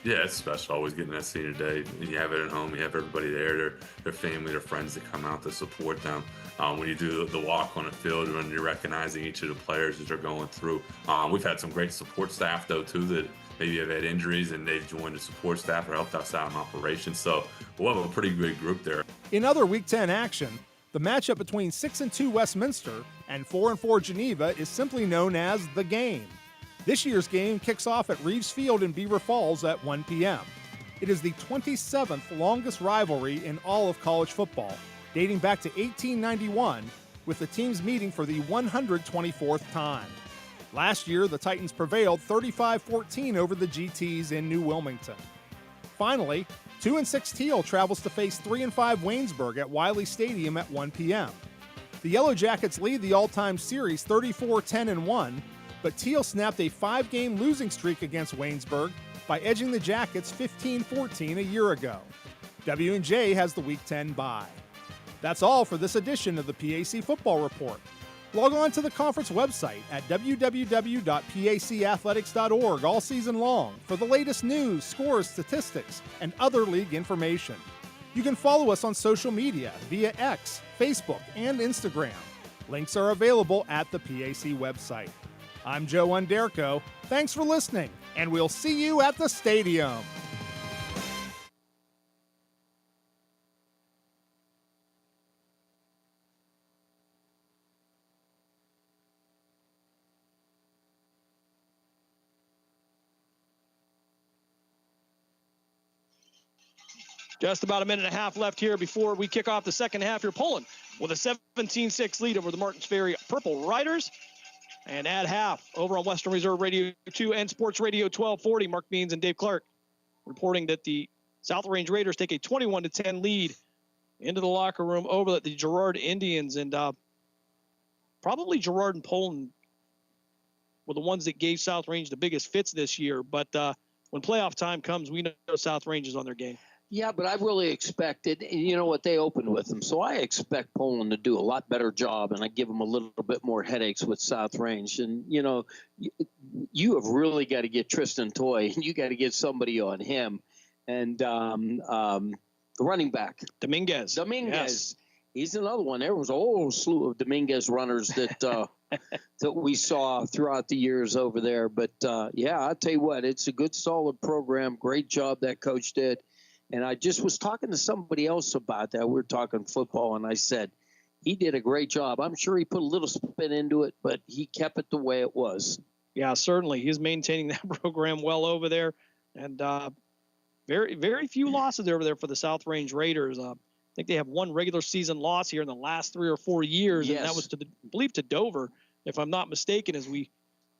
Yeah, it's special always getting that senior day. You have it at home, you have everybody there, their family, their friends that come out to support them. When you do the walk on the field, when you're recognizing each of the players as they're going through. We've had some great support staff, though, too, that maybe have had injuries and they've joined the support staff or helped us out in operations. So we'll have a pretty big group there. In other Week 10 action, the matchup between 6-2 Westminster and 4-4 Geneva is simply known as The Game. This year's game kicks off at Reeves Field in Beaver Falls at 1 p.m. It is the 27th longest rivalry in all of college football, dating back to 1891, with the teams meeting for the 124th time. Last year, the Titans prevailed 35-14 over the GTs in New Wilmington. Finally, 2-6 Teal travels to face 3-5 Waynesburg at Wiley Stadium at 1 p.m. The Yellow Jackets lead the all-time series 34-10-1, but Teal snapped a 5-game losing streak against Waynesburg by edging the Jackets 15-14 a year ago. W&J has the Week 10 bye. That's all for this edition of the PAC Football Report. Log on to the conference website at www.pacathletics.org all season long for the latest news, scores, statistics, and other league information. You can follow us on social media via X, Facebook, and Instagram. Links are available at the PAC website. I'm Joe Underko. Thanks for listening, and we'll see you at the stadium. Just about a minute and a half left here before we kick off the second half. You're Poland with a 17-6 lead over the Martins Ferry Purple Riders. And at half, over on Western Reserve Radio 2 and Sports Radio 1240, Mark Means and Dave Clark reporting that the South Range Raiders take a 21-10 lead into the locker room over the Girard Indians. And probably Girard and Poland were the ones that gave South Range the biggest fits this year. But when playoff time comes, we know South Range is on their game. Yeah, but I really expected, you know what, they opened with them. So I expect Poland to do a lot better job, and I give them a little bit more headaches with South Range. And, you know, you have really got to get Tristan Toy, and you got to get somebody on him. And the running back. Dominguez. Yes. He's another one. There was a whole slew of Dominguez runners that that we saw throughout the years over there. But, yeah, I'll tell you what, it's a good, solid program. Great job that coach did. And I just was talking to somebody else about that. We were talking football, and I said, he did a great job. I'm sure he put a little spin into it, but he kept it the way it was. Yeah, certainly. He's maintaining that program well over there. And very, very few losses over there for the South Range Raiders. I think they have one regular season loss here in the last 3 or 4 years, and that was, I believe, to Dover, if I'm not mistaken. As we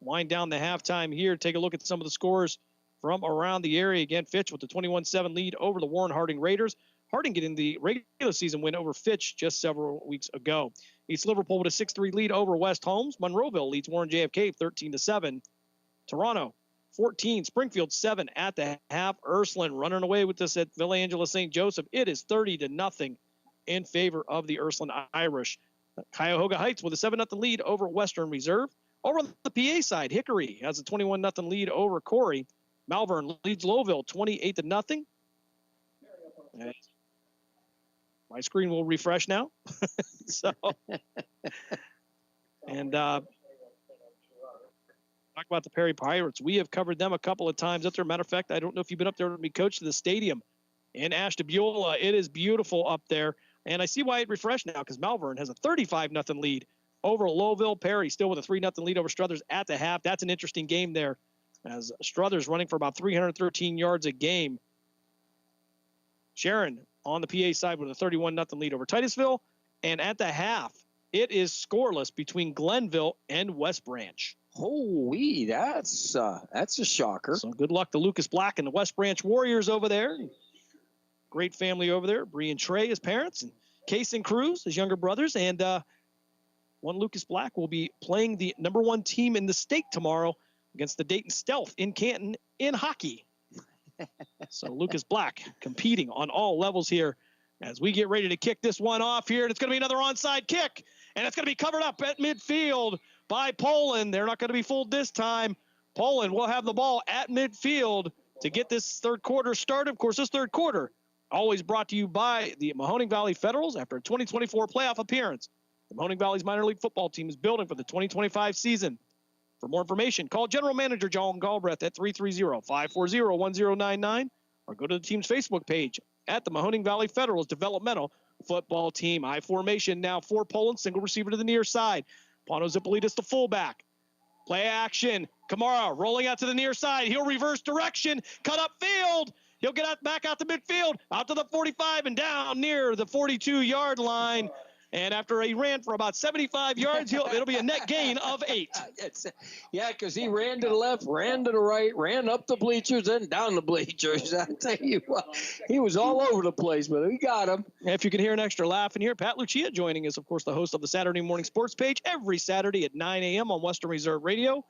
wind down the halftime here, take a look at some of the scores from around the area. Again, Fitch with the 21-7 lead over the Warren Harding Raiders. Harding getting the regular season win over Fitch just several weeks ago. East Liverpool with a 6-3 lead over West Holmes. Monroeville leads Warren JFK 13-7. Toronto 14, Springfield 7 at the half. Ursuline running away with this at Villa Angela St. Joseph. It is 30-0 in favor of the Ursuline Irish. Cuyahoga Heights with a 7-0 lead over Western Reserve. Over on the PA side, Hickory has a 21-0 lead over Corey. Malvern leads Lowville 28-0. My screen will refresh now. And talk about the Perry Pirates. We have covered them a couple of times up there. Matter of fact, I don't know if you've been up there to be coach to the stadium in Ashtabula. It is beautiful up there. And I see why it refreshed now, because Malvern has a 35-0 lead over Lowville. Perry still with a 3-0 lead over Struthers at the half. That's an interesting game there, as Struthers running for about 313 yards a game. Sharon on the PA side with a 31-0 lead over Titusville. And at the half, it is scoreless between Glenville and West Branch. Holy, that's a shocker. So good luck to Lucas Black and the West Branch Warriors over there. Great family over there. Bree and Trey, his parents, and Case and Cruz, his younger brothers. And one Lucas Black will be playing the #1 team in the state tomorrow against the Dayton Stealth in Canton in hockey. So Lucas Black competing on all levels here as we get ready to kick this one off here. And it's going to be another onside kick. And it's going to be covered up at midfield by Poland. They're not going to be fooled this time. Poland will have the ball at midfield to get this third quarter started. Of course, this third quarter always brought to you by the Mahoning Valley Federals after a 2024 playoff appearance. The Mahoning Valley's minor league football team is building for the 2025 season. For more information, call General Manager John Galbraith at 330-540-1099 or go to the team's Facebook page at the Mahoning Valley Federals Developmental Football Team. I formation now for Poland, single receiver to the near side. Pano Zipolitis, the fullback. Play action. Kamara rolling out to the near side. He'll reverse direction, cut up field. He'll get out, back out to midfield, out to the 45 and down near the 42-yard line. And after he ran for about 75 yards, it'll be a net gain of 8. Yeah, because he ran to the left, ran to the right, ran up the bleachers, and down the bleachers. I tell you what, he was all over the place, but we got him. If you can hear an extra laugh in here, Pat Lucia joining us, of course, the host of the Saturday Morning Sports Page every Saturday at 9 a.m. on Western Reserve Radio.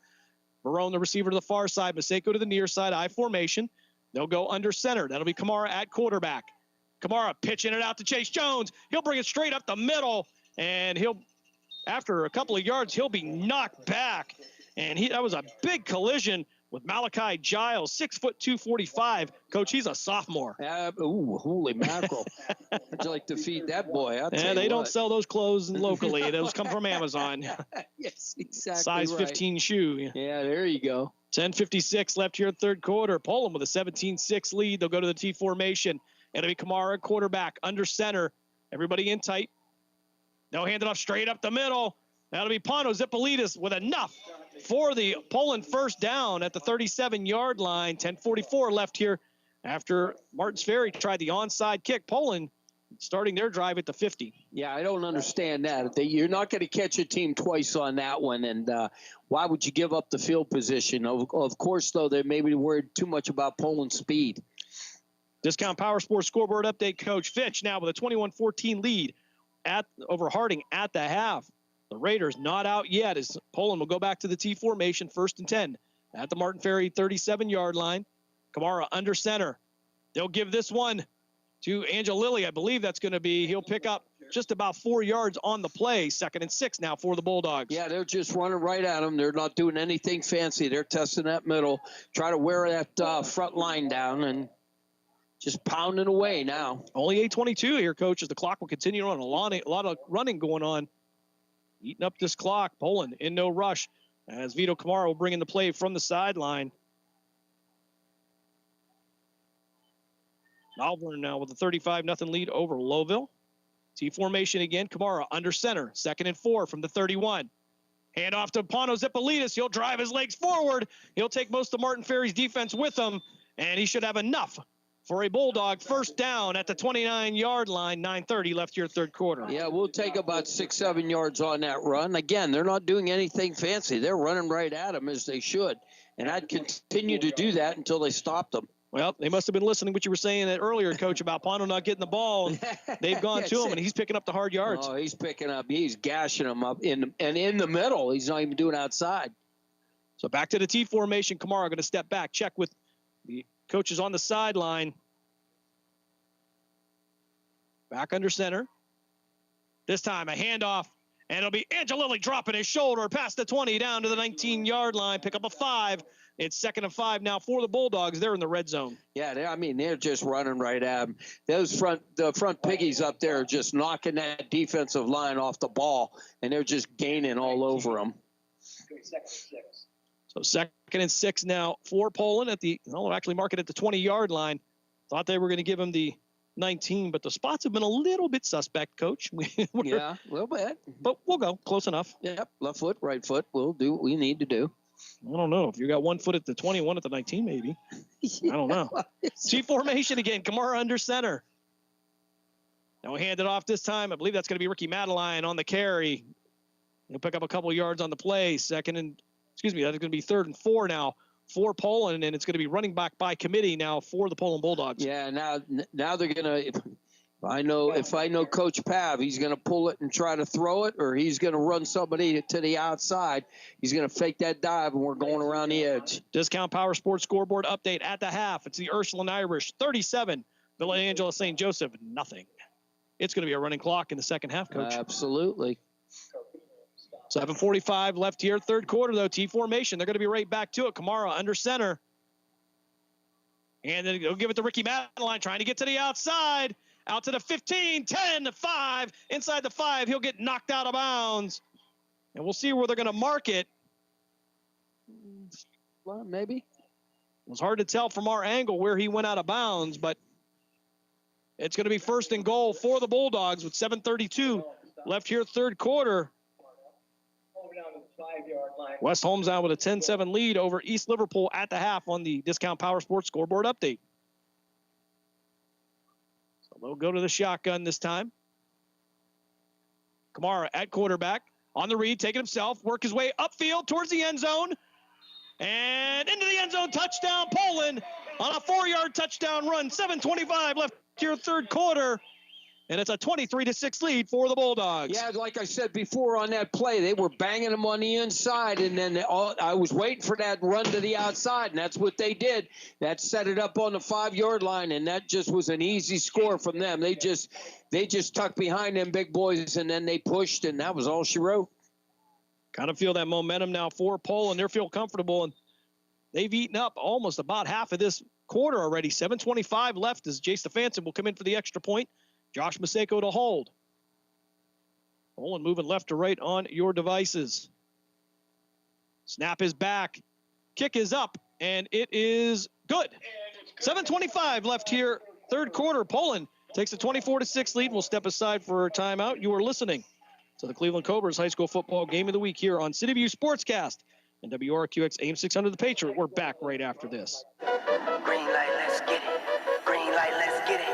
Barone, the receiver to the far side, Maseko to the near side, I formation. They'll go under center. That'll be Kamara at quarterback. Kamara pitching it out to Chase Jones. He'll bring it straight up the middle, and after a couple of yards, he'll be knocked back. And that was a big collision with Malachi Giles, 6'2", 245. Coach, he's a sophomore. Holy mackerel. How'd you like to feed that boy? They don't sell those clothes locally. Those come from Amazon. Yes, exactly. Size 15 shoe. Yeah, there you go. 10:56 left here in third quarter. Poland with a 17-6 lead. They'll go to the T formation. It'll be Kamara, quarterback, under center. Everybody in tight. They'll hand it off straight up the middle. That'll be Pano Zipolitis with enough for the Poland first down at the 37-yard line. 10:44 left here after Martins Ferry tried the onside kick. Poland starting their drive at the 50. Yeah, I don't understand that. You're not going to catch a team twice on that one, and why would you give up the field position? Of course, though, they maybe worried too much about Poland's speed. Discount Power Sports scoreboard update, Coach Fitch now with a 21-14 lead over Harding at the half. The Raiders not out yet as Poland will go back to the T formation, 1st and 10 at the Martin Ferry 37-yard line. Kamara under center. They'll give this one to Angel Lilly. I believe that's going to be, he'll pick up just about 4 yards on the play. 2nd and 6 now for the Bulldogs. Yeah, they're just running right at them. They're not doing anything fancy. They're testing that middle, try to wear that front line down and just pounding away now. Only 8:22 here, Coach, as the clock will continue on. A lot of running going on. Eating up this clock. Poland in no rush as Vito Kamara will bring in the play from the sideline. Malvern now with a 35-0 lead over Lowville. T formation again. Kamara under center. 2nd and 4 from the 31. Hand off to Pano Zipolitis. He'll drive his legs forward. He'll take most of Martin Ferry's defense with him, and he should have enough for a Bulldog first down at the 29-yard line. 9:30 left here third quarter. Yeah, we'll take about 6-7 yards on that run. Again, they're not doing anything fancy. They're running right at them as they should. And I'd continue to do that until they stop them. Well, they must have been listening to what you were saying earlier, Coach, about Pano not getting the ball. They've gone to him, and he's picking up the hard yards. Oh, he's picking up. He's gashing them up in the middle. He's not even doing outside. So back to the T formation. Kamara going to step back, check with the coaches on the sideline. Back under center. This time a handoff, and it'll be Angelilli dropping his shoulder past the 20 down to the 19-yard line. Pick up a 5. It's 2nd and 5 now for the Bulldogs. They're in the red zone. Yeah, they're just running right at them. The front piggies up there are just knocking that defensive line off the ball, and they're just gaining all over them. So 2nd and 6 now for Poland actually mark it at the 20-yard line. Thought they were going to give him the 19, but the spots have been a little bit suspect, Coach. Yeah, a little bit. But we'll go close enough. Yep, left foot, right foot. We'll do what we need to do. I don't know. If you got 1 foot at the 20, 1 at the 19, maybe. Yeah, I don't know. T formation again. Kamara under center. Now we hand it off this time. I believe that's going to be Ricky Madeline on the carry. He'll pick up a couple yards on the play. That's going to be 3rd and 4 now for Poland, and it's going to be running back by committee now for the Poland Bulldogs. Yeah, now they're going to If I know Coach Pav, he's going to pull it and try to throw it, or he's going to run somebody to the outside. He's going to fake that dive, and we're going around the edge. Discount Power Sports scoreboard update at the half. It's the Ursuline Irish 37, Villa Angela St. Joseph nothing. It's going to be a running clock in the second half, Coach. Absolutely. 7:45 left here, third quarter, though. T formation. They're going to be right back to it. Kamara under center. And then they'll give it to Ricky Madeline, trying to get to the outside. Out to the 15, 10, 5. Inside the 5, he'll get knocked out of bounds. And we'll see where they're going to mark it. Well, maybe. It was hard to tell from our angle where he went out of bounds, but it's going to be first and goal for the Bulldogs with 7:32 left here, third quarter. West Holmes now with a 10-7 lead over East Liverpool at the half on the Discount Power Sports scoreboard update. So they'll go to the shotgun this time. Kamara at quarterback on the read, taking himself, work his way upfield towards the end zone. And into the end zone, touchdown, Poland on a 4-yard touchdown run. 7:25 left here, third quarter. And it's a 23-6 lead for the Bulldogs. Yeah, like I said before on that play, they were banging them on the inside, and then I was waiting for that run to the outside, and that's what they did. That set it up on the 5-yard line, and that just was an easy score from them. They just tucked behind them big boys, and then they pushed, and that was all she wrote. Kind of feel that momentum now for Poland. They feel comfortable, and they've eaten up almost about half of this quarter already. 7:25 left as Jay Stefanson will come in for the extra point. Josh Maseko to hold. Poland moving left to right on your devices. Snap is back. Kick is up, and it is good. 7:25 left here, third quarter. Poland takes a 24-6 lead. We'll step aside for a timeout. You are listening to the Cleveland Cobras High School Football Game of the Week here on City View Sportscast and WRQX AM 600 The Patriot. We're back right after this. Green light, let's get it. Green light, let's get it.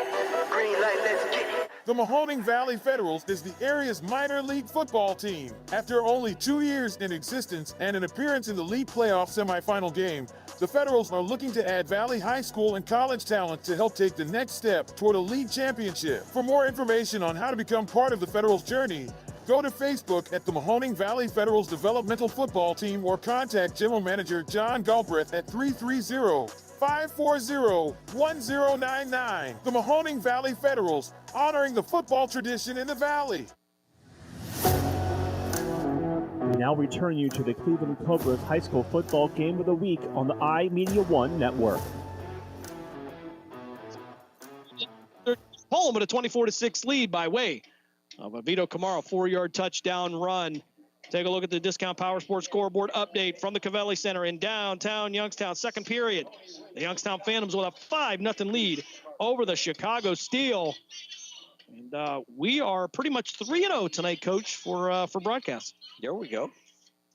Green light, let's get it. The Mahoning Valley Federals is the area's minor league football team. After only 2 years in existence and an appearance in the league playoff semifinal game, the Federals are looking to add Valley High School and college talent to help take the next step toward a league championship. For more information on how to become part of the Federals' journey, go to Facebook at the Mahoning Valley Federals Developmental Football Team or contact General Manager John Galbraith at 330-540-1099. The Mahoning Valley Federals, honoring the football tradition in the Valley. We now return you to the Cleveland Cobras High School Football Game of the Week on the iMedia One Network. Poland with a 24-6 lead by way of a Vito Kamara 4-yard touchdown run. Take a look at the Discount Power Sports scoreboard update from the Cavelli Center in downtown Youngstown. Second period, the Youngstown Phantoms with a 5-0 lead over the Chicago Steel. And we are pretty much 3-0 tonight, Coach, for broadcast. There we go.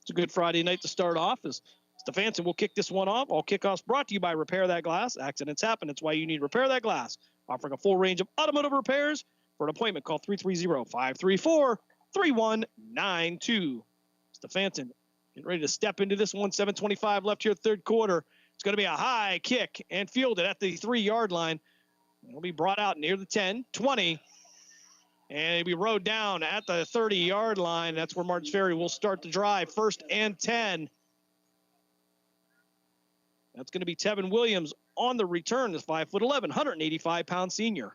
It's a good Friday night to start off. As Stefanson will kick this one off. All kickoffs brought to you by Repair That Glass. Accidents happen. That's why you need Repair That Glass. Offering a full range of automotive repairs. For an appointment, call 330-534-3192. Stefanson getting ready to step into this one. 7:25 left here, third quarter. It's going to be a high kick and fielded at the 3-yard line. It'll be brought out near the 10, 20. And it'll be rowed down at the 30-yard line. That's where Martins Ferry will start the drive. First and 10. That's going to be Tevin Williams on the return. This 5'11", 185-pound senior.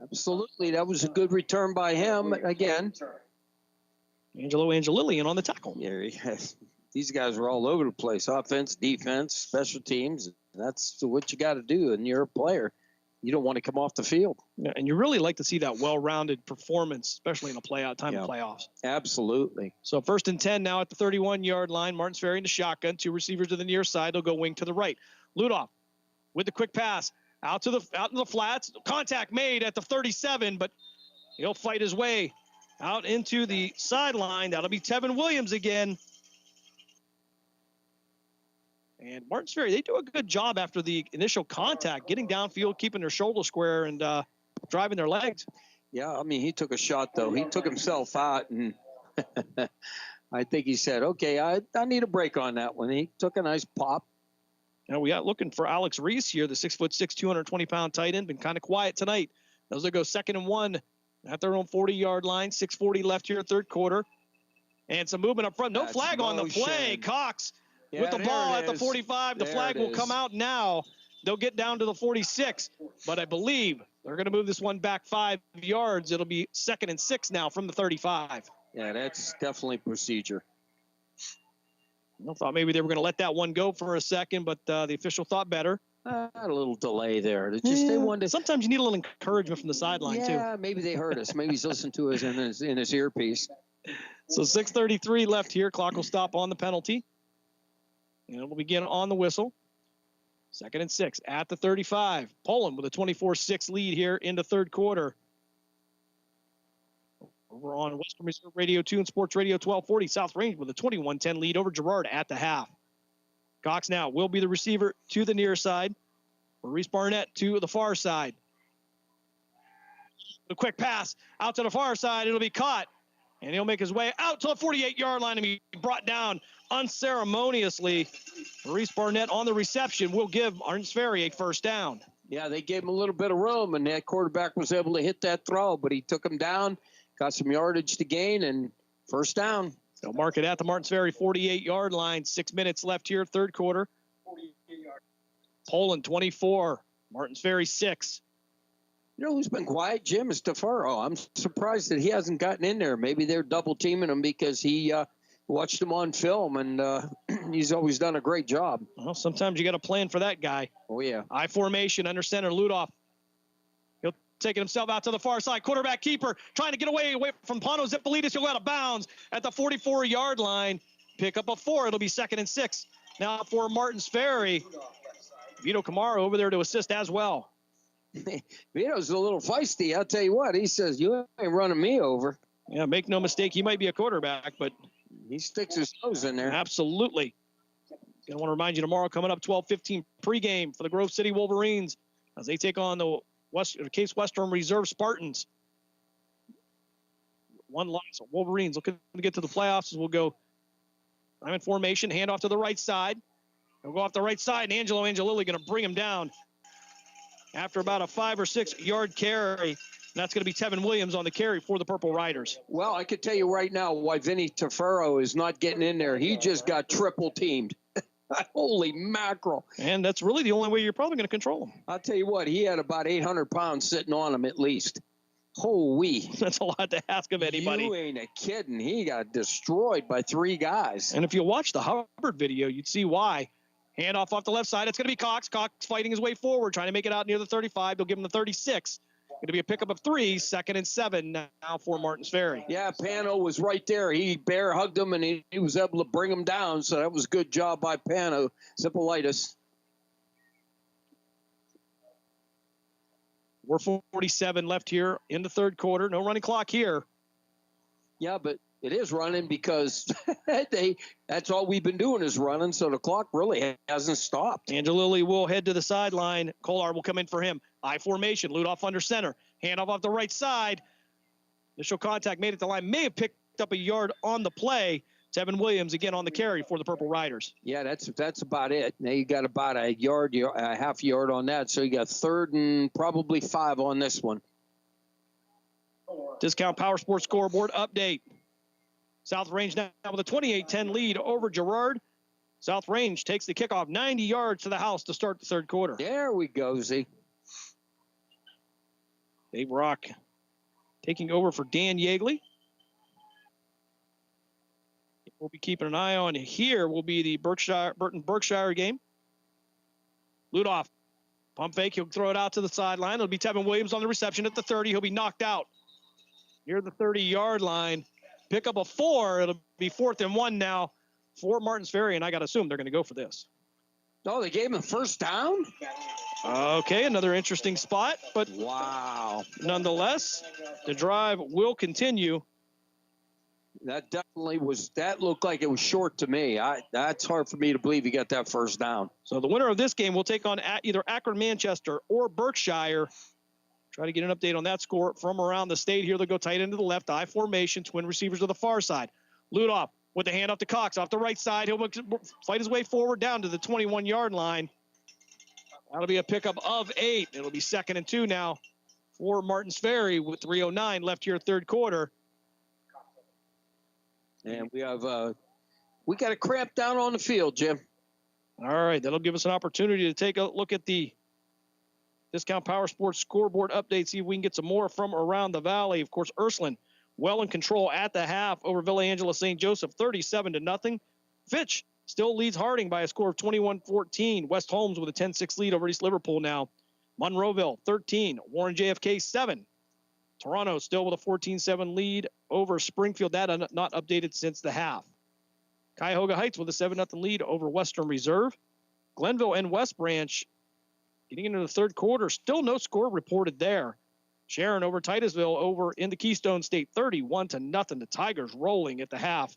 Absolutely. That was a good return by him again. Angelo Angelillian on the tackle. Yeah, these guys are all over the place. Offense, defense, special teams. That's what you got to do, and you're a player. You don't want to come off the field. Yeah, and you really like to see that well-rounded performance, especially in a time of playoffs. Absolutely. So first and 10 now at the 31-yard line. Martins Ferry into shotgun. 2 receivers to the near side. They'll go wing to the right. Ludoff with the quick pass out in the flats. Contact made at the 37, but he'll fight his way out into the sideline. That'll be Tevin Williams again. And Martins Ferry, they do a good job after the initial contact, getting downfield, keeping their shoulder square, and driving their legs. Yeah, I mean, he took a shot, though. He took himself out, and I think he said, okay, I need a break on that one. He took a nice pop. Now we got looking for Alex Reese here, the 6'6", 220-pound tight end. Been kind of quiet tonight Those will go 2nd and 1 at their own 40-yard line. 6:40 left here, third quarter. And some movement up front. No flag on the play. Cox with the ball at the 45. The flag will come out now. They'll get down to the 46. But I believe they're going to move this one back 5 yards. It'll be 2nd and 6 now from the 35. Yeah, that's definitely procedure. I thought maybe they were going to let that one go for a second, but the official thought better. A little delay there. They wanted to... Sometimes you need a little encouragement from the sideline, too. Yeah, maybe they heard us. Maybe he's listening to us in his earpiece. So 6:33 left here. Clock will stop on the penalty. And it will begin on the whistle. 2nd and 6 at the 35. Poland with a 24-6 lead here in the third quarter. Over on Western Reserve Radio 2 and Sports Radio 1240. South Range with a 21-10 lead over Girard at the half. Cox now will be the receiver to the near side. Maurice Barnett to the far side. The quick pass out to the far side. It'll be caught. And he'll make his way out to the 48-yard line and be brought down unceremoniously. Maurice Barnett on the reception will give Martins Ferry a first down. Yeah, they gave him a little bit of room, and that quarterback was able to hit that throw, but he took him down, got some yardage to gain, and first down. They'll mark it at the Martins Ferry 48-yard line. 6 minutes left here, third quarter. Poland 24, Martins Ferry 6. You know who's been quiet, Jim, is Tafaro. I'm surprised that he hasn't gotten in there. Maybe they're double teaming him because he watched him on film, and he's always done a great job. Well, sometimes you got to plan for that guy. Oh, yeah. I formation under center, Ludoff. He'll take it himself out to the far side. Quarterback keeper trying to get away from Pano Zipolidis. He'll go out of bounds at the 44-yard line. Pick up a 4. It'll be 2nd and 6. Now for Martins Ferry. Vito Camaro over there to assist as well. Vito's a little feisty. I'll tell you what. He says, you ain't running me over. Yeah, make no mistake. He might be a quarterback, but he sticks his nose in there. Absolutely. I want to remind you tomorrow coming up 12:15 pregame for the Grove City Wolverines as they take on the Case Western Reserve Spartans. One loss. Wolverines looking to get to the playoffs as we'll go. I'm in formation. Hand off to the right side. He'll go off the right side, and Angelo Angelilli going to bring him down after about a 5 or 6 yard carry. That's going to be Tevin Williams on the carry for the Purple Riders. Well, I could tell you right now why Vinny Tafaro is not getting in there. He just got triple teamed. Holy mackerel. And that's really the only way you're probably going to control him. I'll tell you what, he had about 800 pounds sitting on him at least. Holy. That's a lot to ask of anybody. You ain't a kidding. He got destroyed by 3 guys. And if you watch the Hubbard video, you'd see why. Handoff off the left side. It's going to be Cox. Cox fighting his way forward, trying to make it out near the 35. They'll give him the 36. Going to be a pickup of 3, 2nd and 7 now for Martins Ferry. Yeah, Pano was right there. He bear hugged him, and he was able to bring him down, so that was a good job by Pano Zipolidis. We're 47 left here in the third quarter. No running clock here. Yeah, but it is running because that's all we've been doing is running, so the clock really hasn't stopped. Angelilli will head to the sideline. Kolar will come in for him. I formation, Ludoff under center. Handoff off the right side. Initial contact made it to the line. May have picked up a yard on the play. Tevin Williams again on the carry for the Purple Riders. Yeah, that's about it. Now you got about a half yard on that, so you got 3rd and probably 5 on this one. Discount Power Sports scoreboard update. South Range now with a 28-10 lead over Girard. South Range takes the kickoff 90 yards to the house to start the third quarter. There we go, Z. Dave Rock taking over for Dan Yeagley. We'll be keeping an eye on here. Will be the Burton-Berkshire game. Ludoff, pump fake. He'll throw it out to the sideline. It'll be Tevin Williams on the reception at the 30. He'll be knocked out near the 30-yard line. Pick up a 4. It'll be 4th and 1 now for Martins Ferry, and I got to assume they're going to go for this. Oh, they gave him first down? Okay, another interesting spot, but wow. Nonetheless, the drive will continue. That looked like it was short to me. That's hard for me to believe he got that first down. So the winner of this game will take on either Akron Manchester or Berkshire. Try to get an update on that score from around the state here. They'll go tight end to the left, I formation, twin receivers to the far side. Ludoff with the handoff to Cox off the right side. He'll fight his way forward down to the 21-yard line. That'll be a pickup of 8. It'll be 2nd and 2 now for Martins Ferry with 3:09 left here, third quarter. And we got to cramp down on the field, Jim. All right, that'll give us an opportunity to take a look at the Discount Power Sports scoreboard update, see if we can get some more from around the valley. Of course, Ursuline well in control at the half over Villa Angela St. Joseph, 37-0. Fitch still leads Harding by a score of 21-14. West Holmes with a 10-6 lead over East Liverpool now. Monroeville, 13. Warren JFK, 7. Toronto still with a 14-7 lead over Springfield. That not updated since the half. Cuyahoga Heights with a 7-0 lead over Western Reserve. Glenville and West Branch getting into the third quarter. Still no score reported there. Sharon over Titusville over in the Keystone State, 31-0. The Tigers rolling at the half.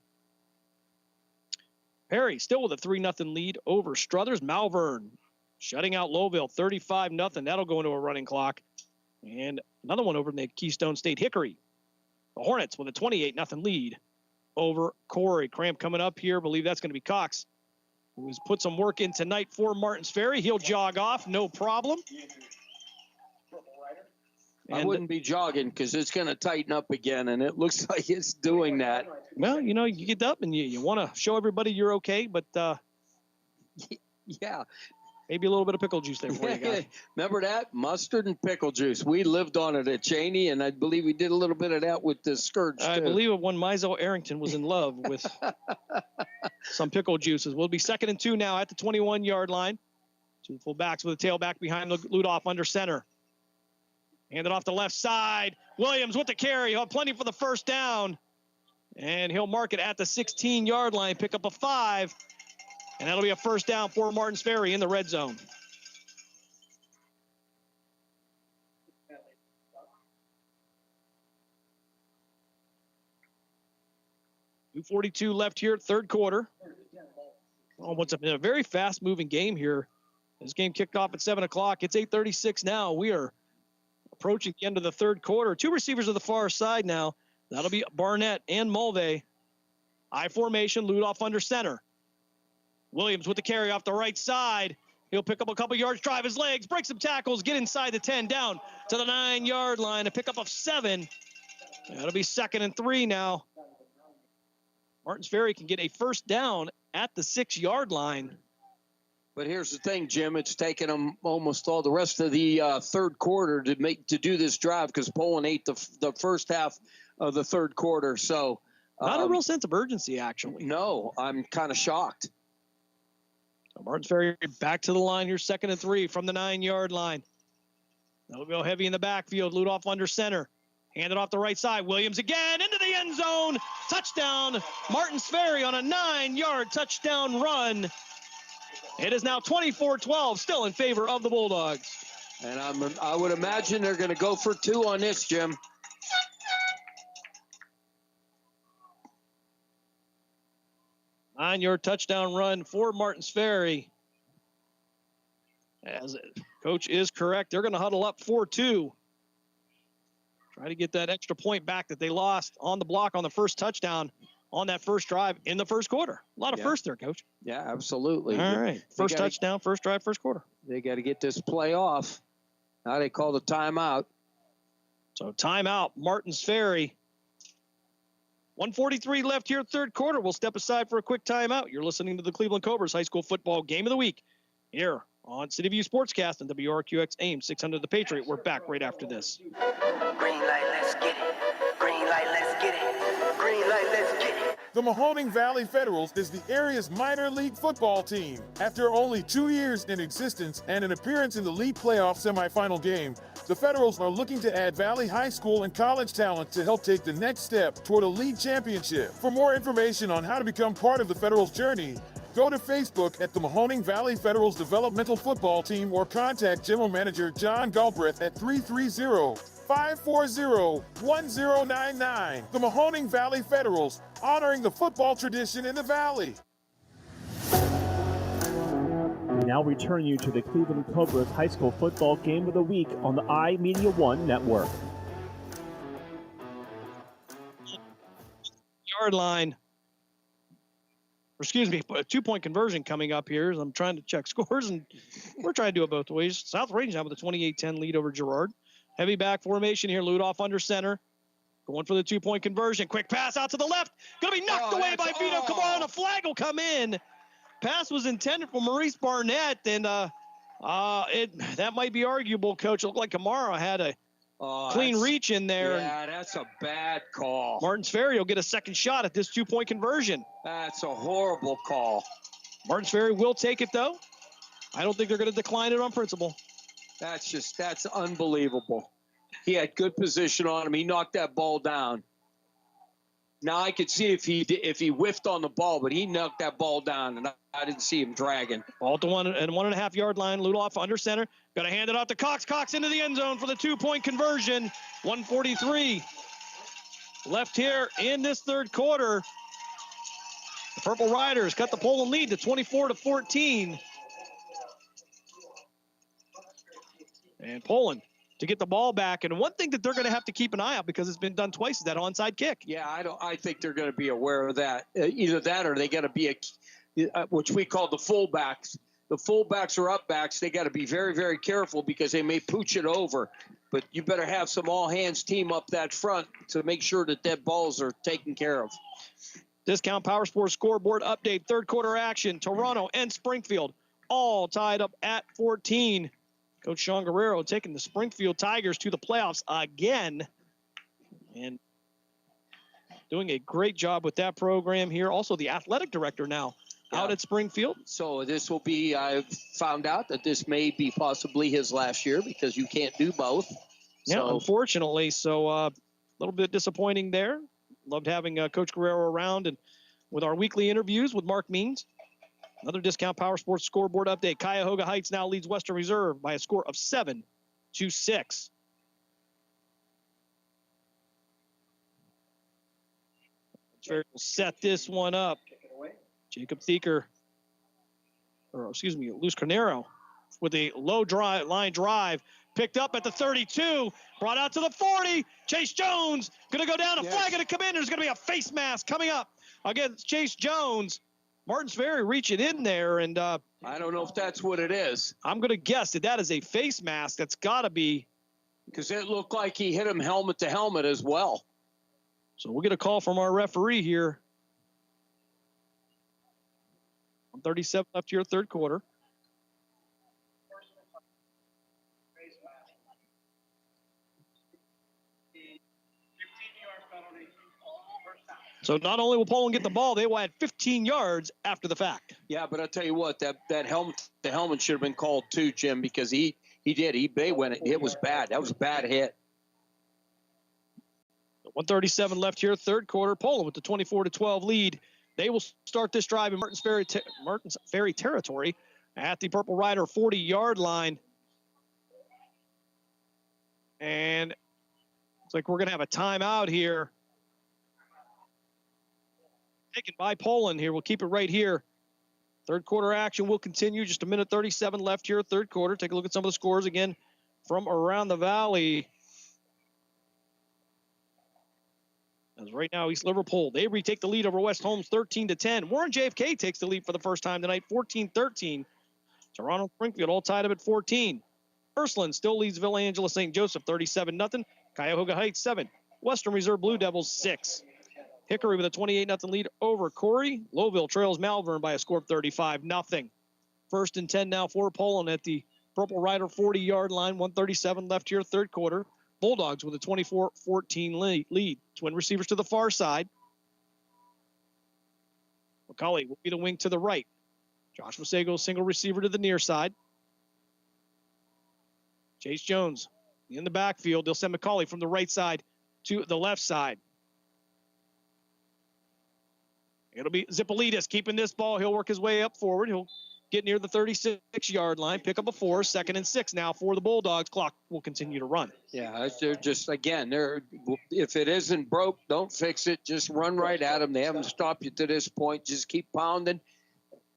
Perry still with a 3-0 lead over Struthers. Malvern shutting out Lowville, 35-0. That'll go into a running clock. And another one over in the Keystone State, Hickory. The Hornets with a 28-0 lead over Corey. Cramp coming up here. Believe that's going to be Cox, who's put some work in tonight for Martins Ferry. He'll jog off, no problem. I wouldn't be jogging because it's going to tighten up again, and it looks like it's doing that. Well, you know, you get up and you want to show everybody you're okay, but yeah, maybe a little bit of pickle juice there for you guys. Remember that? Mustard and pickle juice. We lived on it at Cheney, and I believe we did a little bit of that with the Scourge, too. I believe when Mizel Arrington was in love with some pickle juices. We'll be 2nd and 2 now at the 21-yard line. Two fullbacks with a tailback behind Ludoff under center. Hand it off the left side. Williams with the carry. He'll have plenty for the first down. And he'll mark it at the 16-yard line, pick up a 5. And that'll be a first down for Martins Ferry in the red zone. .242 left here, third quarter. Oh, what's a very fast-moving game here. This game kicked off at 7 o'clock. It's 8:36 now. We are approaching the end of the third quarter. Two receivers to the far side now. That'll be Barnett and Mulvey. I formation, Ludoff under center. Williams with the carry off the right side. He'll pick up a couple yards, drive his legs, break some tackles, get inside the 10, down to the 9-yard line, a pickup of 7. That'll be 2nd and 3 now. Martins Ferry can get a first down at the 6-yard line. But here's the thing, Jim. It's taken them almost all the rest of the third quarter to do this drive because Poland ate the first half of the third quarter. So not a real sense of urgency, actually. No, I'm kind of shocked. So Martins Ferry back to the line here, 2nd and 3 from the 9-yard line. They'll go heavy in the backfield. Ludoff under center. Hand it off the right side. Williams again into the end zone. Touchdown. Martins Ferry on a 9-yard touchdown run. It is now 24-12, still in favor of the Bulldogs. And I would imagine they're going to go for 2 on this, Jim. Nine-yard touchdown run for Martins Ferry. As coach is correct, they're going to huddle up 4-2. Try to get that extra point back that they lost on the block on the first touchdown on that first drive in the first quarter. A lot of firsts there, Coach. Yeah, absolutely. All right. First touchdown, first drive, first quarter. They got to get this play off. Now they call the timeout. So timeout, Martins Ferry. 1:43 left here, third quarter. We'll step aside for a quick timeout. You're listening to the Cleveland Cobras High School Football Game of the Week here on City View Sportscast and WRQX AM 600 The Patriot. We're back right after this. Green light, let's get it. Green light, let's get it. Green light, let's get it. The Mahoning Valley Federals is the area's minor league football team. After only 2 years in existence and an appearance in the league playoff semifinal game, the Federals are looking to add Valley High School and college talent to help take the next step toward a league championship. For more information on how to become part of the Federals' journey, go to Facebook at the Mahoning Valley Federals Developmental Football Team or contact General Manager John Galbraith at 330-540-1099. The Mahoning Valley Federals, honoring the football tradition in the Valley. We now return you to the Cleveland Cobras High School Football Game of the Week on the iMedia One Network. Yard line. Excuse me, a 2-point conversion coming up here as I'm trying to check scores, and we're trying to do it both ways. South Range now with a 28-10 lead over Girard. Heavy back formation here. Ludoff under center. Going for the 2-point conversion. Quick pass out to the left. Going to be knocked away by Vito Camarra. The flag will come in. Pass was intended for Maurice Barnett, and that might be arguable, Coach. It looked like Camarra had a clean reach in there. Yeah, that's a bad call. Martins Ferry will get a second shot at this 2-point conversion. That's a horrible call. Martins Ferry will take it, though. I don't think they're going to decline it on principle. That's unbelievable. He had good position on him. He knocked that ball down. Now I could see if he whiffed on the ball, but he knocked that ball down, and I didn't see him dragging. Ball to 1.5 yard line. Ludoff under center. Got to hand it off to Cox. Cox into the end zone for the 2-point conversion. 1:43 left here in this third quarter. The Purple Riders cut the Poland lead to 24-14. And Poland to get the ball back. And one thing that they're going to have to keep an eye out, because it's been done twice, is that onside kick. Yeah, I think they're going to be aware of that. Either that or they got to be which we call the fullbacks. The fullbacks or upbacks, they got to be very, very careful because they may pooch it over. But you better have some all-hands team up that front to make sure that balls are taken care of. Discount Power Sports scoreboard update. Third quarter action. Toronto and Springfield all tied up at 14. Coach Sean Guerrero taking the Springfield Tigers to the playoffs again. And doing a great job with that program here. Also the athletic director now out at Springfield. So this will be, I've found out that this may be possibly his last year because you can't do both. Yeah, unfortunately. So a little bit disappointing there. Loved having Coach Guerrero around, and with our weekly interviews with Mark Means. Another Discount Power Sports scoreboard update. Cuyahoga Heights now leads Western Reserve by a score of 7-6. Will set this one up. Jacob Thieker, Luz Carnero with a low line drive. Picked up at the 32, brought out to the 40. Chase Jones going to go down. A flag going to come in. There's going to be a face mask coming up against Chase Jones. Martins Ferry reaching in there, and I don't know if that's what it is. I'm going to guess that is a face mask. That's got to be. Because it looked like he hit him helmet to helmet as well. So we'll get a call from our referee here. 1:37 left here, third quarter. So not only will Poland get the ball, they will add 15 yards after the fact. Yeah, but I'll tell you what, that helmet should have been called too, Jim, because he did. It was bad. That was a bad hit. 1:37 left here, third quarter. Poland with the 24-12 lead. They will start this drive in Martins Ferry territory at the Purple Rider 40-yard line. And looks like we're going to have a timeout here. Taken by Poland here. We'll keep it right here. Third quarter action will continue. Just a minute 37 left here, third quarter. Take a look at some of the scores again from around the valley. As right now, East Liverpool, they retake the lead over West Holmes 13-10. Warren JFK takes the lead for the first time tonight, 14-13. Toronto Springfield all tied up at 14. Ursuline still leads Villa Angela St. Joseph 37-0. Cuyahoga Heights 7. Western Reserve Blue Devils 6. Hickory with a 28-0 lead over Corey. Lowville trails Malvern by a score of 35-0. First and 10 now for Poland at the Purple Rider 40-yard line. 1:37 left here, third quarter. Bulldogs with a 24-14 lead. Twin receivers to the far side. McCauley will be the wing to the right. Josh Masego, single receiver to the near side. Chase Jones in the backfield. They'll send McCauley from the right side to the left side. It'll be Zipolidis keeping this ball. He'll work his way up forward. He'll get near the 36-yard line, pick up a 4, 2nd and 6 now for the Bulldogs. Clock will continue to run. Yeah, they're just, again, if it isn't broke, don't fix it. Just run right at them. They haven't stopped you to this point. Just keep pounding.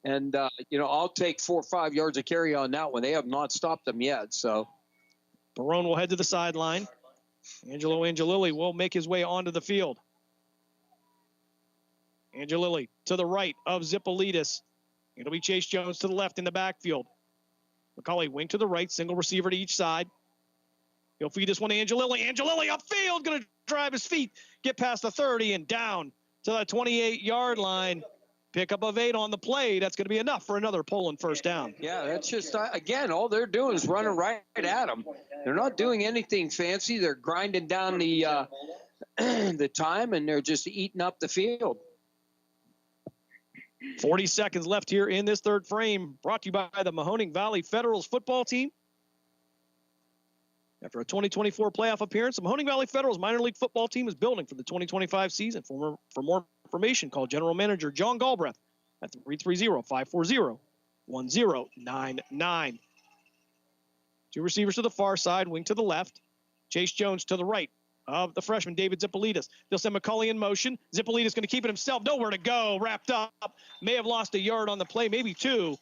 And, I'll take 4 or 5 yards of carry on that one. They have not stopped them yet, so. Barone will head to the sideline. Angelo Angelilli will make his way onto the field. Angelilli to the right of Zipolidis. It'll be Chase Jones to the left in the backfield. McCauley wing to the right, single receiver to each side. He'll feed this one to Angelilli. Angelilli upfield, going to drive his feet, get past the 30 and down to the 28-yard line. Pickup of 8 on the play. That's going to be enough for another Poland first down. Yeah, that's just, again, all they're doing is running right at them. They're not doing anything fancy. They're grinding down the the time, and they're just eating up the field. 40 seconds left here in this third frame. Brought to you by the Mahoning Valley Federals football team. After a 2024 playoff appearance, the Mahoning Valley Federals minor league football team is building for the 2025 season. For more information, call General Manager John Galbraith at 330-540-1099. Two receivers to the far side, wing to the left. Chase Jones to the right of the freshman, David Zippolitas. They'll send McCauley in motion. Zippolitas going to keep it himself. Nowhere to go. Wrapped up. May have lost a yard on the play, maybe 2.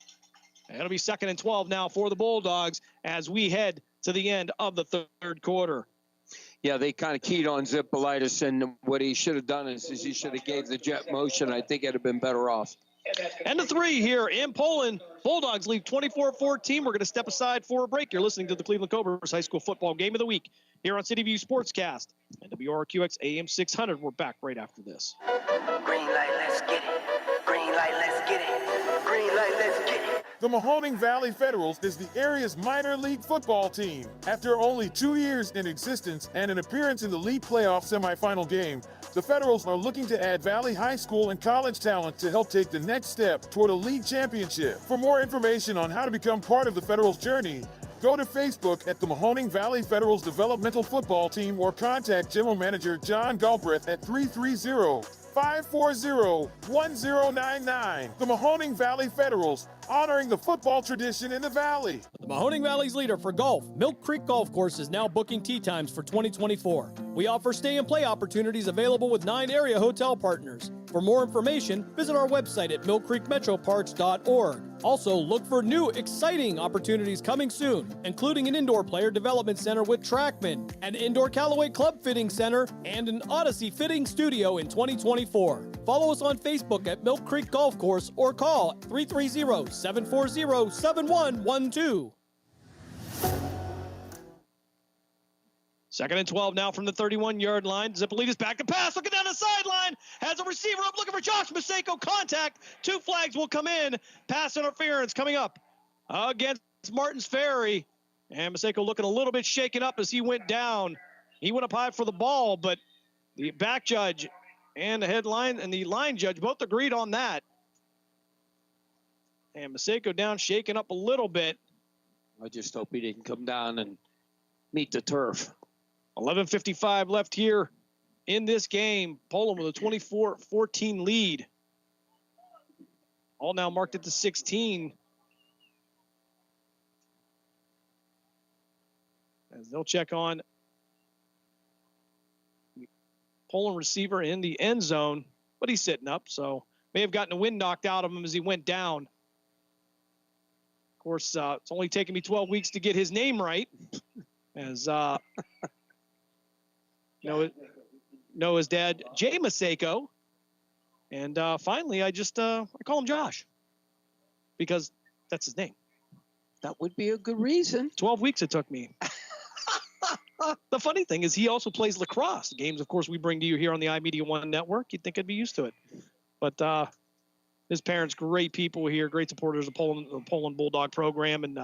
And it'll be 2nd and 12 now for the Bulldogs as we head to the end of the third quarter. Yeah, they kind of keyed on Zippolitas, and what he should have done is he should have gave the jet motion. I think it'd have been better off. And the 3 here in Poland. Bulldogs lead 24-14. We're going to step aside for a break. You're listening to the Cleveland Cobras High School Football Game of the Week here on CityView Sportscast and WRQX AM 600. We're back right after this. Green light, let's get it. Green light, let's get it. Green light, let's get it. The Mahoning Valley Federals is the area's minor league football team. After only 2 years in existence and an appearance in the league playoff semifinal game, the Federals are looking to add Valley High School and college talent to help take the next step toward a league championship. For more information on how to become part of the Federals' journey, go to Facebook at the Mahoning Valley Federals Developmental Football Team or contact General Manager John Galbraith at 330-540-1099. The Mahoning Valley Federals, honoring the football tradition in the Valley. The Mahoning Valley's leader for golf, Milk Creek Golf Course, is now booking tee times for 2024. We offer stay and play opportunities available with 9 area hotel partners. For more information, visit our website at millcreekmetroparks.org. Also, look for new, exciting opportunities coming soon, including an indoor player development center with Trackman, an indoor Callaway Club fitting center, and an Odyssey fitting studio in 2024. Follow us on Facebook at Milk Creek Golf Course or call 330-740-7112. 2nd and 12 now from the 31-yard line. Zippolitas back to pass, looking down the sideline. Has a receiver up, looking for Josh Maseko. Contact. 2 flags will come in. Pass interference coming up against Martin's Ferry. And Maseko looking a little bit shaken up as he went down. He went up high for the ball, but the back judge and the headline and the line judge both agreed on that. And Maseko down, shaken up a little bit. I just hope he didn't come down and meet the turf. 11:55 left here in this game. Poland with a 24-14 lead. All now marked at the 16. As they'll check on the Poland receiver in the end zone, but he's sitting up, so may have gotten the wind knocked out of him as he went down. Of course, it's only taken me 12 weeks to get his name right. As Noah's dad, Jay Maseko. And finally, I call him Josh because that's his name. That would be a good reason. 12 weeks it took me. The funny thing is he also plays lacrosse. Games, of course, we bring to you here on the iMedia One Network. You'd think I'd be used to it. But his parents, great people here, great supporters of the Poland Bulldog program. And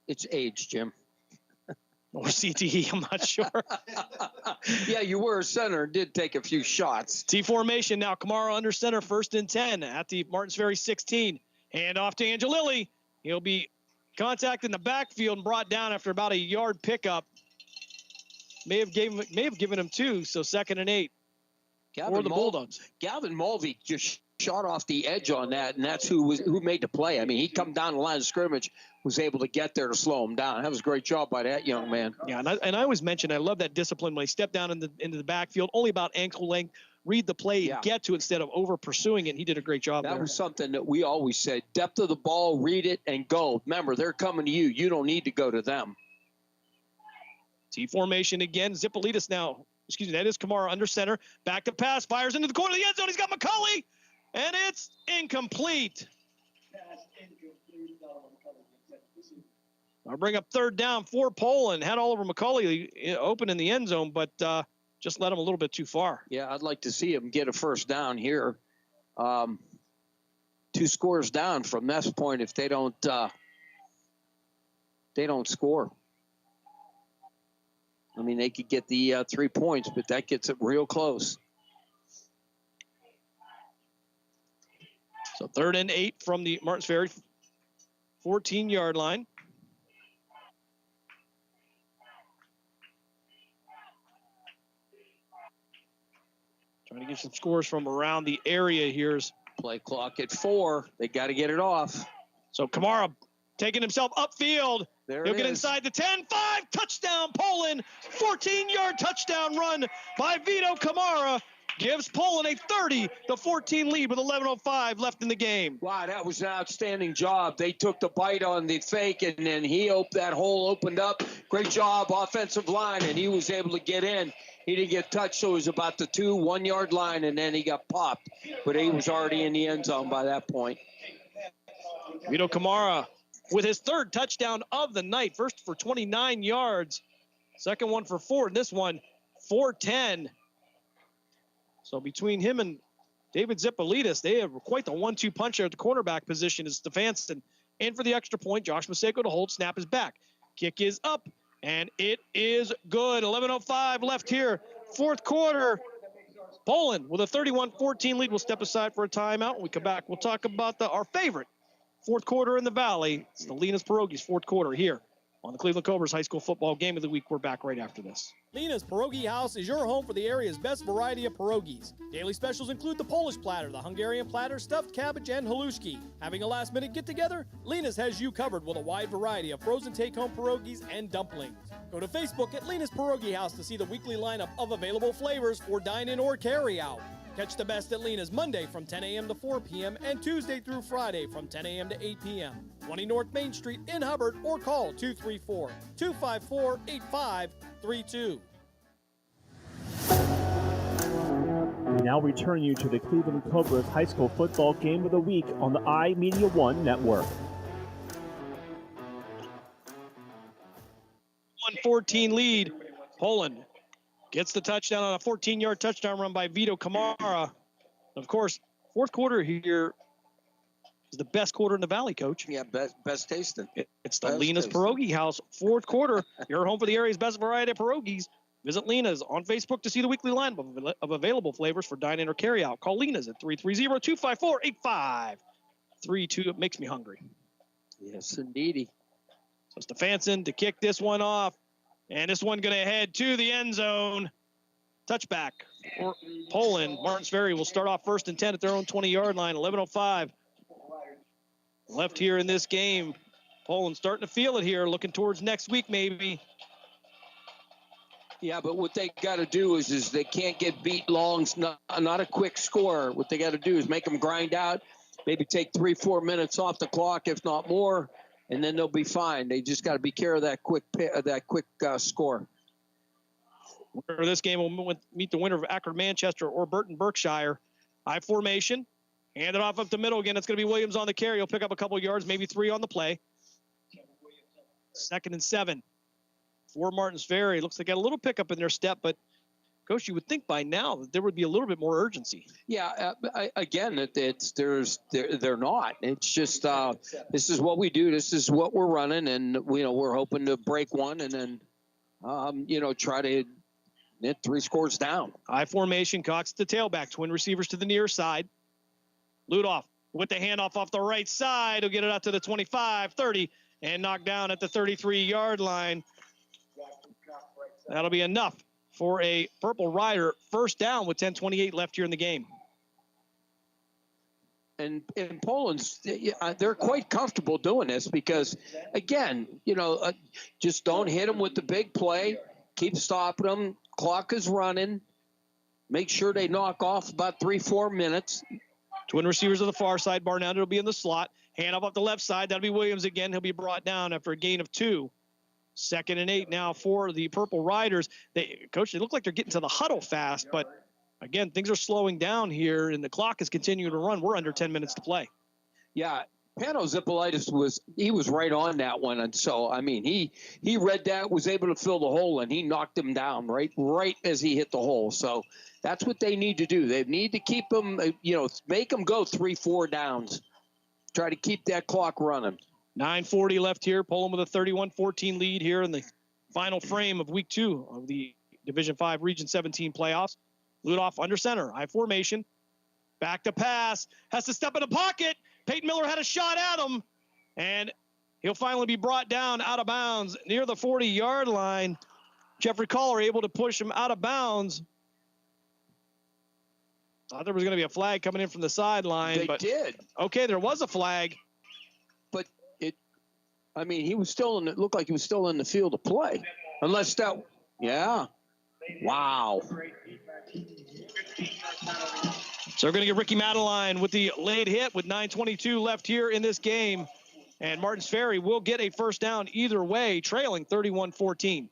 it's age, Jim. Or CTE, I'm not sure. Yeah, you were a center, did take a few shots. T formation now. Kamara under center, 1st and 10 at the Martins Ferry 16. Hand off to Angelilli. He'll be contacted in the backfield and brought down after about a yard pickup. May have given him 2, so 2nd and 8 for the Bulldogs. Galvin Mulvey just shot off the edge on that, and that's who made the play. I mean, he come down the line of scrimmage, was able to get there to slow him down. That was a great job by that young man. Yeah, and I always mention I love that discipline when he stepped down into the backfield, only about ankle length, read the play and get to it instead of over pursuing it. And he did a great job there. That was something that we always said, depth of the ball, read it, and go. Remember, they're coming to you. You don't need to go to them. T formation again. Zippolitas now. Excuse me, that is Kamara under center. Back to pass, fires into the corner of the end zone. He's got McCauley, and it's incomplete. I'll bring up third down for Poland. Had all over McCauley open in the end zone, but just led him a little bit too far. Yeah, I'd like to see him get a first down here. 2 scores down from this point if they don't score. I mean, they could get the 3 points, but that gets it real close. So 3rd and 8 from the Martins Ferry 14-yard line. Trying to get some scores from around the area here. Play clock at 4. They got to get it off. So Kamara taking himself upfield. There He'll it get is. inside the 10, 5, touchdown, Poland. 14-yard touchdown run by Vito Kamara. Gives Poland a 30-14 lead with 11:05 left in the game. Wow, that was an outstanding job. They took the bite on the fake, and then that hole opened up. Great job, offensive line, and he was able to get in. He didn't get touched, so it was about the 1-yard line, and then he got popped. But he was already in the end zone by that point. Vito Kamara with his 3rd touchdown of the night. First for 29 yards. Second one for 4. And this one, 4-10. So between him and David Zipolidis, they have quite the 1-2 punch there at the cornerback position. Is Stefanson in for the extra point. Josh Maseko to hold. Snap is back. Kick is up. And it is good. 11:05 left here. 4th quarter. Poland with a 31-14 lead. We'll step aside for a timeout. When we come back, we'll talk about our favorite 4th quarter in the Valley. It's the Lena's Pierogies 4th quarter here on the Cleveland Cobras High School Football Game of the Week. We're back right after this. Lena's Pierogi House is your home for the area's best variety of pierogies. Daily specials include the Polish platter, the Hungarian platter, stuffed cabbage, and halushki. Having a last-minute get-together? Lena's has you covered with a wide variety of frozen take-home pierogies and dumplings. Go to Facebook at Lena's Pierogi House to see the weekly lineup of available flavors for dine-in or carry-out. Catch the best at Lena's Monday from 10 a.m. to 4 p.m. and Tuesday through Friday from 10 a.m. to 8 p.m. 20 North Main Street in Hubbard or call 234-254-8532. We now return you to the Cleveland Cobras High School Football Game of the Week on the iMedia One Network. 1-14 lead. Poland gets the touchdown on a 14-yard touchdown run by Vito Kamara. Of course, 4th quarter here is the best quarter in the Valley, Coach. Yeah, best tasting. It's the Lena's Pierogi House 4th quarter. Your home for the area's best variety of pierogies. Visit Lena's on Facebook to see the weekly lineup of available flavors for dine-in or carry-out. Call Lena's at 330-254-8532. It makes me hungry. Yes, indeedy. So Stefanson to kick this one off. And this one going to head to the end zone. Touchback for Poland. Martins Ferry will start off 1st and 10 at their own 20-yard line. 11:05 left here in this game. Poland starting to feel it here, looking towards next week maybe. Yeah, but what they got to do is they can't get beat long. Not a quick score. What they got to do is make them grind out, maybe take 3-4 minutes off the clock, if not more, and then they'll be fine. They just got to be careful of that quick score. This game will meet the winner of Akron Manchester or Burton Berkshire. High formation. Hand it off up the middle again. It's going to be Williams on the carry. He'll pick up a couple yards, maybe 3 on the play. 2nd and 7 for Martins Ferry. Looks like they got a little pickup in their step, but Coach, you would think by now that there would be a little bit more urgency. Yeah, again, they're not. It's just this is what we do. This is what we're running, and we're hoping to break one, and then try to get 3 scores down. High formation, Cox to tailback, twin receivers to the near side. Ludoff with the handoff off the right side. He'll get it out to the 25, 30, and knocked down at the 33-yard line. That'll be enough for a Purple Rider first down with 10:28 left here in the game. And in Poland's, they're quite comfortable doing this because, again, just don't hit them with the big play. Keep stopping them. Clock is running. Make sure they knock off about 3-4 minutes. Twin receivers on the far side. Barnett will be in the slot. Hand off the left side. That'll be Williams again. He'll be brought down after a gain of 2. 2nd and 8 now for the Purple Riders. Coach, they look like they're getting to the huddle fast, but again, things are slowing down here, and the clock is continuing to run. We're under 10 minutes to play. Yeah, Panozippolitis was right on that one, and so I mean he read that, was able to fill the hole, and he knocked him down right as he hit the hole. So that's what they need to do. They need to keep them, make them go 3-4 downs. Try to keep that clock running. 9:40 left here. Poland with a 31-14 lead here in the final frame of week 2 of the Division 5 Region 17 playoffs. Ludoff under center, high formation, back to pass, has to step in the pocket. Peyton Miller had a shot at him, and he'll finally be brought down out of bounds near the 40-yard line. Jeffrey Collar able to push him out of bounds. Thought there was going to be a flag coming in from the sideline. They did. Okay, there was a flag. But he was still it looked like he was still in the field of play. Unless that, yeah. Wow. So we're going to get Ricky Madeline with the late hit with 9:22 left here in this game. And Martins Ferry will get a first down either way, trailing 31-14.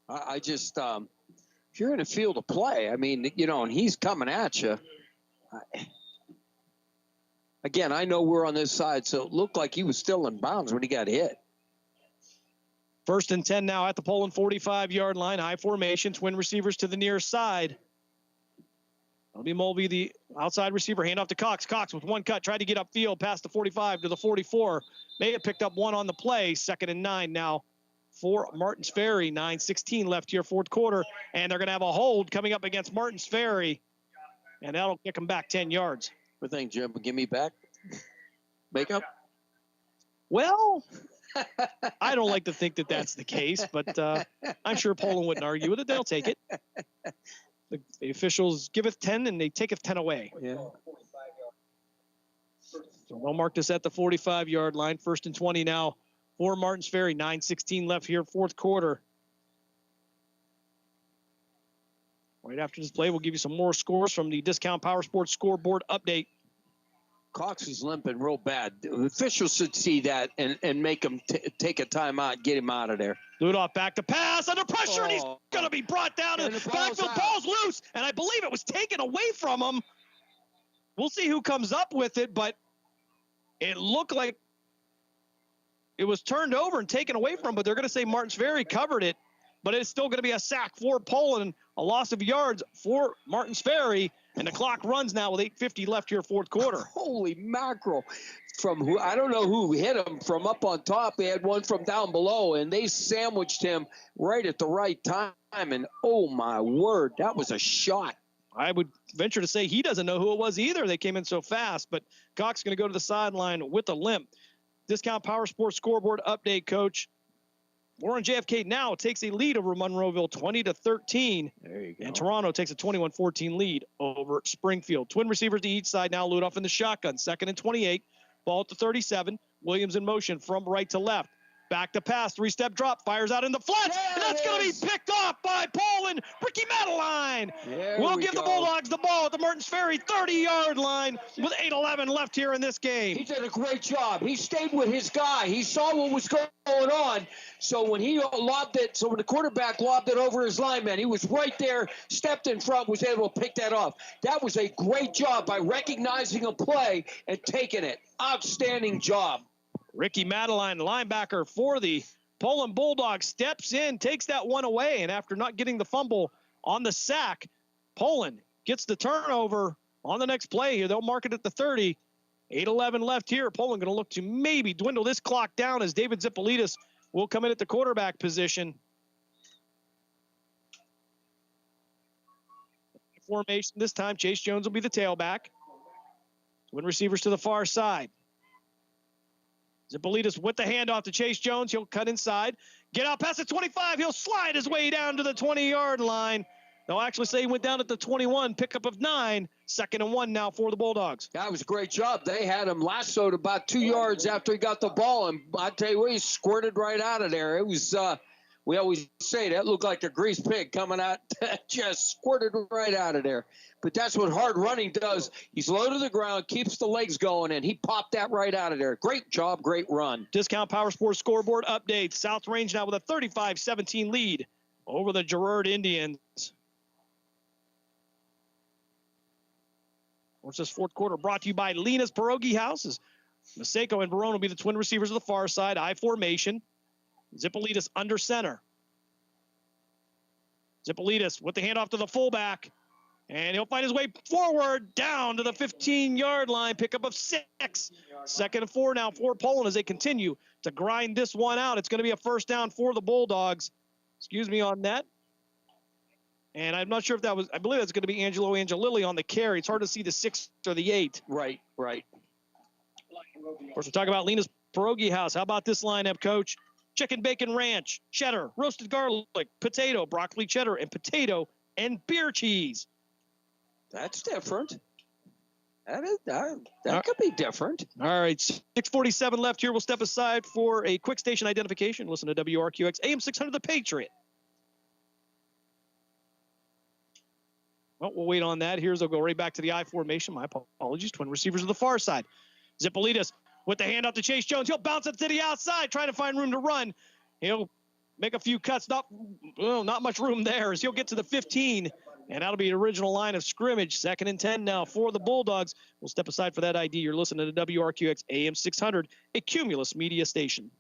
I just, if you're in a field of play, and he's coming at you. Again, I know we're on this side, so it looked like he was still in bounds when he got hit. 1st and 10 now at the Poland 45-yard line. High formation, twin receivers to the near side. That'll be Mulvey, the outside receiver, hand off to Cox. Cox with one cut, tried to get upfield past the 45 to the 44. May have picked up one on the play. 2nd and 9 now for Martins Ferry. 9:16 left here, 4th quarter. And they're going to have a hold coming up against Martins Ferry. And that'll kick them back 10 yards. What do you think, Jim? Give me back? Makeup? Well, I don't like to think that that's the case, but I'm sure Poland wouldn't argue with it. They'll take it. The officials giveth 10 and they taketh 10 away. Yeah. So we'll mark this at the 45-yard line. 1st and 20 now for Martins Ferry. 9:16 left here, 4th quarter. Right after this play, we'll give you some more scores from the Discount Power Sports scoreboard update. Cox is limping real bad. The officials should see that and make him take a timeout, get him out of there. Ludoff back to pass, under pressure, and he's going to be brought down. And the backfield ball's loose, and I believe it was taken away from him. We'll see who comes up with it, but it looked like it was turned over and taken away from him, but they're going to say Martins Ferry covered it, but it's still going to be a sack for Poland, a loss of yards for Martins Ferry, and the clock runs now with 8:50 left here, 4th quarter. Holy mackerel. I don't know who hit him from up on top. They had one from down below, and they sandwiched him right at the right time. And, oh, my word, that was a shot. I would venture to say he doesn't know who it was either. They came in so fast. But Cox is going to go to the sideline with a limp. Discount Power Sports scoreboard update, Coach. Warren JFK now takes a lead over Monroeville 20-13. There you go. And Toronto takes a 21-14 lead over Springfield. Twin receivers to each side now. Ludoff in the shotgun. 2nd and 28. Ball at the 37. Williams in motion from right to left. Back to pass. 3-step drop. Fires out in the flats. And that's going to be picked off by Poland. Ricky Madeline. We'll give the Bulldogs the ball at the Martins Ferry 30-yard line with 8:11 left here in this game. He did a great job. He stayed with his guy. He saw what was going on. So when he lobbed it, when the quarterback lobbed it over his lineman, he was right there, stepped in front, was able to pick that off. That was a great job by recognizing a play and taking it. Outstanding job. Ricky Madeline, linebacker for the Poland Bulldogs, steps in, takes that one away, and after not getting the fumble on the sack, Poland gets the turnover on the next play here. They'll mark it at the 30. 8:11 left here. Poland going to look to maybe dwindle this clock down as David Zippolitis will come in at the quarterback position. Formation this time, Chase Jones will be the tailback. Twin receivers to the far side. Zippolitis with the handoff to Chase Jones. He'll cut inside. Get out past the 25. He'll slide his way down to the 20-yard line. They'll actually say he went down at the 21. Pickup of 9. 2nd and 1 now for the Bulldogs. That was a great job. They had him lassoed about 2 yards after he got the ball. And I tell you what, he squirted right out of there. It was, we always say that looked like a grease pig coming out. Just squirted right out of there. But that's what hard running does. He's low to the ground, keeps the legs going, and he popped that right out of there. Great job, great run. Discount Power Sports scoreboard update. South Range now with a 35-17 lead over the Girard Indians. course, this fourth quarter brought to you by Lena's Pierogi Houses. Maseko and Barone will be the twin receivers of the far side. I formation. Zipolitis under center. Zipolitis with the handoff to the fullback. And he'll find his way forward down to the 15-yard line. Pickup of 6. 2nd and 4 now for Poland as they continue to grind this one out. It's going to be a first down for the Bulldogs. Excuse me on that. And I'm not sure if that was, I believe that's going to be Angelo Angelilli on the carry. It's hard to see the 6 or the 8. Right. Of course, we're talking about Lena's Pierogi House. How about this lineup, Coach? Chicken bacon ranch, cheddar, roasted garlic, potato, broccoli cheddar, and potato and beer cheese. That's different. That could be different. All right, 6:47 left here. We'll step aside for a quick station identification. Listen to WRQX AM 600, The Patriot. Well, we'll wait on that. I'll go right back to the I formation. My apologies. Twin receivers of the far side. Zipolitis with the handoff to Chase Jones. He'll bounce it to the outside, trying to find room to run. He'll make a few cuts. Not much room there as he'll get to the 15. And that'll be the original line of scrimmage. 2nd and 10 now for the Bulldogs. We'll step aside for that ID. You're listening to WRQX AM 600, a Cumulus media station.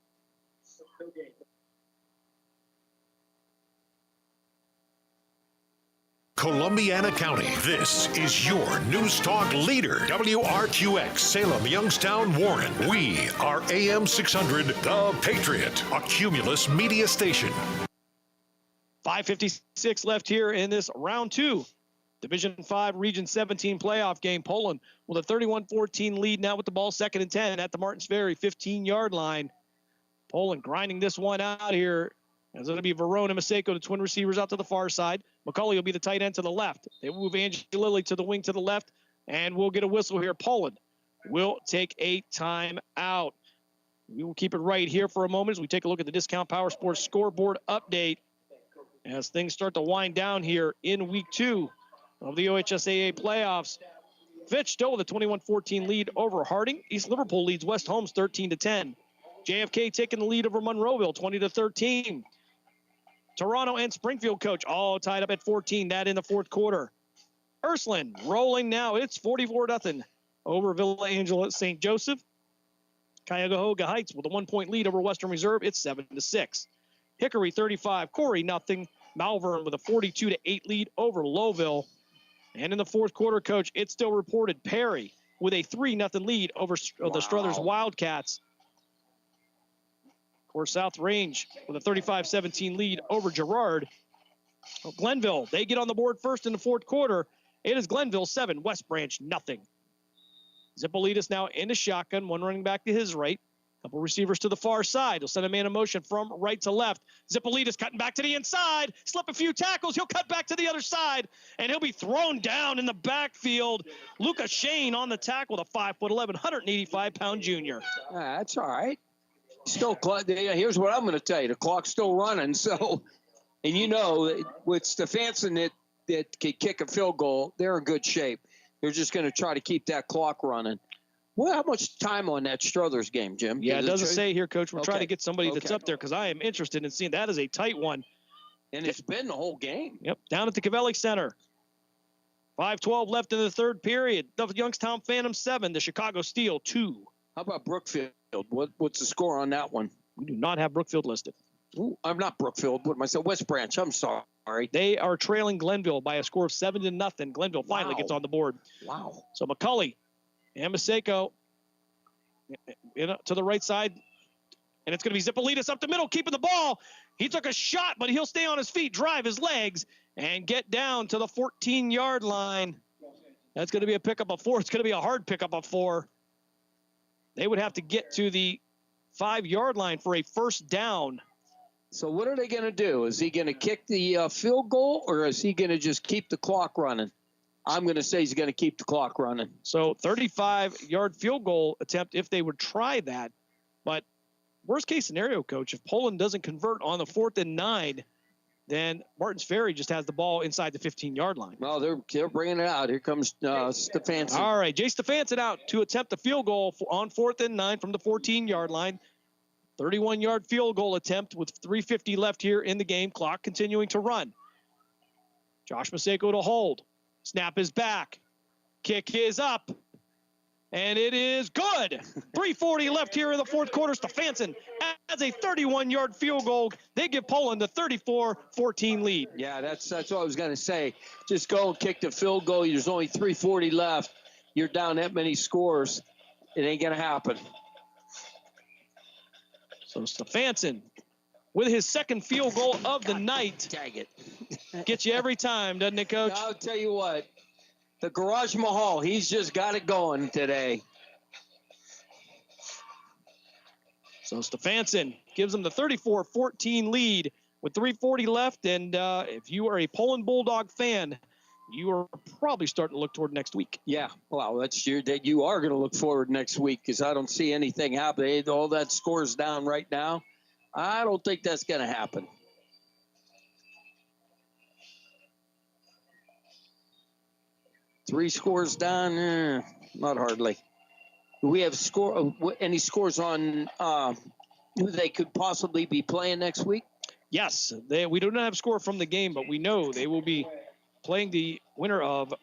Columbiana County, this is your News Talk leader. WRQX, Salem, Youngstown, Warren. We are AM 600, The Patriot, a Cumulus media station. 5:56 left here in this round 2. Division 5, Region 17 playoff game. Poland with a 31-14 lead now with the ball. 2nd and 10 at the Martins Ferry 15-yard line. Poland grinding this one out here. It's going to be Verone and Maseko, the twin receivers, out to the far side. McCulley will be the tight end to the left. They move Angelilli to the wing to the left, and we'll get a whistle here. Poland will take a timeout. We will keep it right here for a moment as we take a look at the Discount Power Sports scoreboard update as things start to wind down here in week 2 of the OHSAA playoffs. Fitch still with a 21-14 lead over Harding. East Liverpool leads West Holmes 13-10. JFK taking the lead over Monroeville 20-13. Toronto and Springfield, Coach, all tied up at 14. That in the fourth quarter. Ursuline rolling now. It's 44-0 over Villa Angela St. Joseph. Cuyahoga Heights with a 1-point lead over Western Reserve. It's 7-6. Hickory 35, Corey 0. Malvern with a 42-8 lead over Lowville. And in the fourth quarter, Coach, it's still reported Perry with a 3-0 lead over the Struthers Wildcats. Or South Range with a 35-17 lead over Girard. Glenville, they get on the board first in the fourth quarter. It is Glenville 7, West Branch 0. Zipolitis now into shotgun, one running back to his right. Couple receivers to the far side. He'll send a man in motion from right to left. Zipolitis cutting back to the inside. Slip a few tackles. He'll cut back to the other side, and he'll be thrown down in the backfield. Luca Shane on the tackle, the 5'11", 185-pound junior. That's all right. Still, here's what I'm going to tell you. The clock's still running. So, and you know, with Stefanson that can kick a field goal, they're in good shape. They're just going to try to keep that clock running. Well, how much time on that Struthers game, Jim? Yeah, it doesn't say here, Coach. We're trying to get somebody that's up there because I am interested in seeing. That is a tight one. And it's been the whole game. Yep, down at the Cavelli Center. 5:12 left in the third period. The Youngstown Phantom 7, the Chicago Steel 2. How about Brookfield? What's the score on that one? We do not have Brookfield listed. Ooh, I'm not Brookfield. What am I saying? West Branch. I'm sorry. They are trailing Glenville by a score of 7-0. Glenville finally gets on the board. Wow. So McCulley and Maseko to the right side. And it's going to be Zipolitis up the middle, keeping the ball. He took a shot, but he'll stay on his feet, drive his legs, and get down to the 14-yard line. That's going to be a pickup of 4. It's going to be a hard pickup of 4. They would have to get to the 5-yard line for a first down. So what are they going to do? Is he going to kick the field goal, or is he going to just keep the clock running? I'm going to say he's going to keep the clock running. So 35-yard field goal attempt if they would try that. But worst case scenario, Coach, if Poland doesn't convert on the 4th and 9, then Martins Ferry just has the ball inside the 15-yard line. Well, they're bringing it out. Here comes Stefanson. All right, Jay Stefanson out to attempt the field goal on 4th and 9 from the 14-yard line. 31-yard field goal attempt with 3:50 left here in the game. Clock continuing to run. Josh Maseko to hold. Snap is back. Kick is up. And it is good. 3:40 left here in the fourth quarter. Stefanson has a 31-yard field goal. They give Poland the 34-14 lead. Yeah, that's what I was going to say. Just go and kick the field goal. There's only 3:40 left. You're down that many scores. It ain't going to happen. So Stefanson, with his second field goal of the night. Tag it. Gets you every time, doesn't it, Coach? I'll tell you what. The Garage Mahal, he's just got it going today. So Stefanson gives them the 34-14 lead with 3:40 left. And if you are a Poland Bulldog fan, you are probably starting to look toward next week. Yeah, well, that's that you are going to look forward next week because I don't see anything happening. All that scores down right now. I don't think that's going to happen. Three scores down, not hardly. Do we have any scores on who they could possibly be playing next week? Yes, we do not have a score from the game, but we know they will be playing the winner of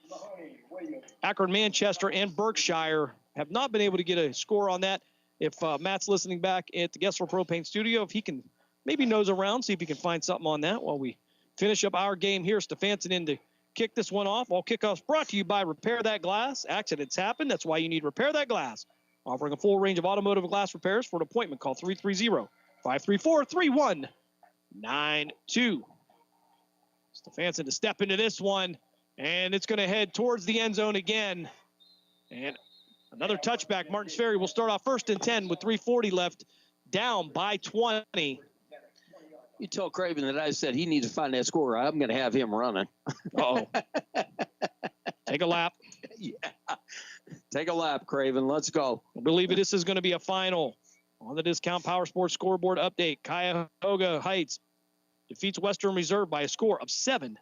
Akron, Manchester, and Berkshire. Have not been able to get a score on that. If Matt's listening back at the Gessler Propane Studio, if he can maybe nose around, see if he can find something on that while we finish up our game here. Stefanson in to kick this one off. All kickoffs brought to you by Repair That Glass. Accidents happen. That's why you need Repair That Glass. Offering a full range of automotive glass repairs. For an appointment, call 330-534-3192. Stefanson to step into this one, and it's going to head towards the end zone again. And another touchback. Martins Ferry will start off 1st and 10 with 3:40 left, down by 20. You tell Craven that I said he needs to find that score. I'm going to have him running. Uh-oh. Take a lap. Yeah. Take a lap, Craven. Let's go. I believe this is going to be a final. On the Discount Power Sports scoreboard update, Cuyahoga Heights defeats Western Reserve by a score of 7-6.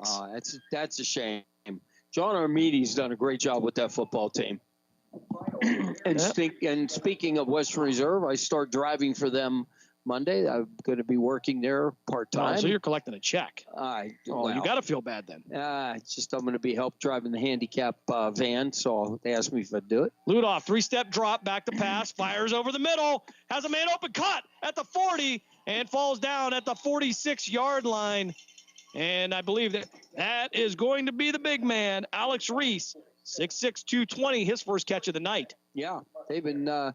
Oh, that's a shame. John Armidi's done a great job with that football team. And speaking of Western Reserve, I start driving for them Monday. I'm going to be working there part-time. Oh, so you're collecting a check. Well, you got to feel bad then. Just I'm going to be help driving the handicap van, so they asked me if I'd do it. Ludoff, 3-step drop, back to pass, fires over the middle, has a man open, cut at the 40, and falls down at the 46-yard line. And I believe that is going to be the big man, Alex Reese, 6'6", 220, his first catch of the night. Yeah, they've been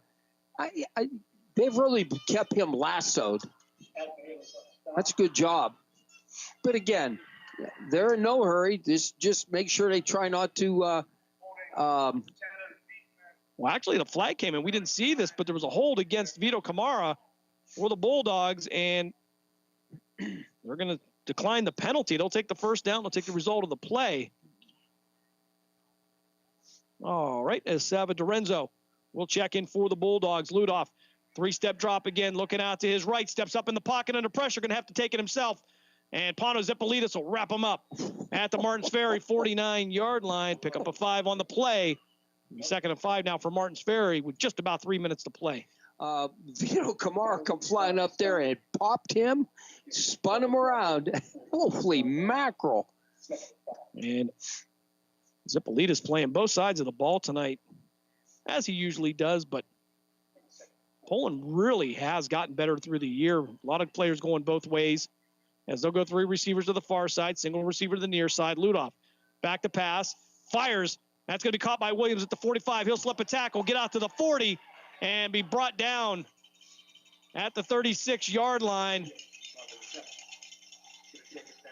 they've really kept him lassoed. That's a good job. But again, they're in no hurry. Just make sure they try not to. Well, actually, the flag came in. We didn't see this, but there was a hold against Vito Camara for the Bulldogs, and they're going to decline the penalty. They'll take the first down. They'll take the result of the play. All right, as Sava Dorenzo will check in for the Bulldogs. Ludoff, 3-step drop again, looking out to his right, steps up in the pocket under pressure, going to have to take it himself. And Pano Zipolidis will wrap him up at the Martins Ferry 49-yard line. Pick up a 5 on the play. 2nd and 5 now for Martins Ferry with just about 3 minutes to play. Vito Camara come flying up there and popped him, spun him around. Holy mackerel. And Zipolidis playing both sides of the ball tonight, as he usually does, but Poland really has gotten better through the year. A lot of players going both ways as they'll go 3 receivers to the far side, single receiver to the near side. Ludoff back to pass, fires. That's going to be caught by Williams at the 45. He'll slip a tackle, get out to the 40, and be brought down at the 36-yard line.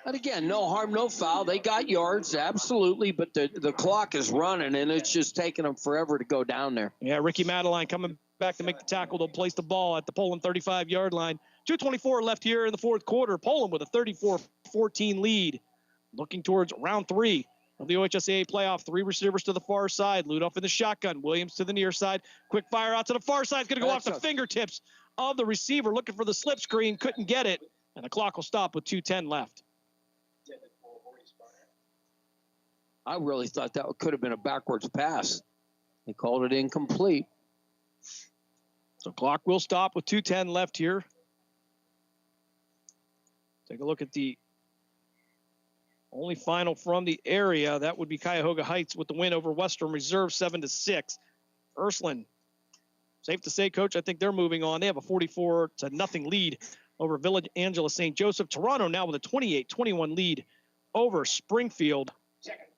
But again, no harm, no foul. They got yards, absolutely, but the clock is running, and it's just taking them forever to go down there. Yeah, Ricky Madeline coming back to make the tackle. They'll place the ball at the Poland 35-yard line. 2:24 left here in the fourth quarter. Poland with a 34-14 lead. Looking towards round 3 of the OHSAA playoff. 3 receivers to the far side. Ludoff in the shotgun. Williams to the near side. Quick fire out to the far side. It's going to go off the fingertips of the receiver. Looking for the slip screen. Couldn't get it. And the clock will stop with 2:10 left. I really thought that could have been a backwards pass. They called it incomplete. So clock will stop with 2:10 left here. Take a look at the Only final from the area, that would be Cuyahoga Heights with the win over Western Reserve 7-6. Ursuline, safe to say, Coach, I think they're moving on. They have a 44-0 lead over Village Angela St. Joseph. Toronto now with a 28-21 lead over Springfield.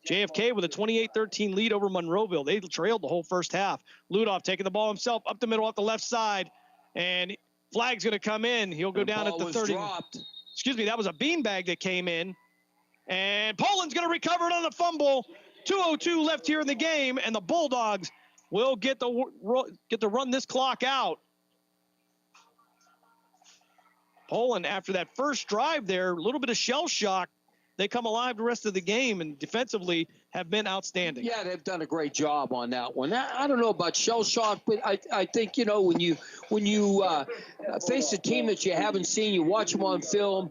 JFK with a 28-13 lead over Monroeville. They trailed the whole first half. Ludoff taking the ball himself up the middle off the left side. And flag's going to come in. He'll go down at the 30. Dropped. Excuse me, that was a beanbag that came in. And Poland's going to recover it on a fumble. 2:02 left here in the game, and the Bulldogs will get to run this clock out. Poland, after that first drive there, a little bit of shell shock. They come alive the rest of the game and defensively have been outstanding. Yeah, they've done a great job on that one. I don't know about shell shock, but I think, you know, when you face a team that you haven't seen, you watch them on film.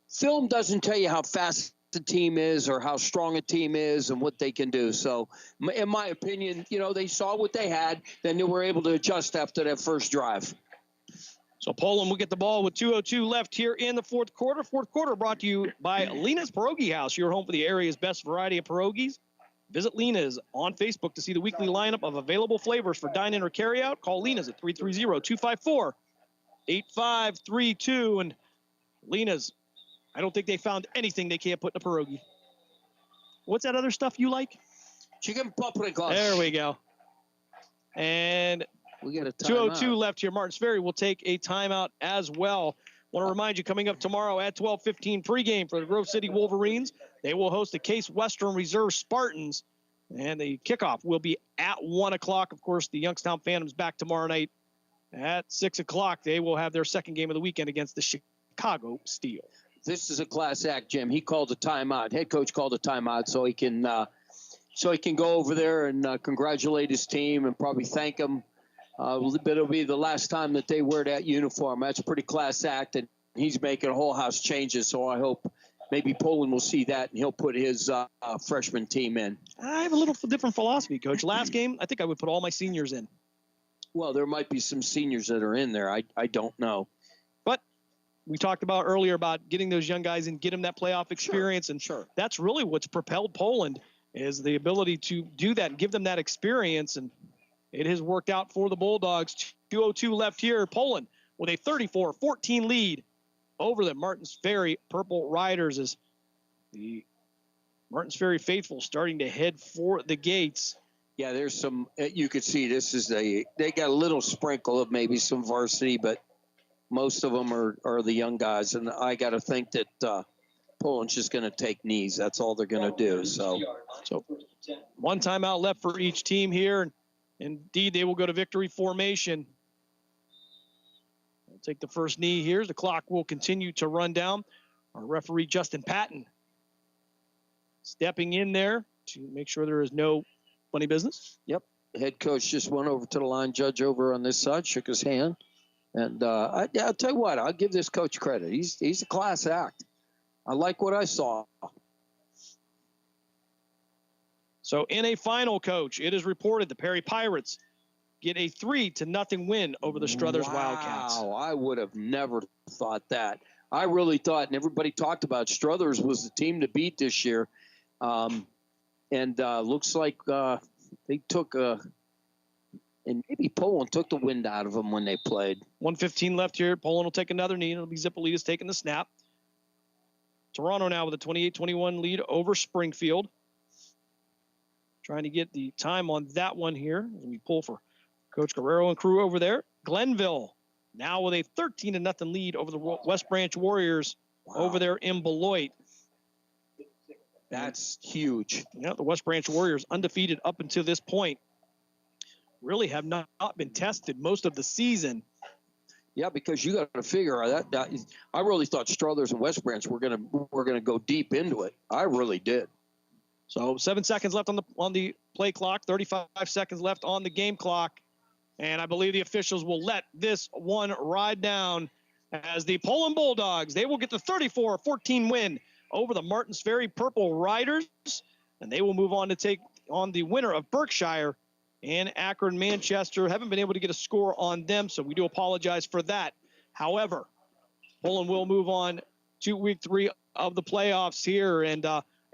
Film doesn't tell you how fast the team is or how strong a team is and what they can do. So, in my opinion, you know, they saw what they had, then they were able to adjust after that first drive. So Poland will get the ball with 2:02 left here in the fourth quarter. Fourth quarter brought to you by Lena's Pierogi House, your home for the area's best variety of pierogies. Visit Lena's on Facebook to see the weekly lineup of available flavors for dine-in or carry-out. Call Lena's at 330-254-8532. And Lena's, I don't think they found anything they can't put in a pierogi. What's that other stuff you like? Chicken paprika. There we go. And we got a 2:02 left here. Martins Ferry will take a timeout as well. Want to remind you, coming up tomorrow at 12:15 pregame for the Grove City Wolverines. They will host the Case Western Reserve Spartans, and the kickoff will be at 1 o'clock. Of course, the Youngstown Phantoms back tomorrow night at 6 o'clock. They will have their second game of the weekend against the Chicago Steel. This is a class act, Jim. He called a timeout. Head coach called a timeout so he can go over there and congratulate his team and probably thank them. But it'll be the last time that they wear that uniform. That's a pretty class act, and he's making a whole house changes. So I hope maybe Poland will see that, and he'll put his freshman team in. I have a little different philosophy, Coach. Last game, I think I would put all my seniors in. Well, there might be some seniors that are in there. I don't know. But we talked about earlier about getting those young guys and get them that playoff experience. Sure. That's really what's propelled Poland, is the ability to do that and give them that experience. And it has worked out for the Bulldogs. 2:02 left here. Poland with a 34-14 lead over the Martins Ferry Purple Riders, as the Martins Ferry faithful starting to head for the gates. Yeah, there's some, you could see this is they got a little sprinkle of maybe some varsity, but most of them are the young guys. And I got to think that Poland's just going to take knees. That's all they're going to do. So one timeout left for each team here. Indeed, they will go to victory formation. They'll take the first knee here. The clock will continue to run down. Our referee, Justin Patton, stepping in there to make sure there is no funny business. Yep. Head coach just went over to the line judge over on this side, shook his hand. And I'll tell you what, I'll give this coach credit. He's a class act. I like what I saw. So in a final, Coach, it is reported the Perry Pirates get a 3-0 win over the Struthers Wildcats. Wow, I would have never thought that. I really thought, and everybody talked about, Struthers was the team to beat this year. And looks like they took and maybe Poland took the wind out of them when they played. 1:15 left here. Poland will take another knee. It'll be Zippolitas taking the snap. Toronto now with a 28-21 lead over Springfield. Trying to get the time on that one here as we pull for Coach Guerrero and crew over there. Glenville now with a 13-0 lead over the West Branch Warriors over there in Beloit. That's huge. Yeah, the West Branch Warriors undefeated up until this point. Really have not been tested most of the season. Yeah, because you got to figure that I really thought Struthers and West Branch were gonna go deep into it. I really did. So 7 seconds left on the play clock, 35 seconds left on the game clock. And I believe the officials will let this one ride down as the Poland Bulldogs, they will get the 34-14 win over the Martins Ferry Purple Riders. And they will move on to take on the winner of Berkshire and Akron Manchester. Haven't been able to get a score on them, so we do apologize for that. However, Poland will move on to week 3 of the playoffs here, and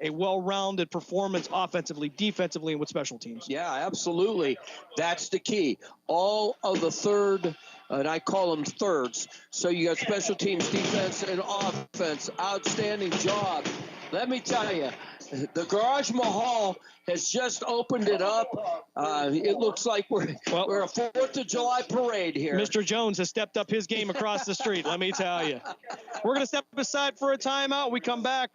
a well-rounded performance offensively, defensively, and with special teams. Yeah, absolutely. That's the key. All of the third, and I call them thirds. So you got special teams, defense, and offense. Outstanding job. Let me tell you, the Garage Mahal has just opened it up. It looks like we're a 4th of July parade here. Mr. Jones has stepped up his game across the street, let me tell you. We're going to step aside for a timeout. We come back.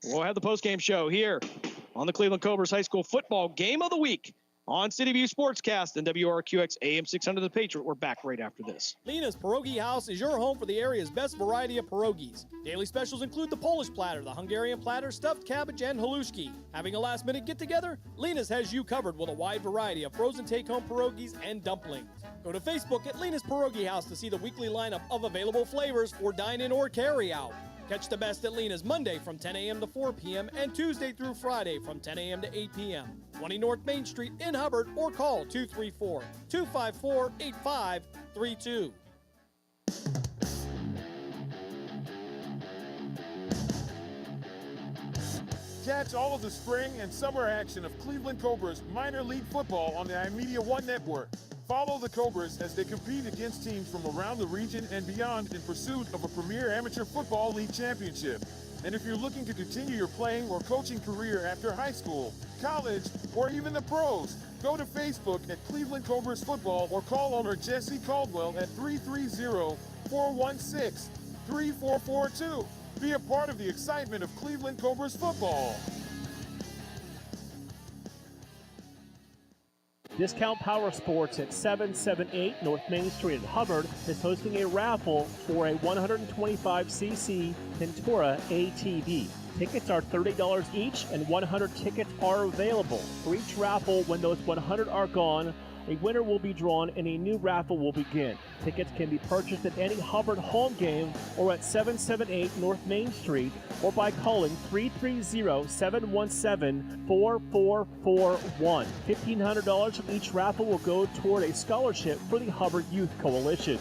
We'll have the postgame show here on the Cleveland Cobras High School Football Game of the Week on City View Sportscast and WRQX AM 600 The Patriot. We're back right after this. Lena's Pierogi House is your home for the area's best variety of pierogies. Daily specials include the Polish platter, the Hungarian platter, stuffed cabbage, and halushki. Having a last-minute get-together? Lena's has you covered with a wide variety of frozen take-home pierogies and dumplings. Go to Facebook at Lena's Pierogi House to see the weekly lineup of available flavors for dine-in or carry-out. Catch the best at Lena's Monday from 10 a.m. to 4 p.m. and Tuesday through Friday from 10 a.m. to 8 p.m. 20 North Main Street in Hubbard, or call 234-254-8532. Catch all of the spring and summer action of Cleveland Cobras minor league football on the iMedia One Network. Follow the Cobras as they compete against teams from around the region and beyond in pursuit of a premier amateur football league championship. And if you're looking to continue your playing or coaching career after high school, college, or even the pros, go to Facebook at Cleveland Cobras Football or call owner Jesse Caldwell at 330-416-3442. Be a part of the excitement of Cleveland Cobras football. Discount Power Sports at 778 North Main Street in Hubbard is hosting a raffle for a 125cc Ventura ATV. Tickets are $30 each and 100 tickets are available. For each raffle, when those 100 are gone, a winner will be drawn and a new raffle will begin. Tickets can be purchased at any Hubbard home game or at 778 North Main Street or by calling 330-717-4441. $1,500 from each raffle will go toward a scholarship for the Hubbard Youth Coalition.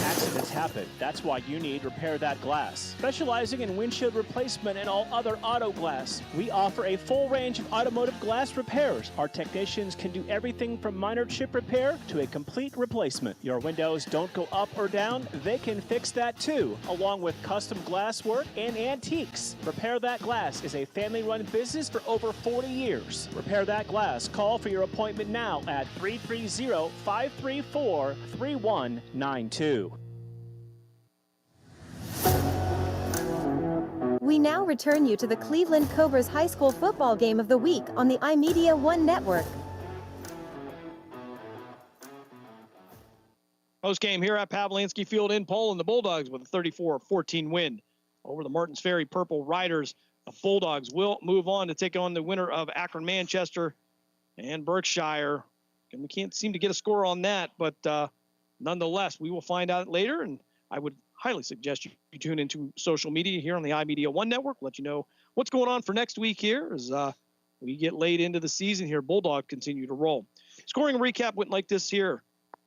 Accidents happen. That's why you need Repair That Glass. Specializing in windshield replacement and all other auto glass, we offer a full range of automotive glass repairs. Our technicians can do everything from minor chip repair to a complete replacement. Your windows don't go up or down, they can fix that too, along with custom glass work and antiques. Repair That Glass is a family-run business for over 40 years. Repair That Glass. Call for your appointment now at 330-534-3192. We now return you to the Cleveland Cobras High School Football Game of the Week on the iMedia One Network. Postgame here at Pavlinsky Field in Poland. The Bulldogs with a 34-14 win over the Martins Ferry Purple Riders. The Bulldogs will move on to take on the winner of Akron Manchester and Berkshire. And we can't seem to get a score on that, but nonetheless, we will find out later, and I would highly suggest you tune into social media here on the iMedia One Network. Let you know what's going on for next week here as we get late into the season here. Bulldogs continue to roll. Scoring recap went like this here.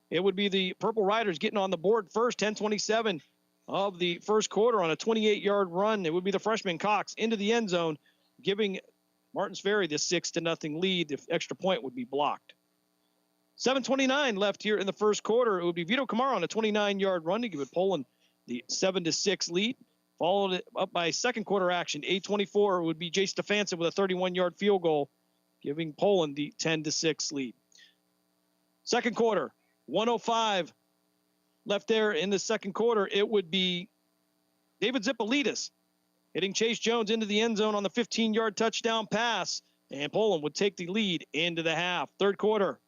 It would be the Purple Riders getting on the board first, 10:27 of the first quarter on a 28-yard run. It would be the freshman Cox into the end zone, giving Martins Ferry the 6-0 lead. The extra point would be blocked. 7:29 left here in the first quarter. It would be Vito Camara on a 29-yard run to give it Poland the 7-6 lead. Followed it up by second quarter action. 8:24 would be Jay Stefanson with a 31-yard field goal, giving Poland the 10-6 lead. Second quarter, 1:05 left there in the second quarter. It would be David Zipolidis hitting Chase Jones into the end zone on the 15-yard touchdown pass, and Poland would take the lead into the half. Third quarter,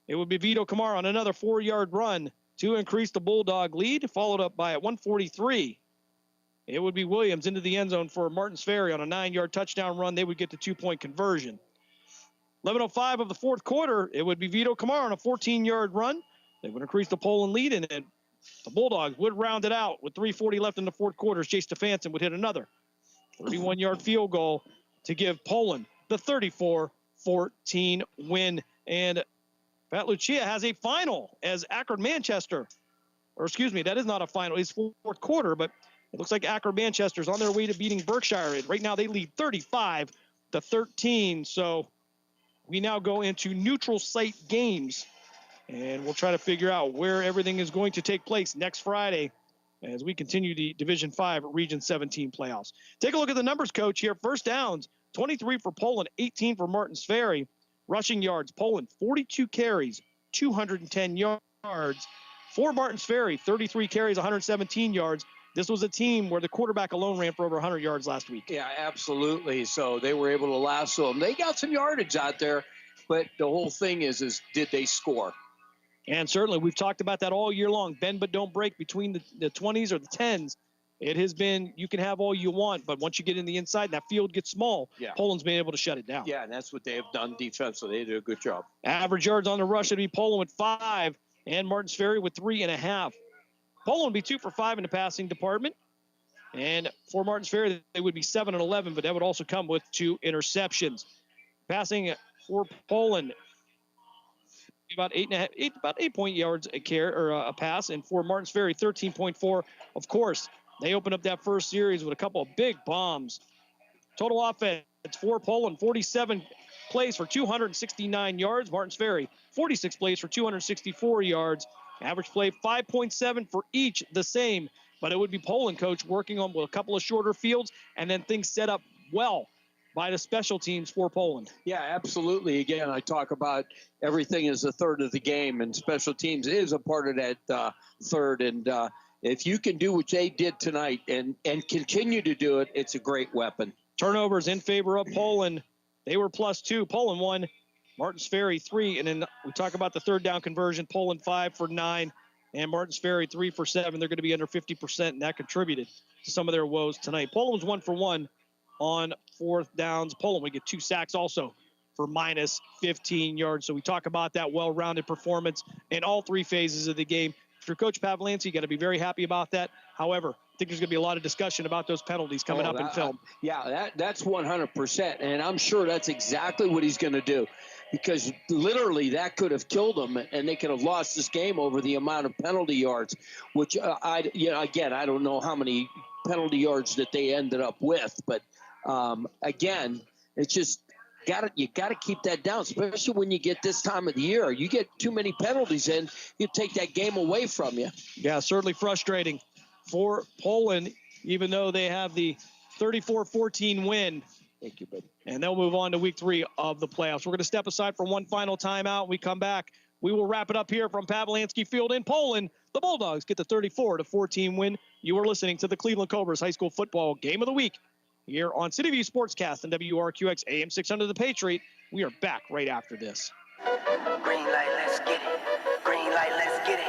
it would be Vito Camara on another 4-yard run to increase the Bulldog lead, followed up by at 1:43. It would be Williams into the end zone for Martins Ferry on a 9-yard touchdown run. They would get the 2-point conversion. 11:05 of the fourth quarter, it would be Vito Camara on a 14-yard run. They would increase the Poland lead, and then the Bulldogs would round it out with 3:40 left in the fourth quarter. Jay Stefanson would hit another 31-yard field goal to give Poland the 34-14 win. And Pat Lucia has a final as Akron Manchester That is not a final. It's fourth quarter, but it looks like Akron Manchester's on their way to beating Berkshire. And right now they lead 35-13. So we now go into neutral site games, and we'll try to figure out where everything is going to take place next Friday as we continue the Division 5 Region 17 playoffs. Take a look at the numbers, Coach, here. First downs, 23 for Poland, 18 for Martins Ferry. Rushing yards, Poland, 42 carries, 210 yards. For Martins Ferry, 33 carries, 117 yards. This was a team where the quarterback alone ran for over 100 yards last week. Yeah, absolutely. So they were able to lasso them. They got some yardage out there, but the whole thing is did they score? And certainly, we've talked about that all year long. Bend but don't break between the 20s or the 10s. It has been, you can have all you want, but once you get in the inside and that field gets small, Poland's been able to shut it down. Yeah, and that's what they have done defensively. They did a good job. Average yards on the rush would be Poland with 5 and Martins Ferry with 3.5. Poland would be 2 for 5 in the passing department. And for Martins Ferry, they would be 7 and 11, but that would also come with 2 interceptions. Passing for Poland, about 8 yards a pass, and for Martins Ferry, 13.4. Of course, they opened up that first series with a couple of big bombs. Total offense for Poland, 47 plays for 269 yards. Martins Ferry, 46 plays for 264 yards. Average play 5.7 for each, the same. But it would be Poland, Coach, working on with a couple of shorter fields, and then things set up well by the special teams for Poland. Yeah, absolutely. Again, I talk about everything is a third of the game, and special teams is a part of that third. And if you can do what they did tonight and continue to do it, it's a great weapon. Turnovers in favor of Poland. They were +2. Poland 1, Martins Ferry 3. And then we talk about the third down conversion. Poland 5 for 9, and Martins Ferry 3 for 7. They're going to be under 50%, and that contributed to some of their woes tonight. Poland was 1 for 1 on fourth downs. Poland would get 2 sacks also for minus 15 yards. So we talk about that well-rounded performance in all 3 phases of the game. If you're Coach Pavlancy, you got to be very happy about that. However, I think there's going to be a lot of discussion about those penalties coming up in film. That's 100%, and I'm sure that's exactly what he's going to do, because literally that could have killed them, and they could have lost this game over the amount of penalty yards, which I don't know how many penalty yards that they ended up with, but again, it's just you got to keep that down, especially when you get this time of the year. You get too many penalties in, you take that game away from you. Yeah, certainly frustrating for Poland, even though they have the 34-14 win. Thank you, buddy. And they'll move on to week 3 of the playoffs. We're going to step aside for one final timeout. When we come back, we will wrap it up here from Pavlansky Field in Poland. The Bulldogs get the 34-14 win. You are listening to the Cleveland Cobras High School Football Game of the Week here on City View Sportscast and WRQX AM 600 The Patriot. We are back right after this. Green light, let's get it. Green light, let's get it.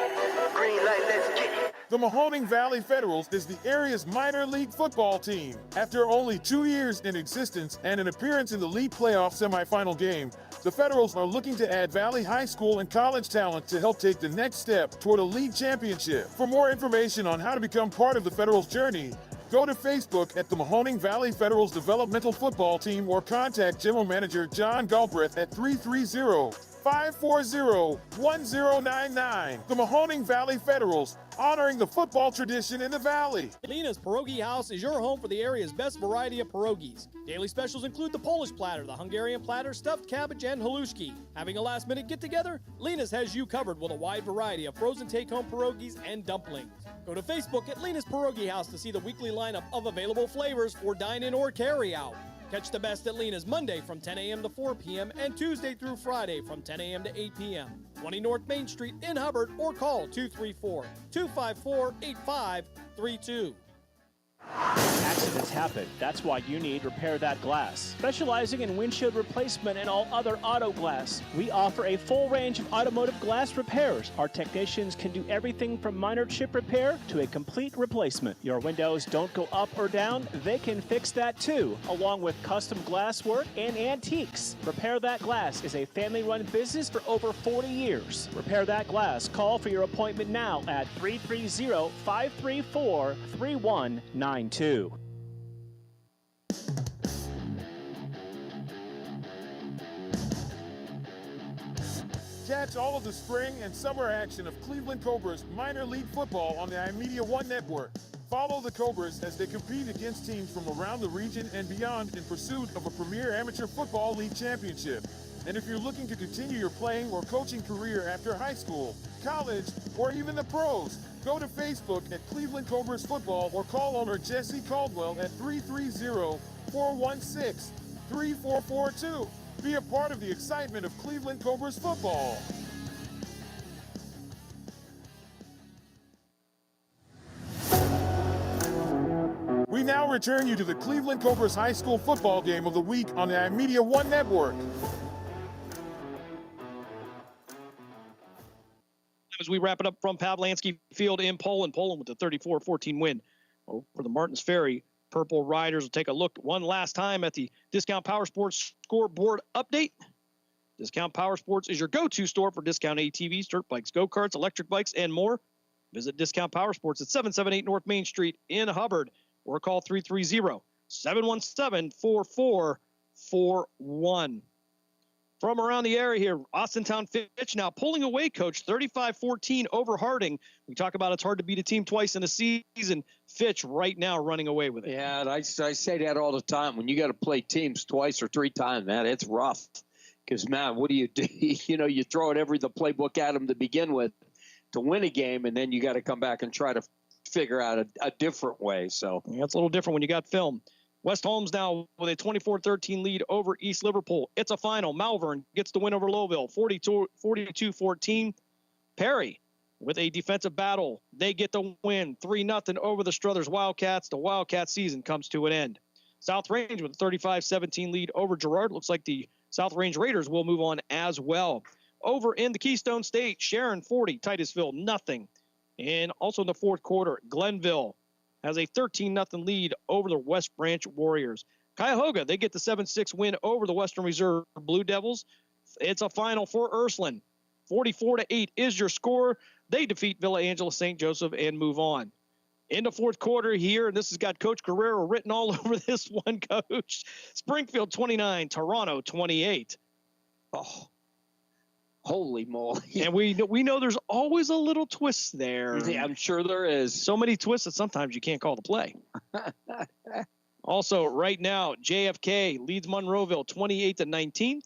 Green light, let's get it. The Mahoning Valley Federals is the area's minor league football team. After only 2 years in existence and an appearance in the league playoff semifinal game, the Federals are looking to add Valley High School and college talent to help take the next step toward a league championship. For more information on how to become part of the Federals' journey, go to Facebook at the Mahoning Valley Federals Developmental Football Team or contact General Manager John Galbraith at 330-540-1099. The Mahoning Valley Federals, honoring the football tradition in the Valley. Lena's Pierogi House is your home for the area's best variety of pierogies. Daily specials include the Polish platter, the Hungarian platter, stuffed cabbage, and halushki. Having a last-minute get-together? Lena's has you covered with a wide variety of frozen take-home pierogies and dumplings. Go to Facebook at Lena's Pierogi House to see the weekly lineup of available flavors for dine-in or carry-out. Catch the best at Lena's Monday from 10 a.m. to 4 p.m. and Tuesday through Friday from 10 a.m. to 8 p.m. 20 North Main Street in Hubbard, or call 234-254-8532. Accidents happen. That's why you need Repair That Glass. Specializing in windshield replacement and all other auto glass, we offer a full range of automotive glass repairs. Our technicians can do everything from minor chip repair to a complete replacement. Your windows don't go up or down, they can fix that too, along with custom glass work and antiques. Repair That Glass is a family-run business for over 40 years. Repair That Glass. Call for your appointment now at 330-534-3192. Catch all of the spring and summer action of Cleveland Cobras minor league football on the iMedia One Network. Follow the Cobras as they compete against teams from around the region and beyond in pursuit of a premier amateur football league championship. And if you're looking to continue your playing or coaching career after high school, college, or even the pros, go to Facebook at Cleveland Cobras Football or call owner Jesse Caldwell at 330-416-3442. Be a part of the excitement of Cleveland Cobras football. We now return you to the Cleveland Cobras High School football game of the week on the iMedia One Network. As we wrap it up from Pavlansky Field in Poland with a 34-14 win over the Martins Ferry Purple Riders. Will take a look one last time at the Discount Power Sports scoreboard update. Discount Power Sports is your go-to store for discount ATVs, dirt bikes, go-karts, electric bikes, and more. Visit Discount Power Sports at 778 North Main Street in Hubbard or call 330-717-4441. From around the area here, Austintown Fitch now pulling away, Coach, 35-14 over Harding. We talk about it's hard to beat a team twice in a season. Fitch right now running away with it. Yeah, and I say that all the time. When you got to play teams twice or three times, man, it's rough. Because, man, what do? You throw the playbook at them to begin with to win a game, and then you got to come back and try to figure out a different way. So yeah, it's a little different when you got film. West Holmes now with a 24-13 lead over East Liverpool. It's a final. Malvern gets the win over Lowville, 42-14. Perry with a defensive battle. They get the win, 3-0 over the Struthers Wildcats. The Wildcat season comes to an end. South Range with a 35-17 lead over Girard. Looks like the South Range Raiders will move on as well. Over in the Keystone State, Sharon 40, Titusville nothing. And also in the fourth quarter, Glenville has a 13-0 lead over the West Branch Warriors. Cuyahoga, they get the 7-6 win over the Western Reserve Blue Devils. It's a final for Ursuline. 44-8 is your score. They defeat Villa Angela St. Joseph and move on. In the fourth quarter here, and this has got Coach Guerrero written all over this one, Coach. Springfield 29, Toronto 28. Oh, holy moly. And we know there's always a little twist there. Yeah, I'm sure there is. So many twists that sometimes you can't call the play. Also, right now, JFK leads Monroeville 28-19.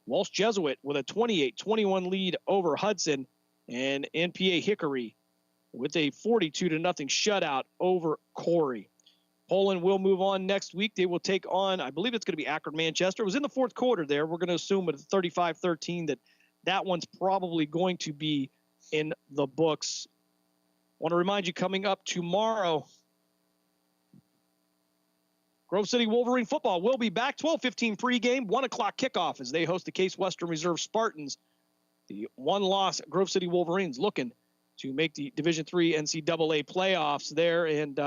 Walsh Jesuit with a 28-21 lead over Hudson. And NPA Hickory with a 42-0 shutout over Corey. Poland will move on next week. They will take on, I believe it's going to be Akron Manchester. It was in the fourth quarter there. We're going to assume with 35-13 that one's probably going to be in the books. I want to remind you, coming up tomorrow, Grove City Wolverine football will be back. 12:15 pregame, 1 o'clock kickoff as they host the Case Western Reserve Spartans. The one-loss Grove City Wolverines looking to make the Division III NCAA playoffs there, and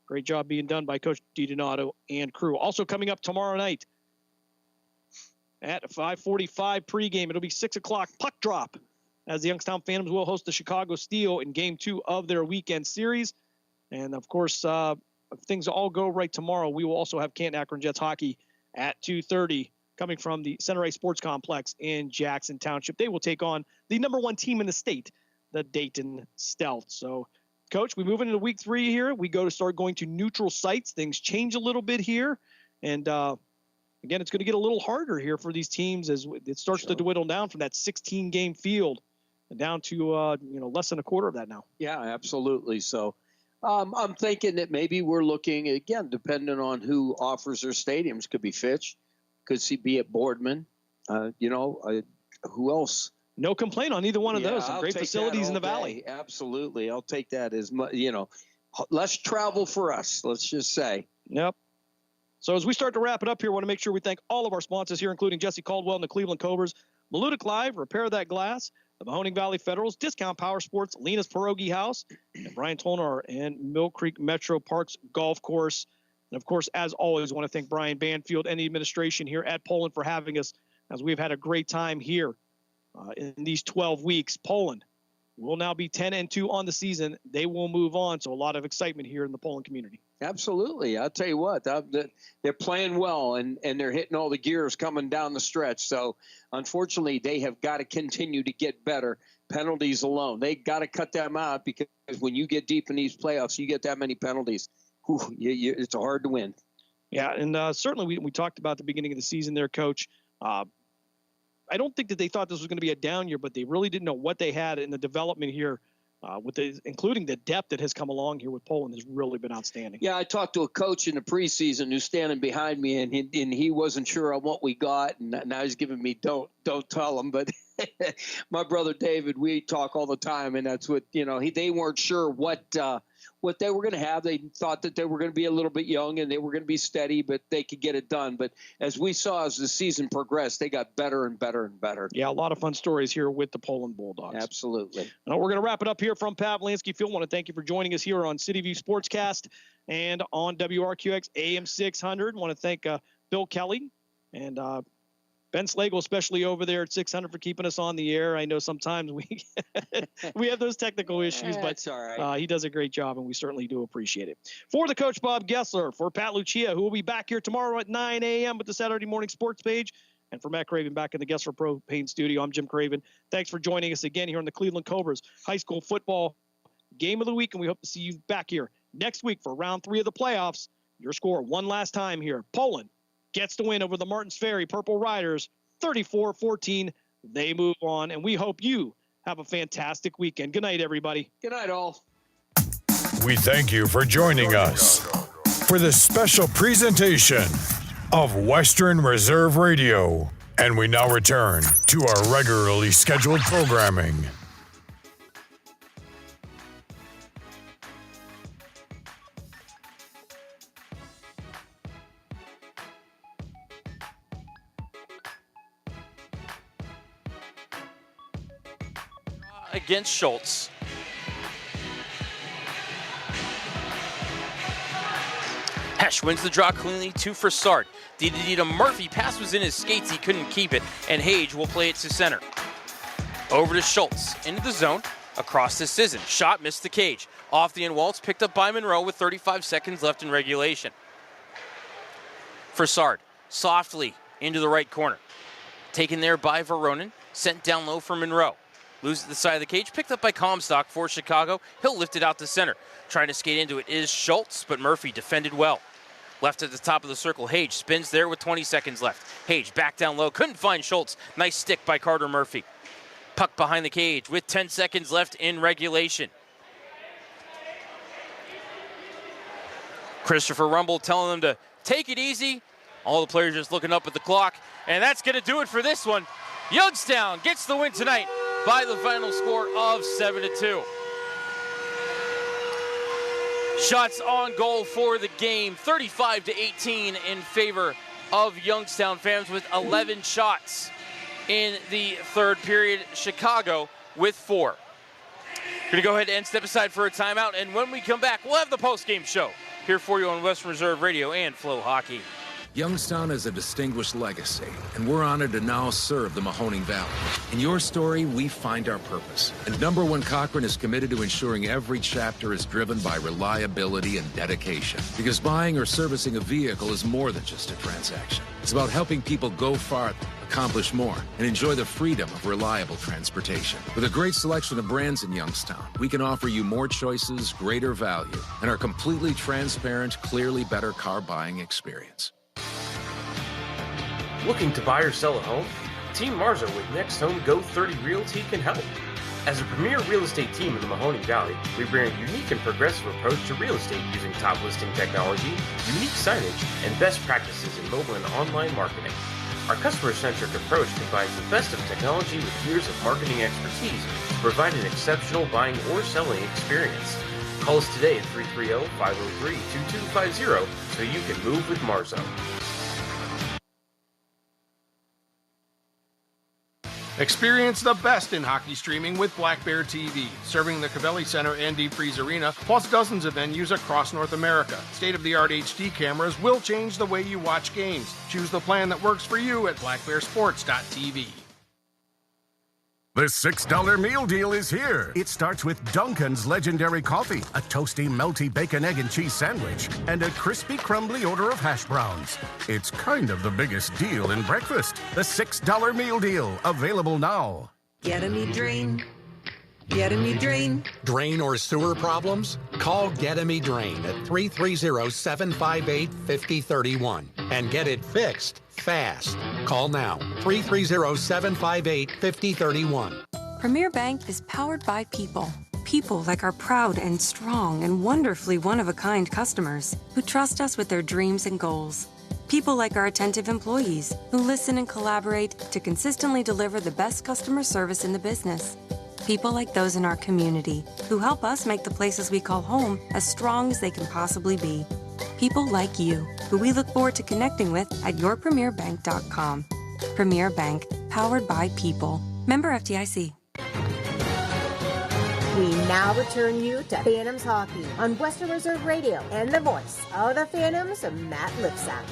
great job being done by Coach DiDonato and crew. Also coming up tomorrow night, at 5:45 pregame, it'll be 6 o'clock puck drop as the Youngstown Phantoms will host the Chicago Steel in Game 2 of their weekend series. And, of course, if things all go right tomorrow, we will also have Canton Akron Jets hockey at 2:30 coming from the Center Ice Sports Complex in Jackson Township. They will take on the number 1 team in the state, the Dayton Stealth. So, Coach, we move into week 3 here. We go to start going to neutral sites. Things change a little bit here. And, again, it's going to get a little harder here for these teams as it starts to dwindle down from that 16-game field down to less than a quarter of that now. Yeah, absolutely. So I'm thinking that maybe we're looking, again, depending on who offers their stadiums, could be Fitch, could be at Boardman, who else? No complaint on either one of those. Some great facilities in the Valley. Absolutely. I'll take that as much, less travel for us, let's just say. Yep. So as we start to wrap it up here, I want to make sure we thank all of our sponsors here, including Jesse Caldwell and the Cleveland Cobras, Malutic Live, Repair That Glass, the Mahoning Valley Federals, Discount Power Sports, Lena's Pierogi House, and Brian Tolnar and Mill Creek Metro Parks Golf Course. And, of course, as always, I want to thank Brian Banfield and the administration here at Poland for having us, as we've had a great time here in these 12 weeks. Poland, will now be 10-2 on the season. They will move on. So a lot of excitement here in the Poland community. Absolutely. I'll tell you what, they're playing well, and they're hitting all the gears coming down the stretch. So, unfortunately, they have got to continue to get better. Penalties alone, they got to cut them out, because when you get deep in these playoffs, you get that many penalties. It's hard to win. Yeah, and certainly we talked about the beginning of the season there, Coach. I don't think that they thought this was going to be a down year, but they really didn't know what they had in the development here. Including the depth that has come along here with Poland has really been outstanding. Yeah, I talked to a coach in the preseason who's standing behind me, and he wasn't sure on what we got, and now he's giving me don't tell him. But my brother David, we talk all the time, and that's what they weren't sure what they were going to have. They thought that they were going to be a little bit young and they were going to be steady, but they could get it done. But as we saw as the season progressed, they got better and better and better. Yeah, a lot of fun stories here with the Poland Bulldogs. Absolutely. Now we're going to wrap it up here from Pavlansky Field. I want to thank you for joining us here on City View Sportscast and on WRQX AM 600. I want to thank Bill Kelly and Ben Slagle, especially over there at 600, for keeping us on the air. I know sometimes we have those technical issues, but it's all right. He does a great job, and we certainly do appreciate it. For the coach, Bob Gessler, for Pat Lucia, who will be back here tomorrow at 9 a.m. with the Saturday Morning Sports page, and for Matt Craven back in the Gessler Propane studio, I'm Jim Craven. Thanks for joining us again here on the Cleveland Cobras High School Football Game of the Week, and we hope to see you back here next week for round 3 of the playoffs. Your score one last time here. Poland gets the win over the Martins Ferry Purple Riders, 34-14. They move on, and we hope you have a fantastic weekend. Good night, everybody. Good night, all. We thank you for joining us for this special presentation of Western Reserve Radio. And we now return to our regularly scheduled programming. Against Schultz. Hesh wins the draw cleanly, 2 for Sard. DDD to Murphy, pass was in his skates, he couldn't keep it, and Hage will play it to center. Over to Schultz, into the zone, across to Sisson. Shot missed the cage. Off the end Waltz, picked up by Monroe with 35 seconds left in regulation. For Sard, softly into the right corner. Taken there by Veronin, sent down low for Monroe. Loses the side of the cage, picked up by Comstock for Chicago. He'll lift it out to center. Trying to skate into it is Schultz, but Murphy defended well. Left at the top of the circle, Hage spins there with 20 seconds left. Hage back down low, couldn't find Schultz. Nice stick by Carter Murphy. Puck behind the cage with 10 seconds left in regulation. Christopher Rumble telling them to take it easy. All the players just looking up at the clock. And that's going to do it for this one. Youngstown gets the win tonight by the final score of 7-2. Shots on goal for the game, 35-18 in favor of Youngstown fans with 11 shots in the third period. Chicago with 4. Going to go ahead and step aside for a timeout, and when we come back, we'll have the post-game show here for you on Western Reserve Radio and Flow Hockey. Youngstown has a distinguished legacy, and we're honored to now serve the Mahoning Valley. In your story, we find our purpose. And Number One Cochrane is committed to ensuring every chapter is driven by reliability and dedication. Because buying or servicing a vehicle is more than just a transaction. It's about helping people go farther, accomplish more, and enjoy the freedom of reliable transportation. With a great selection of brands in Youngstown, we can offer you more choices, greater value, and our completely transparent, clearly better car buying experience. Looking to buy or sell a home? Team Marzo with Next Home Go 30 Realty can help. As a premier real estate team in the Mahoning Valley, we bring a unique and progressive approach to real estate using top listing technology, unique signage, and best practices in mobile and online marketing. Our customer-centric approach combines the best of technology with years of marketing expertise to provide an exceptional buying or selling experience. Call us today at 330-503-2250 so you can move with Marzo. Experience the best in hockey streaming with Black Bear TV, serving the Covelli Center and Deep Freeze Arena, plus dozens of venues across North America. State-of-the-art HD cameras will change the way you watch games. Choose the plan that works for you at blackbearsports.tv. The $6 meal deal is here. It starts with Dunkin's legendary coffee, a toasty, melty bacon, egg, and cheese sandwich, and a crispy, crumbly order of hash browns. It's kind of the biggest deal in breakfast. The $6 meal deal, available now. Get me drain. Get me drain. Drain or sewer problems? Call Get Me Drain at 330-758-5031 and get it fixed fast. Call now, 330-758-5031. Premier Bank is powered by people. People like our proud and strong and wonderfully one-of-a-kind customers who trust us with their dreams and goals. People like our attentive employees who listen and collaborate to consistently deliver the best customer service in the business. People like those in our community who help us make the places we call home as strong as they can possibly be. People like you, who we look forward to connecting with at yourpremierbank.com. Premier Bank, powered by people. Member FDIC. We now return you to Phantoms Hockey on Western Reserve Radio and the voice of the Phantoms, Matt Lipsack.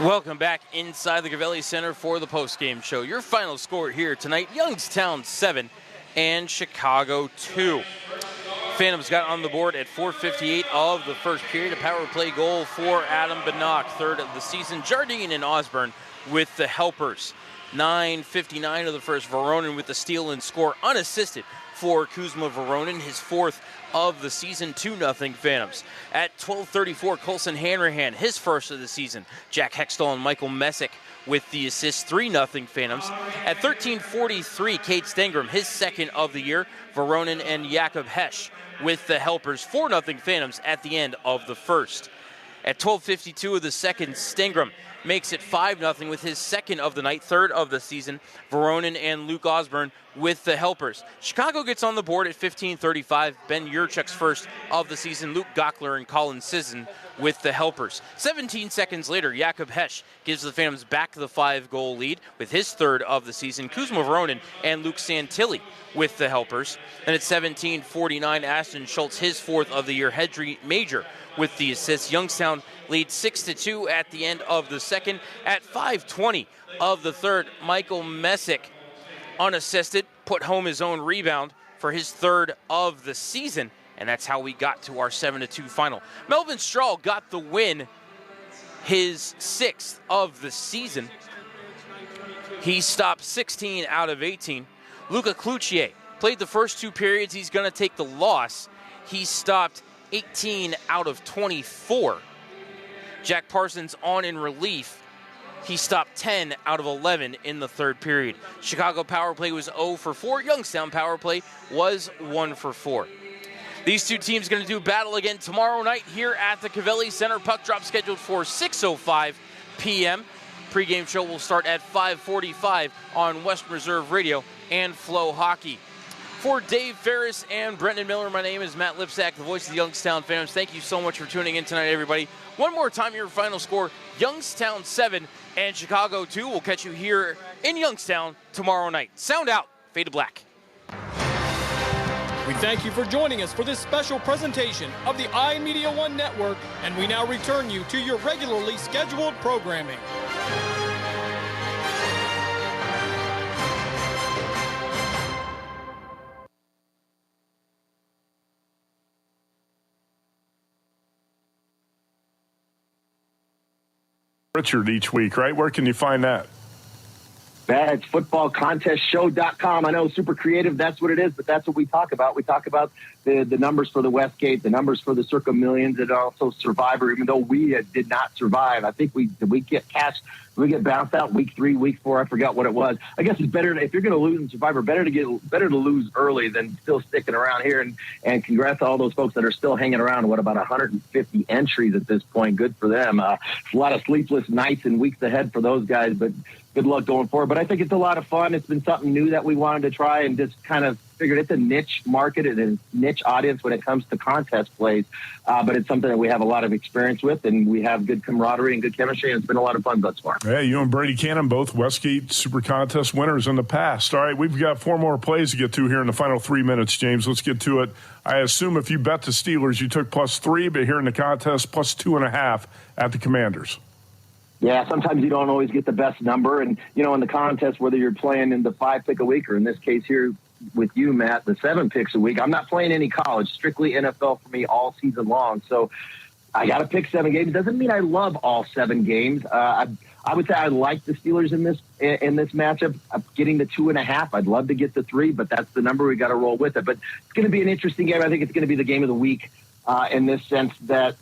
Welcome back inside the Gavelli Center for the postgame show. Your final score here tonight, Youngstown 7 and Chicago 2. Phantoms got on the board at 4:58 of the first period. A power play goal for Adam Bannock, third of the season. Jardine and Osborne with the helpers. 9:59 of the first, Voronin with the steal and score unassisted for Kuzma Voronin, his fourth of the season, 2-0 Phantoms. At 12:34, Colson Hanrahan, his first of the season. Jack Hextall and Michael Messick with the assist, 3-0 Phantoms. At 13:43, Cade Stengram, his second of the year. Voronin and Jakob Hesch with the helpers, 4-0 Phantoms at the end of the first. At 12:52 of the second, Stengram makes it 5-0 with his second of the night, third of the season. Voronin and Luke Osborne with the helpers. Chicago gets on the board at 15:35. Ben Yurchuk's first of the season. Luke Gockler and Colin Sisson with the helpers. 17 seconds later, Jakob Hesch gives the Phantoms back the 5-goal lead with his third of the season. Kuzma Voronin and Luke Santilli with the helpers. And at 17:49, Ashton Schultz, his fourth of the year. Hedry Major with the assist. Youngstown leads 6-2 at the end of the second. At 5:20 of the third, Michael Messick, unassisted, put home his own rebound for his third of the season, and that's how we got to our 7-2 final. Melvin Strahl got the win, his sixth of the season. He stopped 16 out of 18. Luca Cloutier played the first two periods. He's going to take the loss. He stopped 18 out of 24. Jack Parsons on in relief. He stopped 10 out of 11 in the third period. Chicago power play was 0 for 4. Youngstown power play was 1 for 4. These two teams going to do battle again tomorrow night here at the Gavelli Center. Puck drop scheduled for 6:05 p.m. Pre-game show will start at 5:45 on Western Reserve Radio and Flow Hockey. For Dave Ferris and Brendan Miller, my name is Matt Lipsack, the voice of the Youngstown Phantoms. Thank you so much for tuning in tonight, everybody. One more time, your final score, Youngstown 7 and Chicago 2. We'll catch you here in Youngstown tomorrow night. Sound out. Fade to black. We thank you for joining us for this special presentation of the iMedia One Network, and we now return you to your regularly scheduled programming. Richard each week, right? Where can you find that? That's footballcontestshow.com. I know, super creative, that's what it is, but that's what we talk about. We talk about the numbers for the Westgate, the numbers for the Circa Millions, and also Survivor, even though we did not survive. I think we get cashed. We get bounced out week 3, week 4. I forgot what it was. I guess it's better if you're going to lose in Survivor. Better to lose early than still sticking around here. And congrats to all those folks that are still hanging around. What, about 150 entries at this point? Good for them. A lot of sleepless nights and weeks ahead for those guys. But good luck going forward. But I think it's a lot of fun. It's been something new that we wanted to try, and just kind of figured it's a niche market and a niche audience when it comes to contest plays. But it's something that we have a lot of experience with, and we have good camaraderie and good chemistry, and it's been a lot of fun thus far. Yeah, you and Brady Cannon, both Westgate Super Contest winners in the past. All right, we've got 4 more plays to get to here in the final 3 minutes, James. Let's get to it. I assume if you bet the Steelers, you took +3, but here in the contest, +2.5 at the Commanders. Yeah, sometimes you don't always get the best number. And, in the contest, whether you're playing in the 5 pick a week or in this case here with you, Matt, the 7 picks a week, I'm not playing any college, strictly NFL for me all season long. So I got to pick 7 games. Doesn't mean I love all 7 games. I would say I like the Steelers in this matchup. I'm getting the 2.5. I'd love to get the 3, but that's the number. We got to roll with it. But it's going to be an interesting game. I think it's going to be the game of the week in this sense that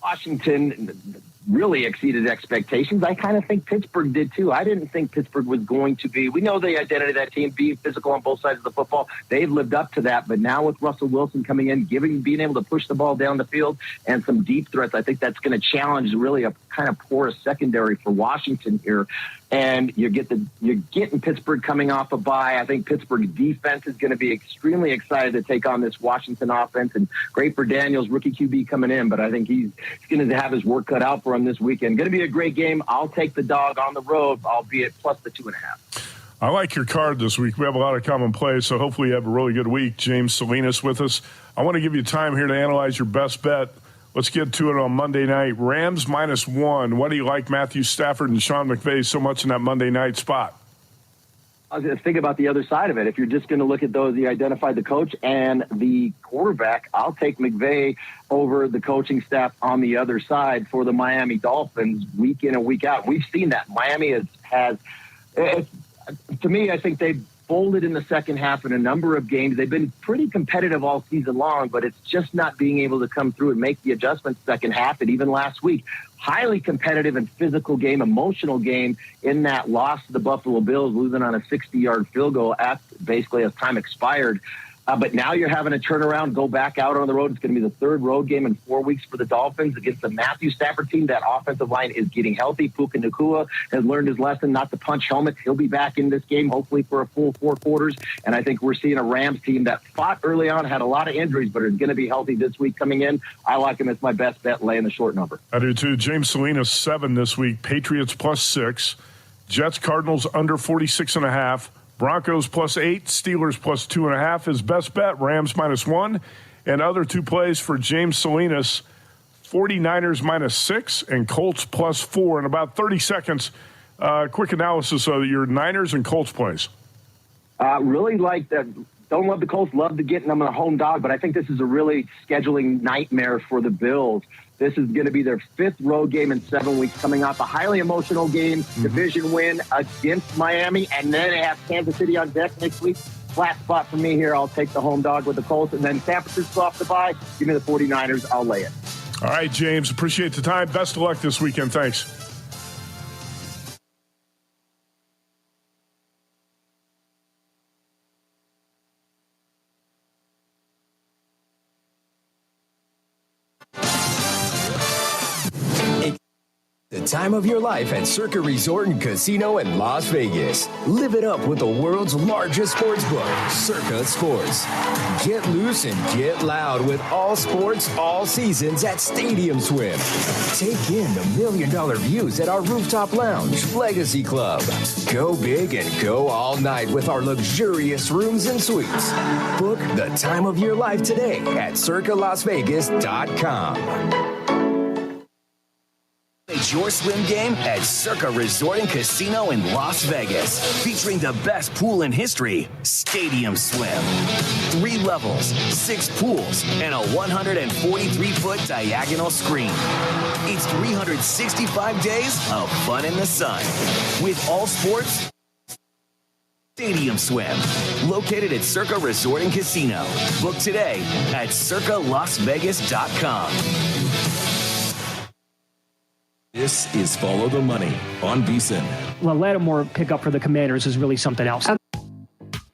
Washington really exceeded expectations. I kind of think Pittsburgh did too. I didn't think Pittsburgh was going to be. We know the identity of that team, being physical on both sides of the football. They've lived up to that. But now with Russell Wilson coming in, being able to push the ball down the field and some deep threats, I think that's going to challenge really a kind of porous secondary for Washington here. And you're getting Pittsburgh coming off a bye. I think Pittsburgh's defense is going to be extremely excited to take on this Washington offense. And great for Daniels, rookie QB coming in, but I think he's going to have his work cut out for him this weekend. Going to be a great game. I'll take the dog on the road, albeit plus the 2.5. I like your card this week. We have a lot of common plays, so hopefully you have a really good week. James Salinas with us. I want to give you time here to analyze your best bet. Let's get to it on Monday night. Rams -1. What do you like Matthew Stafford and Sean McVay so much in that Monday night spot? I was going to think about the other side of it. If you're just going to look at those, you identified the coach and the quarterback. I'll take McVay over the coaching staff on the other side for the Miami Dolphins week in and week out. We've seen that. Miami has to me, I think they've folded in the second half in a number of games. They've been pretty competitive all season long, but it's just not being able to come through and make the adjustments second half. And even last week, highly competitive and physical game, emotional game in that loss to the Buffalo Bills, losing on a 60-yard field goal basically as time expired. But now you're having to turn around, go back out on the road. It's going to be the 3rd road game in 4 weeks for the Dolphins against the Matthew Stafford team. That offensive line is getting healthy. Puka Nacua has learned his lesson not to punch helmets. He'll be back in this game, hopefully for a full 4 quarters. And I think we're seeing a Rams team that fought early on, had a lot of injuries, but is going to be healthy this week coming in. I like him as my best bet, laying the short number. I do too. James Salinas 7 this week. Patriots +6. Jets Cardinals under 46.5. Broncos +8, Steelers +2.5. His best bet, Rams -1. And other 2 plays for James Salinas, 49ers -6 and Colts +4. In about 30 seconds, quick analysis of your Niners and Colts plays. Really like that. Don't love the Colts, love to get them on a home dog, but I think this is a really scheduling nightmare for the Bills. This is going to be their 5th road game in 7 weeks, coming off a highly emotional game, division win against Miami, and then they have Kansas City on deck next week. Flat spot for me here. I'll take the home dog with the Colts, and then San Francisco off the bye. Give me the 49ers. I'll lay it. All right, James, appreciate the time. Best of luck this weekend. Thanks. The time of your life at Circa Resort and Casino in Las Vegas. Live it up with the world's largest sports book, Circa Sports. Get loose and get loud with all sports, all seasons at Stadium Swim. Take in the $1 million views at our rooftop lounge, Legacy Club. Go big and go all night with our luxurious rooms and suites. Book the time of your life today at circalasvegas.com. It's your swim game at Circa Resort and Casino in Las Vegas, featuring the best pool in history, Stadium Swim. 3 levels, 6 pools, and a 143-foot diagonal screen. It's 365 days of fun in the sun. With all sports, Stadium Swim, located at Circa Resort and Casino. Book today at circalasvegas.com. This is Follow the Money on VSiN. The Lattimore pickup for the Commanders is really something else.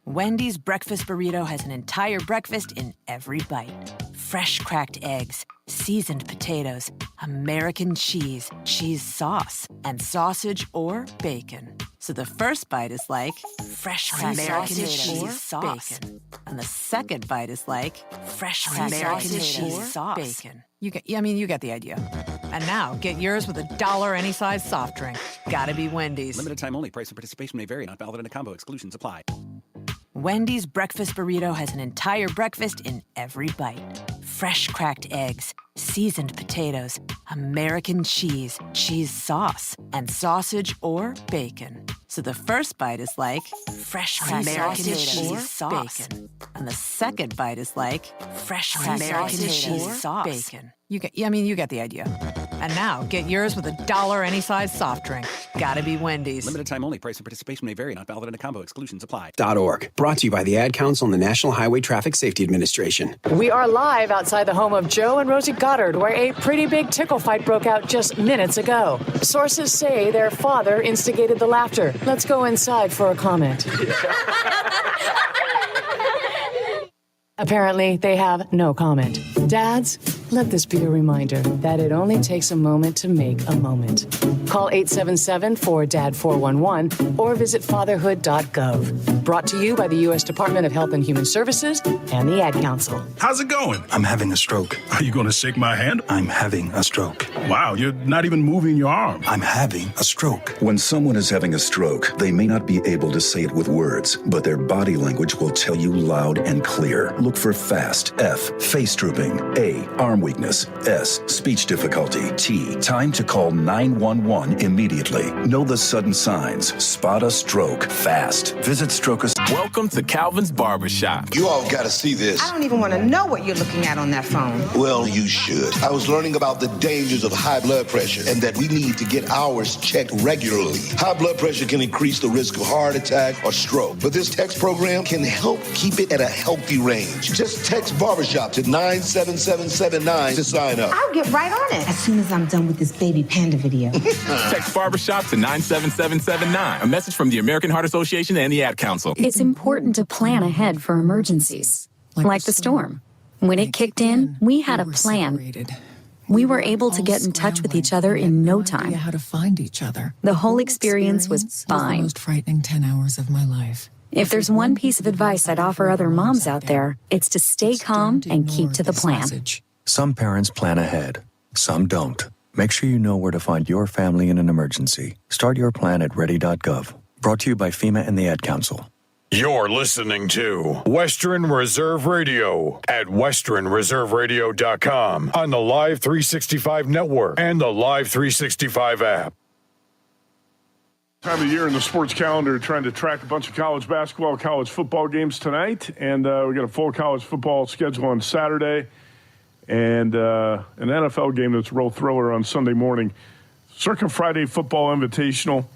Wendy's breakfast burrito has an entire breakfast in every bite. Fresh cracked eggs, seasoned potatoes, American cheese, cheese sauce, and sausage or bacon. So the first bite is like fresh cracked American cheese sauce. Bacon. And the second bite is like fresh cracked American cheese sauce. Bacon. You get the idea. And now, get yours with $1 any size soft drink. Gotta be Wendy's. Limited time only. Price and participation may vary. Not valid in a combo. Exclusions apply. Wendy's breakfast burrito has an entire breakfast in every bite. Fresh cracked eggs, seasoned potatoes, American cheese, cheese sauce, and sausage or bacon. So the first bite is like fresh cracked American cheese sauce. Bacon. And the second bite is like fresh cracked American cheese sauce. Bacon. You get the idea. And now, get yours with $1 any size soft drink. Gotta be Wendy's. Limited time only. Price and participation may vary. Not valid in a combo. Exclusions apply. .org. Brought to you by the Ad Council and the National Highway Traffic Safety Administration. We are live outside the home of Joe and Rosie Goddard, where a pretty big tickle fight broke out just minutes ago. Sources say their father instigated the laughter. Let's go inside for a comment. Apparently, they have no comment. Dads, let this be a reminder that it only takes a moment to make a moment. Call 877-4DAD-411 or visit fatherhood.gov. Brought to you by the U.S. Department of Health and Human Services and the Ad Council. How's it going? I'm having a stroke. Are you going to shake my hand? I'm having a stroke. Wow, you're not even moving your arm. I'm having a stroke. When someone is having a stroke, they may not be able to say it with words, but their body language will tell you loud and clear. Look for FAST. F, face drooping. A, arm weakness. S, speech difficulty. T, time to call 911 immediately. Know the sudden signs. Spot a stroke fast. Visit Stroke. Welcome to Calvin's Barbershop. You all got to see this. I don't even want to know what you're looking at on that phone. Well, you should. I was learning about the dangers of high blood pressure and that we need to get ours checked regularly. High blood pressure can increase the risk of heart attack or stroke, but this text program can help keep it at a healthy range. Just text Barbershop to 97779 to sign up. I'll get right on it as soon as I'm done with this baby panda video. Text Barbershop to 97779. A message from the American Heart Association and the Ad Council. It's important to plan ahead for emergencies, like the storm. When it kicked in, we had a plan. We were able to get in touch with each other in no time. How to find each other. The whole experience was fine. The most frightening 10 hours of my life. If there's one piece of advice I'd offer other moms out there, it's to stay calm and keep to the plan. Some parents plan ahead, some don't. Make sure you know where to find your family in an emergency. Start your plan at ready.gov. Brought to you by FEMA and the Ad Council. You're listening to Western Reserve Radio at westernreserveradio.com on the Live 365 network and the Live 365 app. Time of year in the sports calendar, trying to track a bunch of college basketball, college football games tonight, and we got a full college football schedule on Saturday, and an NFL game that's a real thriller on Sunday morning. Circa Friday Football Invitational,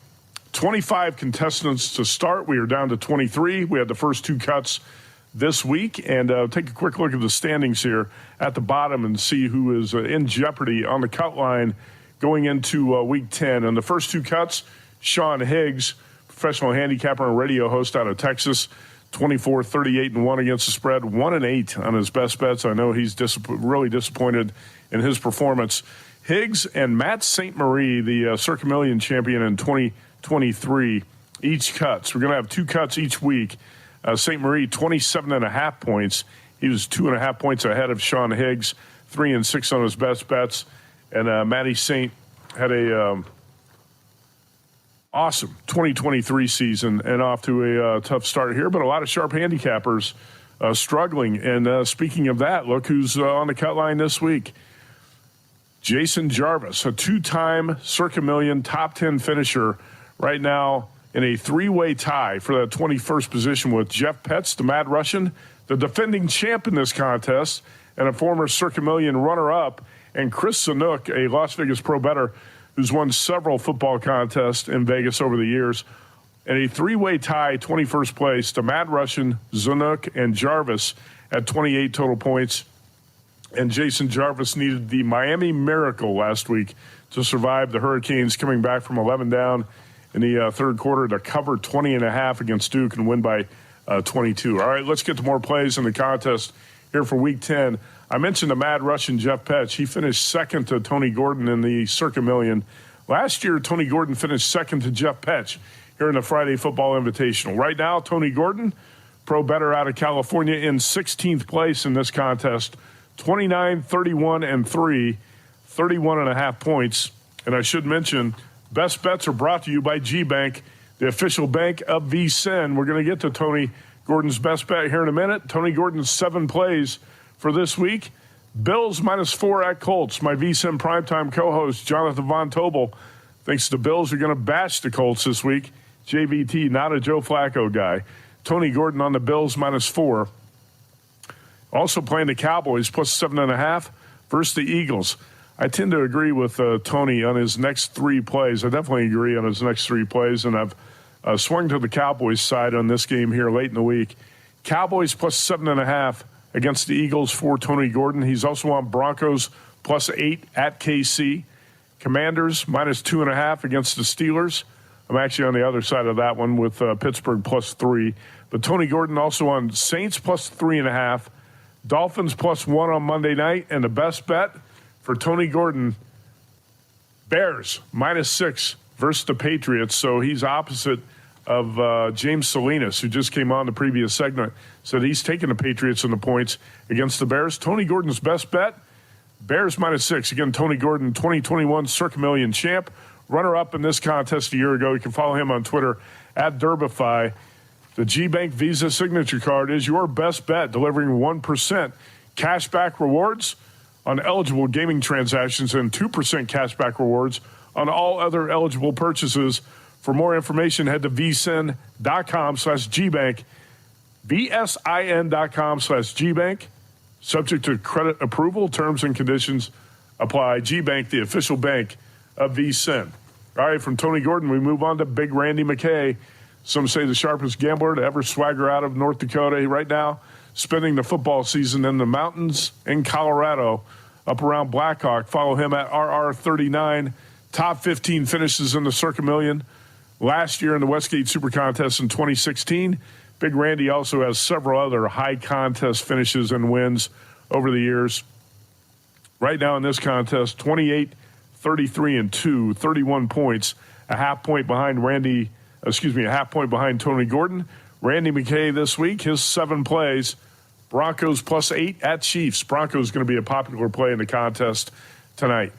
25 contestants to start. We are down to 23. We had the first two cuts this week, and take a quick look at the standings here at the bottom and see who is in jeopardy on the cut line going into Week 10. And the first two cuts, Sean Higgs, professional handicapper and radio host out of Texas, 24-38-1 against the spread, 1-8 on his best bets. I know he's really disappointed in his performance. Higgs and Matt St. Marie, the Circa Million champion in 2023, each cuts. We're going to have two cuts each week. St. Marie, 27.5 points. He was 2.5 points ahead of Sean Higgs, 3-6 on his best bets. And Matty St. had a awesome 2023 season and off to a tough start here, but a lot of sharp handicappers struggling. And speaking of that, look who's on the cut line this week. Jason Jarvis, a two-time Circa Million top 10 finisher, right now in a three-way tie for that 21st position with Jeff Petz, the Mad Russian, the defending champ in this contest, and a former Circa Million runner-up, and Chris Sanook, a Las Vegas pro bettor who's won several football contests in Vegas over the years. And a three-way tie, 21st place, to Mad Russian, Zanuck, and Jarvis at 28 total points. And Jason Jarvis needed the Miami Miracle last week to survive the Hurricanes coming back from 11 down in the third quarter to cover 20.5 against Duke and win by 22. All right, let's get to more plays in the contest here for Week 10. I mentioned the Mad Russian Jeff Petch. He finished second to Tony Gordon in the Circa Million. Last year, Tony Gordon finished second to Jeff Petch here in the Friday Football Invitational. Right now, Tony Gordon, pro bettor out of California, in 16th place in this contest, 29-31-3, 31.5 points. And I should mention, best bets are brought to you by G Bank, the official bank of VSIN. We're going to get to Tony Gordon's best bet here in a minute. Tony Gordon's 7 plays for this week. Bills -4 at Colts. My VSiN primetime co-host, Jonathan Von Tobel, thinks the Bills are going to bash the Colts this week. JVT, not a Joe Flacco guy. Tony Gordon on the Bills -4. Also playing the Cowboys +7.5 versus the Eagles. I tend to agree with Tony on his next 3 plays. I definitely agree on his next 3 plays, and I've swung to the Cowboys side on this game here late in the week. Cowboys +7.5 against the Eagles for Tony Gordon. He's also on Broncos +8 at KC. Commanders -2.5 against the Steelers. I'm actually on the other side of that one with Pittsburgh +3. But Tony Gordon also on Saints +3.5. Dolphins +1 on Monday night. And the best bet for Tony Gordon, Bears -6 versus the Patriots. So he's opposite of James Salinas, who just came on the previous segment, said he's taking the Patriots in the points against the Bears. Tony Gordon's best bet, Bears -6. Again, Tony Gordon, 2021 Circa Million champ, runner-up in this contest a year ago. You can follow him on Twitter at Derbify. The G-Bank Visa Signature Card is your best bet, delivering 1% cashback rewards on eligible gaming transactions and 2% cashback rewards on all other eligible purchases. For more information, head to vsin.com/gbank, vsin.com/gbank. Subject to credit approval, terms and conditions apply. G-Bank, the official bank of vSIN. All right, from Tony Gordon, we move on to Big Randy McKay. Some say the sharpest gambler to ever swagger out of North Dakota. Right now, spending the football season in the mountains in Colorado, up around Blackhawk. Follow him at RR39. Top 15 finishes in the Circa Million last year in the Westgate Super Contest in 2016. Big Randy also has several other high contest finishes and wins over the years. Right now in this contest, 28, 33-2, 31 points, a half point behind Tony Gordon. Randy McKay this week, his 7 plays, Broncos +8 at Chiefs. Broncos going to be a popular play in the contest tonight.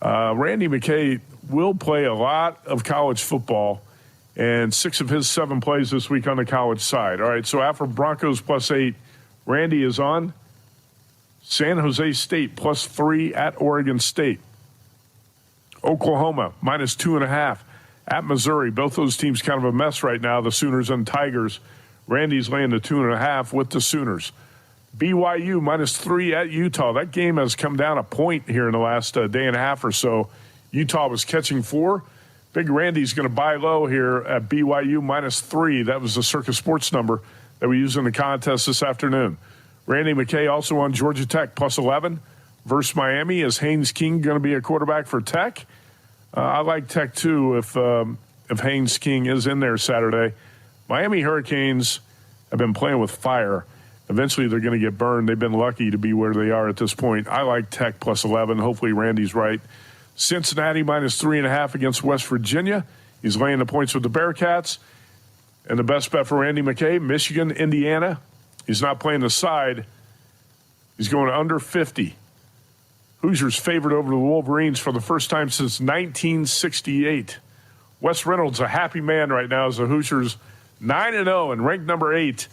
Randy McKay will play a lot of college football, and 6 of his 7 plays this week on the college side. All right, so after Broncos +8, Randy is on San Jose State +3 at Oregon State. Oklahoma -2.5 at Missouri. Both those teams kind of a mess right now, the Sooners and Tigers. Randy's laying the 2.5 with the Sooners. BYU -3 at Utah. That game has come down a point here in the last day and a half or so. Utah was catching 4. Big Randy's going to buy low here at BYU -3. That was the Circus Sports number that we used in the contest this afternoon. Randy McKay also on Georgia Tech +11 versus Miami. Is Haynes King going to be a quarterback for Tech? I like Tech too if Haynes King is in there Saturday. Miami Hurricanes have been playing with fire. Eventually they're going to get burned. They've been lucky to be where they are at this point. I like Tech +11. Hopefully Randy's right. Cincinnati -3.5 against West Virginia. He's laying the points with the Bearcats. And the best bet for Randy McKay, Michigan, Indiana. He's not playing the side. He's going under 50. Hoosiers favored over the Wolverines for the first time since 1968. Wes Reynolds, a happy man right now as the Hoosiers 9-0 and ranked number 8.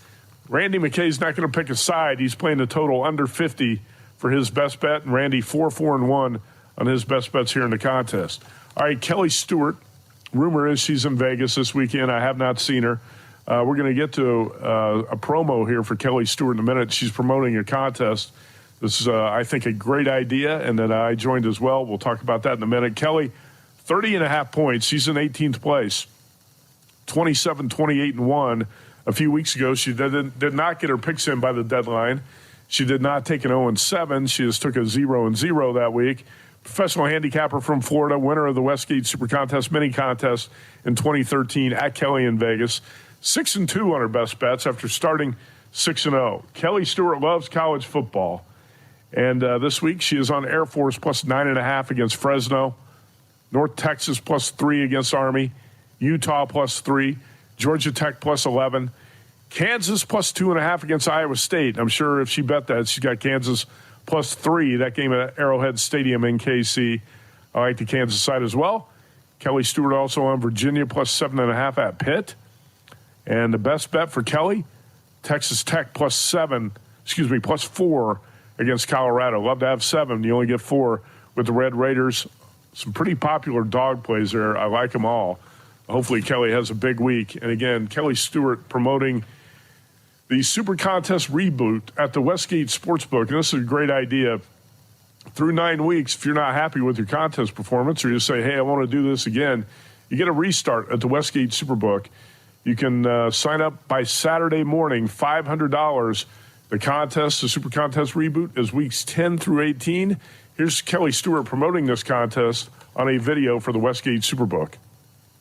Randy McKay's not going to pick a side. He's playing the total under 50 for his best bet. And Randy 4-4-1 on his best bets here in the contest. All right, Kelly Stewart. Rumor is she's in Vegas this weekend. I have not seen her. We're going to get to a promo here for Kelly Stewart in a minute. She's promoting a contest. This is, I think, a great idea, and that I joined as well. We'll talk about that in a minute. Kelly, 30.5 points. She's in 18th place. 27-28-1. A few weeks ago, she did not get her picks in by the deadline. She did not take an 0-7. She just took a 0-0 that week. Professional handicapper from Florida, winner of the Westgate Super Contest mini contest in 2013 at Kelly in Vegas. 6-2 on her best bets after starting 6-0. Kelly Stewart loves college football. And this week she is on Air Force +9.5 against Fresno. North Texas +3 against Army. Utah +3. Georgia Tech +11. Kansas +2.5 against Iowa State. I'm sure if she bet that, she's got Kansas +3. That game at Arrowhead Stadium in KC. I like the Kansas side as well. Kelly Stewart also on Virginia +7.5 at Pitt. And the best bet for Kelly, Texas Tech plus 4 against Colorado. Love to have 7. You only get 4 with the Red Raiders. Some pretty popular dog plays there. I like them all. Hopefully Kelly has a big week. And again, Kelly Stewart promoting the Super Contest reboot at the Westgate Sportsbook. And this is a great idea. Through 9 weeks, if you're not happy with your contest performance or you say, hey, I want to do this again, you get a restart at the Westgate Superbook. You can sign up by Saturday morning, $500. The Super Contest reboot, is weeks 10 through 18. Here's Kelly Stewart promoting this contest on a video for the Westgate Superbook.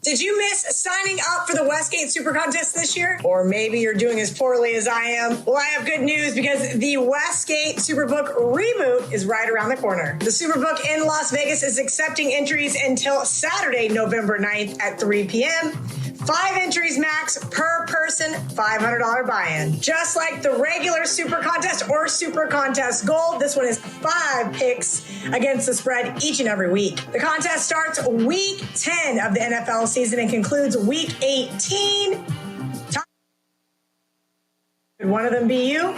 Did you miss signing up for the Westgate Super Contest this year? Or maybe you're doing as poorly as I am? Well, I have good news because the Westgate Superbook reboot is right around the corner. The Superbook in Las Vegas is accepting entries until Saturday, November 9th at 3 p.m. 5 entries max per person, $500 buy-in. Just like the regular Super Contest or Super Contest Gold, this one is 5 picks against the spread each and every week. The contest starts week 10 of the NFL season and concludes week 18. Could one of them be you?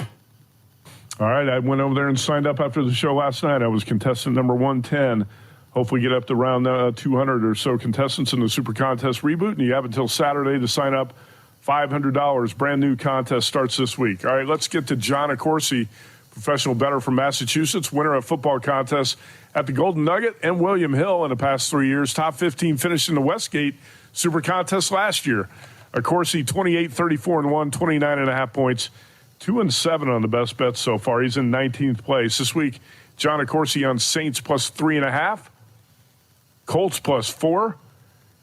All right, I went over there and signed up after the show last night. I was contestant number 110. Hopefully get up to around 200 or so contestants in the Super Contest reboot, and you have until Saturday to sign up. $500. Brand new contest starts this week. All right, let's get to John Accorsi, professional bettor from Massachusetts, winner of football contests at the Golden Nugget and William Hill in the past 3 years. Top 15 finish in the Westgate Super Contest last year. Accorsi, 28, 34-1, 29.5 points, 2-7 on the best bets so far. He's in 19th place. This week, John Accorsi on Saints plus 3.5. Colts plus 4.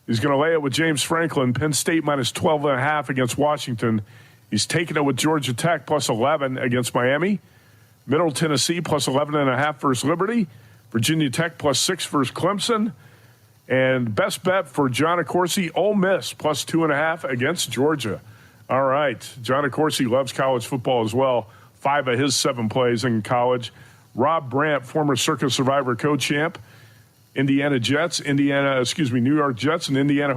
He's going to lay it with James Franklin. Penn State minus 12.5 against Washington. He's taking it with Georgia Tech plus 11 against Miami. Middle Tennessee plus 11.5 versus Liberty. Virginia Tech plus 6 versus Clemson. And best bet for John Accorsi, Ole Miss plus 2.5 against Georgia. All right. John Accorsi loves college football as well. 5 of his 7 plays in college. Rob Brandt, former Circus Survivor co-champ. New York Jets and Indiana